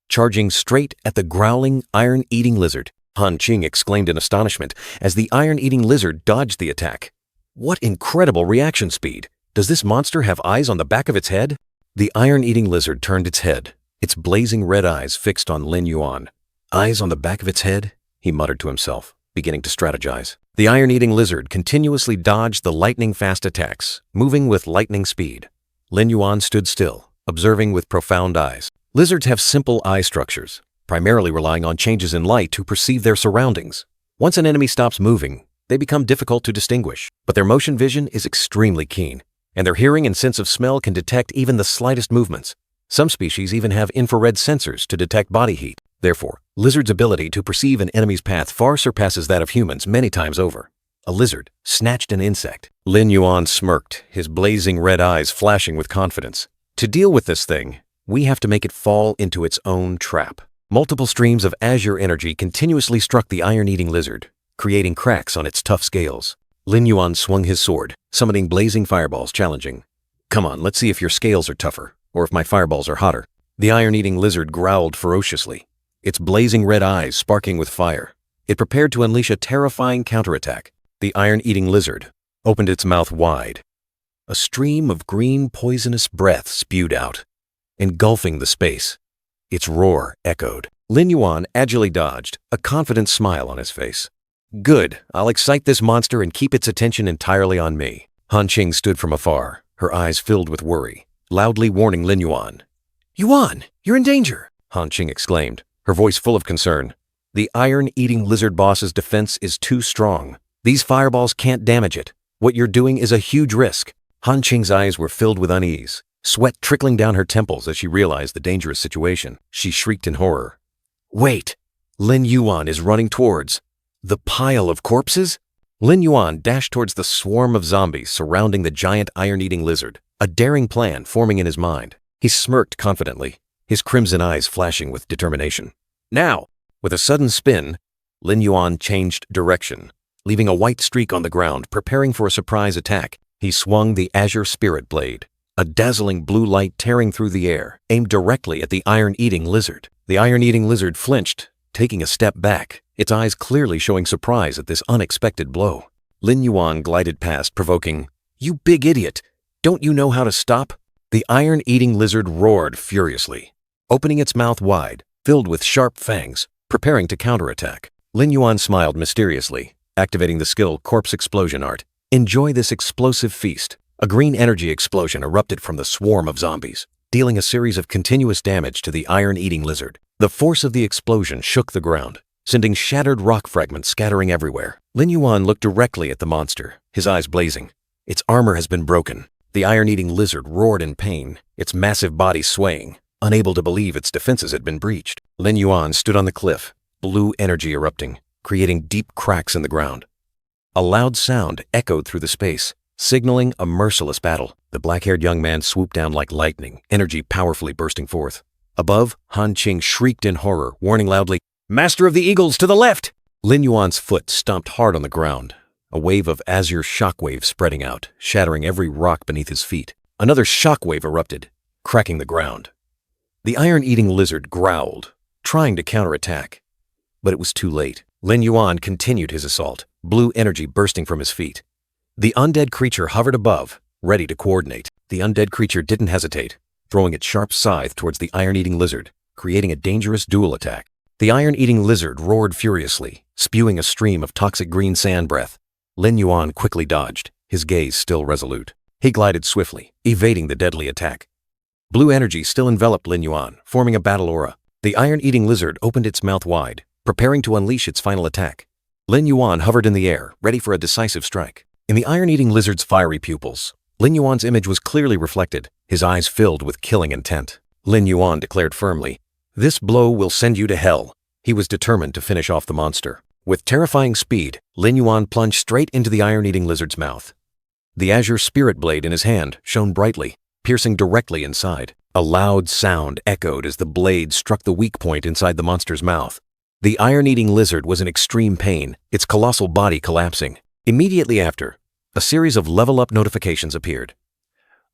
[SPEAKER 1] charging straight at the growling, iron-eating lizard. Han Qing exclaimed in astonishment as the iron-eating lizard dodged the attack. What incredible reaction speed! Does this monster have eyes on the back of its head? The iron-eating lizard turned its head, its blazing red eyes fixed on Lin Yuan. "Eyes on the back of its head?" he muttered to himself, beginning to strategize. The iron-eating lizard continuously dodged the lightning-fast attacks, moving with lightning speed. Lin Yuan stood still, observing with profound eyes. Lizards have simple eye structures, primarily relying on changes in light to perceive their surroundings. Once an enemy stops moving, they become difficult to distinguish, but their motion vision is extremely keen, and their hearing and sense of smell can detect even the slightest movements. Some species even have infrared sensors to detect body heat. Therefore, lizards' ability to perceive an enemy's path far surpasses that of humans many times over. A lizard snatched an insect. Lin Yuan smirked, his blazing red eyes flashing with confidence. To deal with this thing, we have to make it fall into its own trap. Multiple streams of azure energy continuously struck the iron-eating lizard, creating cracks on its tough scales. Lin Yuan swung his sword, summoning blazing fireballs, challenging. "Come on, let's see if your scales are tougher, or if my fireballs are hotter." The iron-eating lizard growled ferociously, its blazing red eyes sparking with fire. It prepared to unleash a terrifying counterattack. The iron-eating lizard opened its mouth wide. A stream of green poisonous breath spewed out, engulfing the space. Its roar echoed. Lin Yuan agilely dodged, a confident smile on his face. "Good, I'll excite this monster and keep its attention entirely on me." Han Qing stood from afar, her eyes filled with worry, loudly warning Lin Yuan. "Yuan, you're in danger!" Han Qing exclaimed, her voice full of concern. "The iron-eating lizard boss's defense is too strong. These fireballs can't damage it. What you're doing is a huge risk." Han Qing's eyes were filled with unease, sweat trickling down her temples as she realized the dangerous situation. She shrieked in horror. "Wait! Lin Yuan is running towards the pile of corpses?" Lin Yuan dashed towards the swarm of zombies surrounding the giant iron-eating lizard, a daring plan forming in his mind. He smirked confidently, his crimson eyes flashing with determination. Now, with a sudden spin, Lin Yuan changed direction, leaving a white streak on the ground, preparing for a surprise attack. He swung the azure spirit blade, a dazzling blue light tearing through the air, aimed directly at the iron-eating lizard. The iron-eating lizard flinched, taking a step back, its eyes clearly showing surprise at this unexpected blow. Lin Yuan glided past, provoking, "You big idiot! Don't you know how to stop?" The iron-eating lizard roared furiously, opening its mouth wide, filled with sharp fangs, preparing to counterattack. Lin Yuan smiled mysteriously, Activating the skill Corpse Explosion Art. Enjoy this explosive feast. A green energy explosion erupted from the swarm of zombies, dealing a series of continuous damage to the iron-eating lizard. The force of the explosion shook the ground, sending shattered rock fragments scattering everywhere. Lin Yuan looked directly at the monster, his eyes blazing. Its armor has been broken. The iron-eating lizard roared in pain, its massive body swaying, unable to believe its defenses had been breached. Lin Yuan stood on the cliff, blue energy erupting, creating deep cracks in the ground. A loud sound echoed through the space, signaling a merciless battle. The black-haired young man swooped down like lightning, energy powerfully bursting forth. Above, Han Qing shrieked in horror, warning loudly, "Master of the Eagles, to the left!" Lin Yuan's foot stomped hard on the ground, a wave of azure shockwave spreading out, shattering every rock beneath his feet. Another shockwave erupted, cracking the ground. The iron-eating lizard growled, trying to counterattack, but it was too late. Lin Yuan continued his assault, blue energy bursting from his feet. The undead creature hovered above, ready to coordinate. The undead creature didn't hesitate, throwing its sharp scythe towards the iron-eating lizard, creating a dangerous dual attack. The iron-eating lizard roared furiously, spewing a stream of toxic green sand breath. Lin Yuan quickly dodged, his gaze still resolute. He glided swiftly, evading the deadly attack. Blue energy still enveloped Lin Yuan, forming a battle aura. The iron-eating lizard opened its mouth wide, preparing to unleash its final attack. Lin Yuan hovered in the air, ready for a decisive strike. In the iron-eating lizard's fiery pupils, Lin Yuan's image was clearly reflected, his eyes filled with killing intent. Lin Yuan declared firmly, "This blow will send you to hell." He was determined to finish off the monster. With terrifying speed, Lin Yuan plunged straight into the iron-eating lizard's mouth. The azure spirit blade in his hand shone brightly, piercing directly inside. A loud sound echoed as the blade struck the weak point inside the monster's mouth. The iron-eating lizard was in extreme pain, its colossal body collapsing. Immediately after, a series of level-up notifications appeared.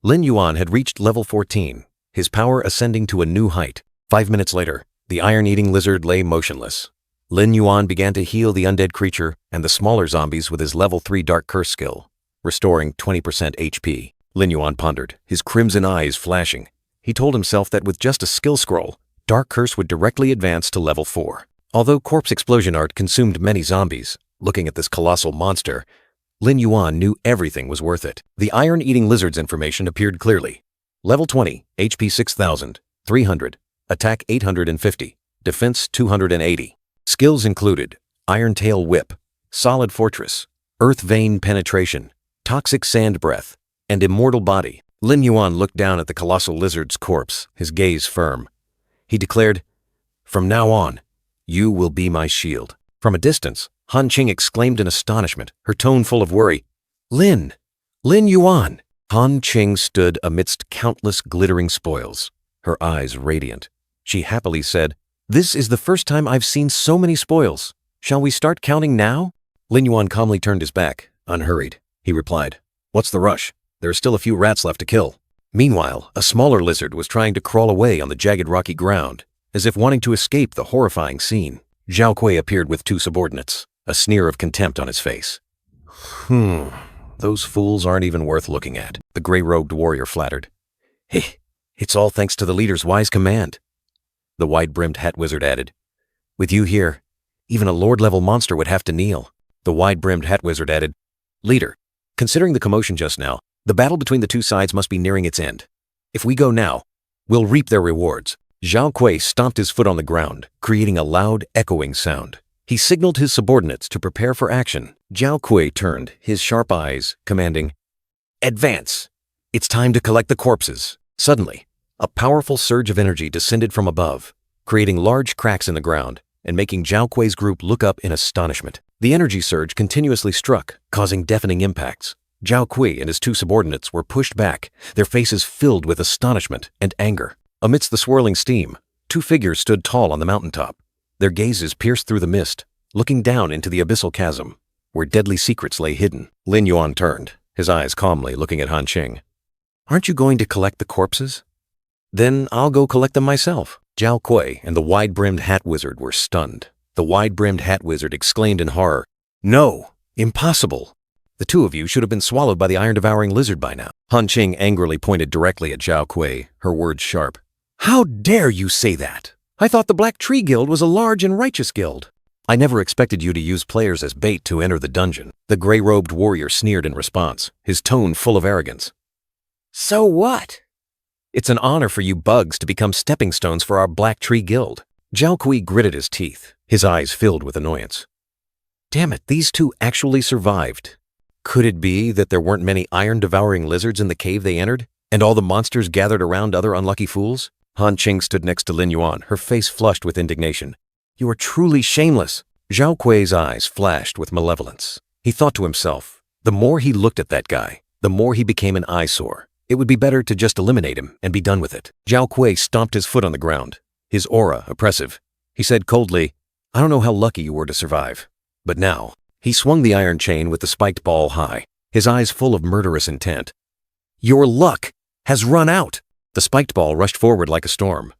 [SPEAKER 1] Lin Yuan had reached level 14, his power ascending to a new height. 5 minutes later, the iron-eating lizard lay motionless. Lin Yuan began to heal the undead creature and the smaller zombies with his level 3 Dark Curse skill, restoring 20% HP. Lin Yuan pondered, his crimson eyes flashing. He told himself that with just a skill scroll, Dark Curse would directly advance to level 4. Although Corpse Explosion Art consumed many zombies, looking at this colossal monster, Lin Yuan knew everything was worth it. The iron-eating lizard's information appeared clearly. Level 20, HP 6,000, 300, attack 850, defense 280. Skills included Iron Tail Whip, Solid Fortress, Earth Vein Penetration, Toxic Sand Breath, and Immortal Body. Lin Yuan looked down at the colossal lizard's corpse, his gaze firm. He declared, "From now on, you will be my shield." From a distance, Han Qing exclaimed in astonishment, her tone full of worry, Lin Yuan." Han Qing stood amidst countless glittering spoils, her eyes radiant. She happily said, "This is the first time I've seen so many spoils. Shall we start counting now?" Lin Yuan calmly turned his back, unhurried. He replied, "What's the rush? There are still a few rats left to kill." Meanwhile, a smaller lizard was trying to crawl away on the jagged rocky ground, as if wanting to escape the horrifying scene. Zhao Kui appeared with 2 subordinates, a sneer of contempt on his face. Those fools aren't even worth looking at," the gray-robed warrior flattered. "Hey, it's all thanks to the leader's wise command," the wide-brimmed hat wizard added. "With you here, even a lord-level monster would have to kneel." The wide-brimmed hat wizard added, "Leader, considering the commotion just now, the battle between the two sides must be nearing its end. If we go now, we'll reap their rewards." Zhao Kui stomped his foot on the ground, creating a loud, echoing sound. He signaled his subordinates to prepare for action. Zhao Kui turned, his sharp eyes, commanding, "Advance! It's time to collect the corpses." Suddenly, a powerful surge of energy descended from above, creating large cracks in the ground and making Zhao Kui's group look up in astonishment. The energy surge continuously struck, causing deafening impacts. Zhao Kui and his 2 subordinates were pushed back, their faces filled with astonishment and anger. Amidst the swirling steam, 2 figures stood tall on the mountaintop. Their gazes pierced through the mist, looking down into the abyssal chasm, where deadly secrets lay hidden. Lin Yuan turned, his eyes calmly looking at Han Qing. "Aren't you going to collect the corpses? Then I'll go collect them myself." Zhao Kui and the wide-brimmed hat wizard were stunned. The wide-brimmed hat wizard exclaimed in horror, "No, impossible. The 2 of you should have been swallowed by the iron-devouring lizard by now." Han Qing angrily pointed directly at Zhao Kui, her words sharp. "How dare you say that? I thought the Black Tree Guild was a large and righteous guild." I never expected you to use players as bait to enter the dungeon. The gray-robed warrior sneered in response, his tone full of arrogance.
[SPEAKER 2] So what?
[SPEAKER 1] It's an honor for you bugs to become stepping stones for our Black Tree Guild. Zhao Kui gritted his teeth, his eyes filled with annoyance. Damn it, these two actually survived. Could it be that there weren't many iron-devouring lizards in the cave they entered, and all the monsters gathered around other unlucky fools? Han Qing stood next to Lin Yuan, her face flushed with indignation. You are truly shameless. Zhao Kui's eyes flashed with malevolence. He thought to himself, the more he looked at that guy, the more he became an eyesore. It would be better to just eliminate him and be done with it. Zhao Kui stomped his foot on the ground, his aura oppressive. He said coldly, I don't know how lucky you were to survive. But now, he swung the iron chain with the spiked ball high, his eyes full of murderous intent. Your luck has run out. The spiked ball rushed forward like a storm.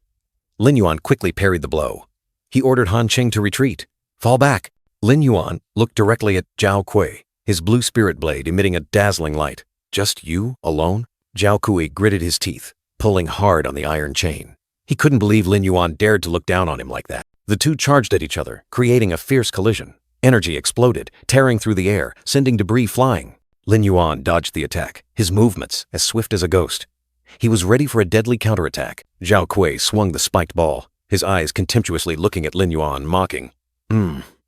[SPEAKER 1] Lin Yuan quickly parried the blow. He ordered Han Qing to retreat. Fall back. Lin Yuan looked directly at Zhao Kui, his blue spirit blade emitting a dazzling light. Just you alone? Zhao Kui gritted his teeth, pulling hard on the iron chain. He couldn't believe Lin Yuan dared to look down on him like that. The two charged at each other, creating a fierce collision. Energy exploded, tearing through the air, sending debris flying. Lin Yuan dodged the attack, his movements as swift as a ghost. He was ready for a deadly counterattack. Zhao Kui swung the spiked ball, his eyes contemptuously looking at Lin Yuan, mocking.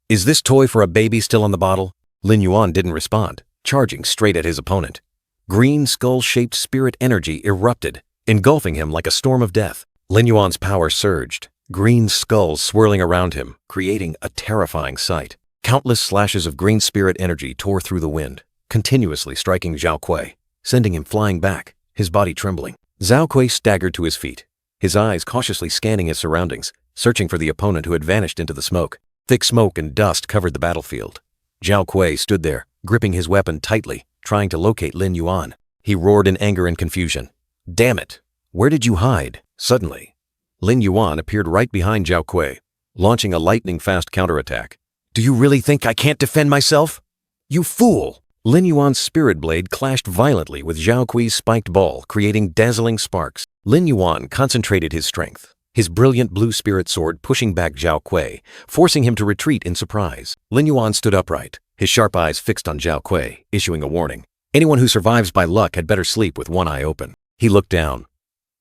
[SPEAKER 1] Is this toy for a baby still on the bottle? Lin Yuan didn't respond, charging straight at his opponent. Green skull-shaped spirit energy erupted, engulfing him like a storm of death. Lin Yuan's power surged, green skulls swirling around him, creating a terrifying sight. Countless slashes of green spirit energy tore through the wind, continuously striking Zhao Kui, sending him flying back, his body trembling. Zhao Kui staggered to his feet, his eyes cautiously scanning his surroundings, searching for the opponent who had vanished into the smoke. Thick smoke and dust covered the battlefield. Zhao Kui stood there, gripping his weapon tightly, trying to locate Lin Yuan. He roared in anger and confusion. Damn it! Where did you hide? Suddenly, Lin Yuan appeared right behind Zhao Kui, launching a lightning-fast counterattack. Do you really think I can't defend myself? You fool! Lin Yuan's spirit blade clashed violently with Zhao Kui's spiked ball, creating dazzling sparks. Lin Yuan concentrated his strength, his brilliant blue spirit sword pushing back Zhao Kui, forcing him to retreat in surprise. Lin Yuan stood upright, his sharp eyes fixed on Zhao Kui, issuing a warning. Anyone who survives by luck had better sleep with one eye open. He looked down,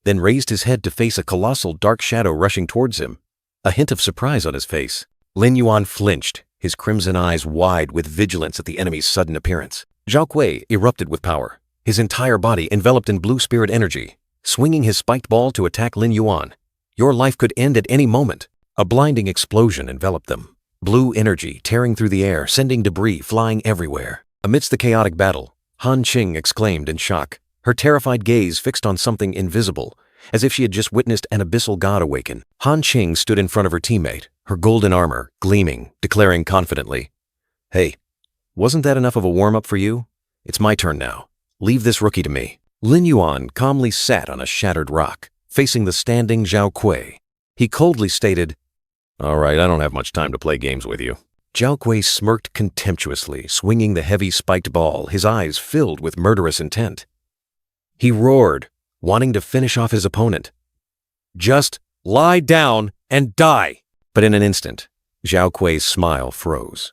[SPEAKER 1] then raised his head to face a colossal dark shadow rushing towards him, a hint of surprise on his face. Lin Yuan flinched, his crimson eyes wide with vigilance at the enemy's sudden appearance. Zhao Kui erupted with power, his entire body enveloped in blue spirit energy, swinging his spiked ball to attack Lin Yuan. Your life could end at any moment. A blinding explosion enveloped them, blue energy tearing through the air, sending debris flying everywhere. Amidst the chaotic battle, Han Qing exclaimed in shock, her terrified gaze fixed on something invisible, as if she had just witnessed an abyssal god awaken. Han Qing stood in front of her teammate, her golden armor gleaming, declaring confidently, Hey, wasn't that enough of a warm-up for you? It's my turn now. Leave this rookie to me. Lin Yuan calmly sat on a shattered rock, facing the standing Zhao Kui. He coldly stated, All right, I don't have much time to play games with you. Zhao Kui smirked contemptuously, swinging the heavy spiked ball, his eyes filled with murderous intent. He roared, wanting to finish off his opponent. Just lie down and die. But in an instant, Zhao Kui's smile froze.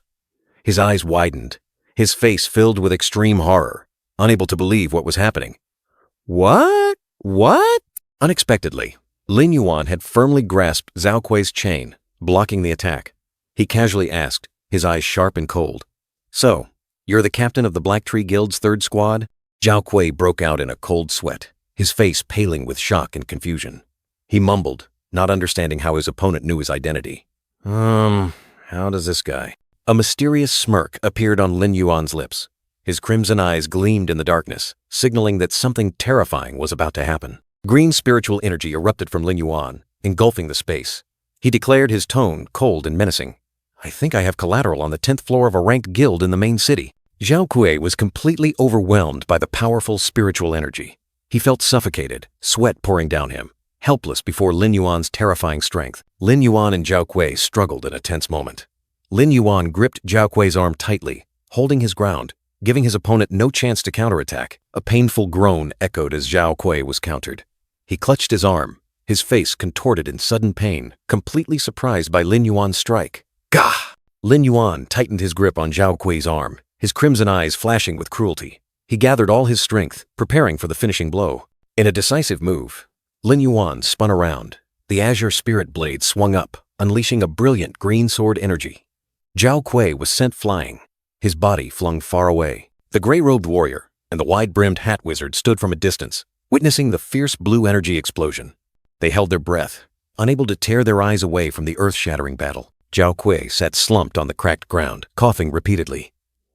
[SPEAKER 1] His eyes widened, his face filled with extreme horror, unable to believe what was happening. What? Unexpectedly, Lin Yuan had firmly grasped Zhao Kui's chain, blocking the attack. He casually asked, his eyes sharp and cold. So, you're the captain of the Black Tree Guild's third squad? Zhao Kui broke out in a cold sweat, his face paling with shock and confusion. He mumbled, not understanding how his opponent knew his identity. How does this guy? A mysterious smirk appeared on Lin Yuan's lips. His crimson eyes gleamed in the darkness, signaling that something terrifying was about to happen. Green spiritual energy erupted from Lin Yuan, engulfing the space. He declared, his tone cold and menacing. I think I have collateral on the 10th floor of a ranked guild in the main city. Zhao Kui was completely overwhelmed by the powerful spiritual energy. He felt suffocated, sweat pouring down him, helpless before Lin Yuan's terrifying strength. Lin Yuan and Zhao Kui struggled in a tense moment. Lin Yuan gripped Zhao Kui's arm tightly, holding his ground, giving his opponent no chance to counterattack. A painful groan echoed as Zhao Kui was countered. He clutched his arm, his face contorted in sudden pain, completely surprised by Lin Yuan's strike. Gah! Lin Yuan tightened his grip on Zhao Kui's arm, his crimson eyes flashing with cruelty. He gathered all his strength, preparing for the finishing blow. In a decisive move, Lin Yuan spun around. The azure spirit blade swung up, unleashing a brilliant green sword energy. Zhao Kui was sent flying, his body flung far away. The gray-robed warrior and the wide-brimmed hat wizard stood from a distance, witnessing the fierce blue energy explosion. They held their breath, unable to tear their eyes away from the earth-shattering battle. Zhao Kui sat slumped on the cracked ground, coughing repeatedly.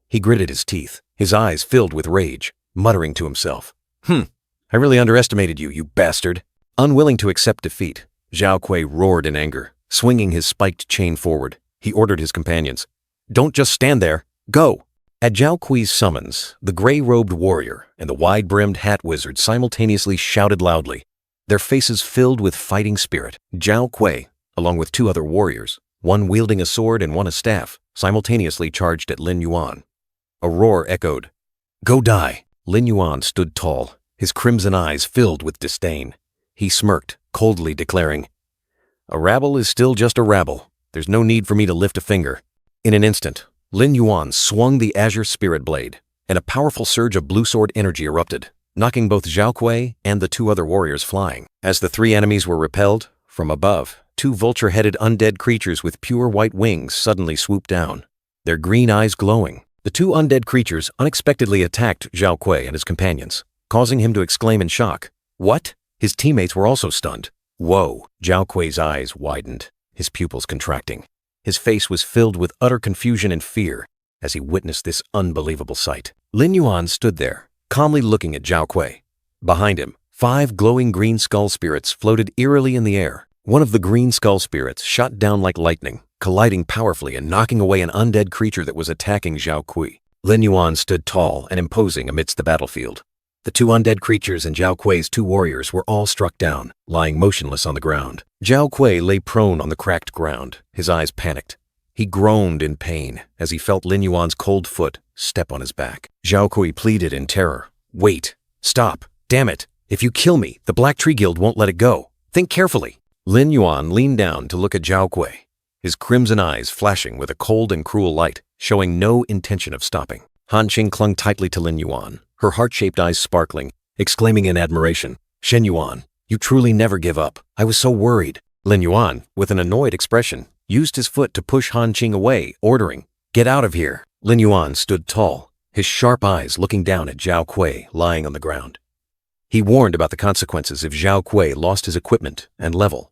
[SPEAKER 1] He gritted his teeth, his eyes filled with rage, muttering to himself, I really underestimated you, you bastard." Unwilling to accept defeat, Zhao Kui roared in anger, swinging his spiked chain forward. He ordered his companions, "Don't just stand there, go!" At Zhao Kui's summons, the gray-robed warrior and the wide-brimmed hat wizard simultaneously shouted loudly, their faces filled with fighting spirit. Zhao Kui, along with two other warriors, one wielding a sword and one a staff, simultaneously charged at Lin Yuan. A roar echoed. "Go die!" Lin Yuan stood tall, his crimson eyes filled with disdain. He smirked, coldly declaring, "A rabble is still just a rabble. There's no need for me to lift a finger." In an instant, Lin Yuan swung the azure spirit blade, and a powerful surge of blue sword energy erupted, knocking both Zhao Kui and the two other warriors flying. As the three enemies were repelled, from above, two vulture-headed undead creatures with pure white wings suddenly swooped down, their green eyes glowing. The two undead creatures unexpectedly attacked Zhao Kui and his companions, causing him to exclaim in shock, "What?" His teammates were also stunned. "Whoa!" Zhao Kui's eyes widened, his pupils contracting. His face was filled with utter confusion and fear as he witnessed this unbelievable sight. Lin Yuan stood there, calmly looking at Zhao Kui. Behind him, 5 glowing green skull spirits floated eerily in the air. One of the green skull spirits shot down like lightning, colliding powerfully and knocking away an undead creature that was attacking Zhao Kui. Lin Yuan stood tall and imposing amidst the battlefield. The two undead creatures and Zhao Kui's two warriors were all struck down, lying motionless on the ground. Zhao Kui lay prone on the cracked ground, his eyes panicked. He groaned in pain as he felt Lin Yuan's cold foot step on his back. Zhao Kui pleaded in terror, "Wait, stop, damn it. If you kill me, the Black Tree Guild won't let it go. Think carefully." Lin Yuan leaned down to look at Zhao Kui, his crimson eyes flashing with a cold and cruel light, showing no intention of stopping. Han Qing clung tightly to Lin Yuan, her heart-shaped eyes sparkling, exclaiming in admiration, "Shen Yuan, you truly never give up. I was so worried." Lin Yuan, with an annoyed expression, used his foot to push Han Qing away, ordering, "Get out of here." Lin Yuan stood tall, his sharp eyes looking down at Zhao Kui lying on the ground. He warned about the consequences if Zhao Kui lost his equipment and level,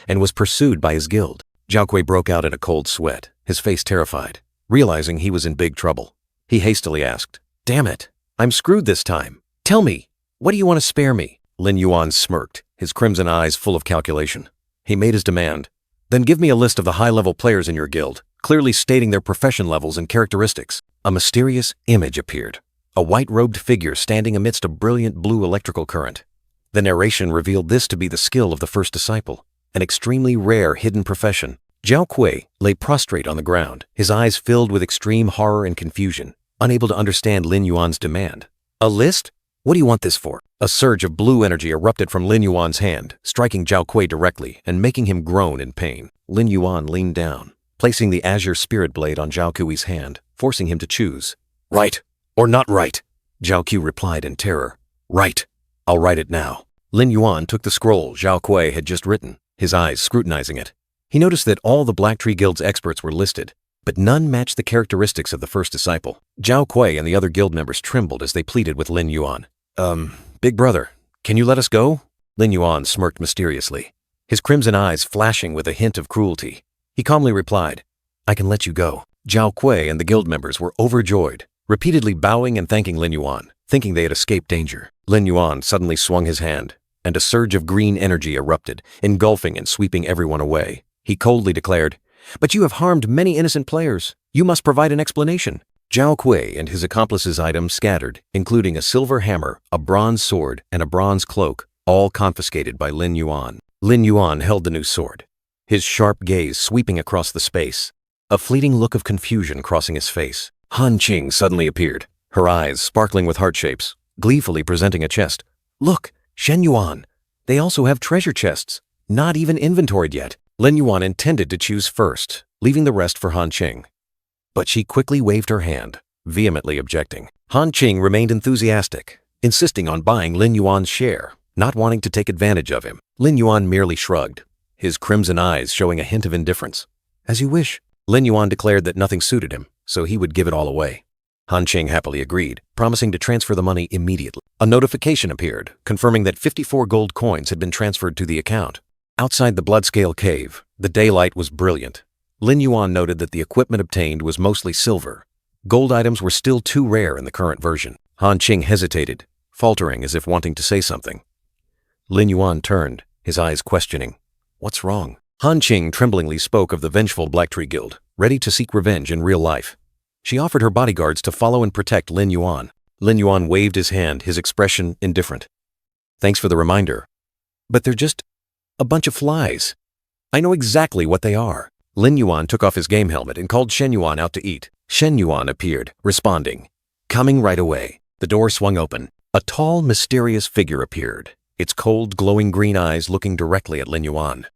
[SPEAKER 1] and was pursued by his guild. Zhao Kui broke out in a cold sweat, his face terrified, realizing he was in big trouble. He hastily asked, "Damn it, I'm screwed this time. Tell me, what do you want to spare me?" Lin Yuan smirked, his crimson eyes full of calculation. He made his demand. "Then give me a list of the high-level players in your guild, clearly stating their profession levels and characteristics." A mysterious image appeared, a white-robed figure standing amidst a brilliant blue electrical current. The narration revealed this to be the skill of the first disciple, an extremely rare hidden profession. Zhao Kui lay prostrate on the ground, his eyes filled with extreme horror and confusion, unable to understand Lin Yuan's demand. "A list? What do you want this for?" A surge of blue energy erupted from Lin Yuan's hand, striking Zhao Kui directly and making him groan in pain. Lin Yuan leaned down, placing the azure spirit blade on Zhao Kui's hand, forcing him to choose. "Right or not right?" Zhao Kui replied in terror. "Right. I'll write it now." Lin Yuan took the scroll Zhao Kui had just written, his eyes scrutinizing it. He noticed that all the Black Tree Guild's experts were listed, but none matched the characteristics of the first disciple. Zhao Kui and the other guild members trembled as they pleaded with Lin Yuan. Big brother, can you let us go?" Lin Yuan smirked mysteriously, his crimson eyes flashing with a hint of cruelty. He calmly replied, "I can let you go." Zhao Kui and the guild members were overjoyed, repeatedly bowing and thanking Lin Yuan, thinking they had escaped danger. Lin Yuan suddenly swung his hand, and a surge of green energy erupted, engulfing and sweeping everyone away. He coldly declared, "But you have harmed many innocent players. You must provide an explanation." Zhao Kui and his accomplices' items scattered, including a silver hammer, a bronze sword, and a bronze cloak, all confiscated by Lin Yuan. Lin Yuan held the new sword, his sharp gaze sweeping across the space, a fleeting look of confusion crossing his face. Han Qing suddenly appeared, her eyes sparkling with heart shapes, gleefully presenting a chest. "Look, Shen Yuan, they also have treasure chests, not even inventoried yet." Lin Yuan intended to choose first, leaving the rest for Han Qing. But she quickly waved her hand, vehemently objecting. Han Qing remained enthusiastic, insisting on buying Lin Yuan's share, not wanting to take advantage of him. Lin Yuan merely shrugged, his crimson eyes showing a hint of indifference. As you wish. Lin Yuan declared that nothing suited him, so he would give it all away. Han Qing happily agreed, promising to transfer the money immediately. A notification appeared, confirming that 54 gold coins had been transferred to the account. Outside the Bloodscale cave, the daylight was brilliant. Lin Yuan noted that the equipment obtained was mostly silver. Gold items were still too rare in the current version. Han Qing hesitated, faltering as if wanting to say something. Lin Yuan turned, his eyes questioning. What's wrong? Han Qing tremblingly spoke of the vengeful Black Tree Guild, ready to seek revenge in real life. She offered her bodyguards to follow and protect Lin Yuan. Lin Yuan waved his hand, his expression indifferent. Thanks for the reminder. But they're just a bunch of flies. I know exactly what they are. Lin Yuan took off his game helmet and called Shen Yuan out to eat. Shen Yuan appeared, responding. Coming right away. The door swung open. A tall, mysterious figure appeared, its cold, glowing green eyes looking directly at Lin Yuan.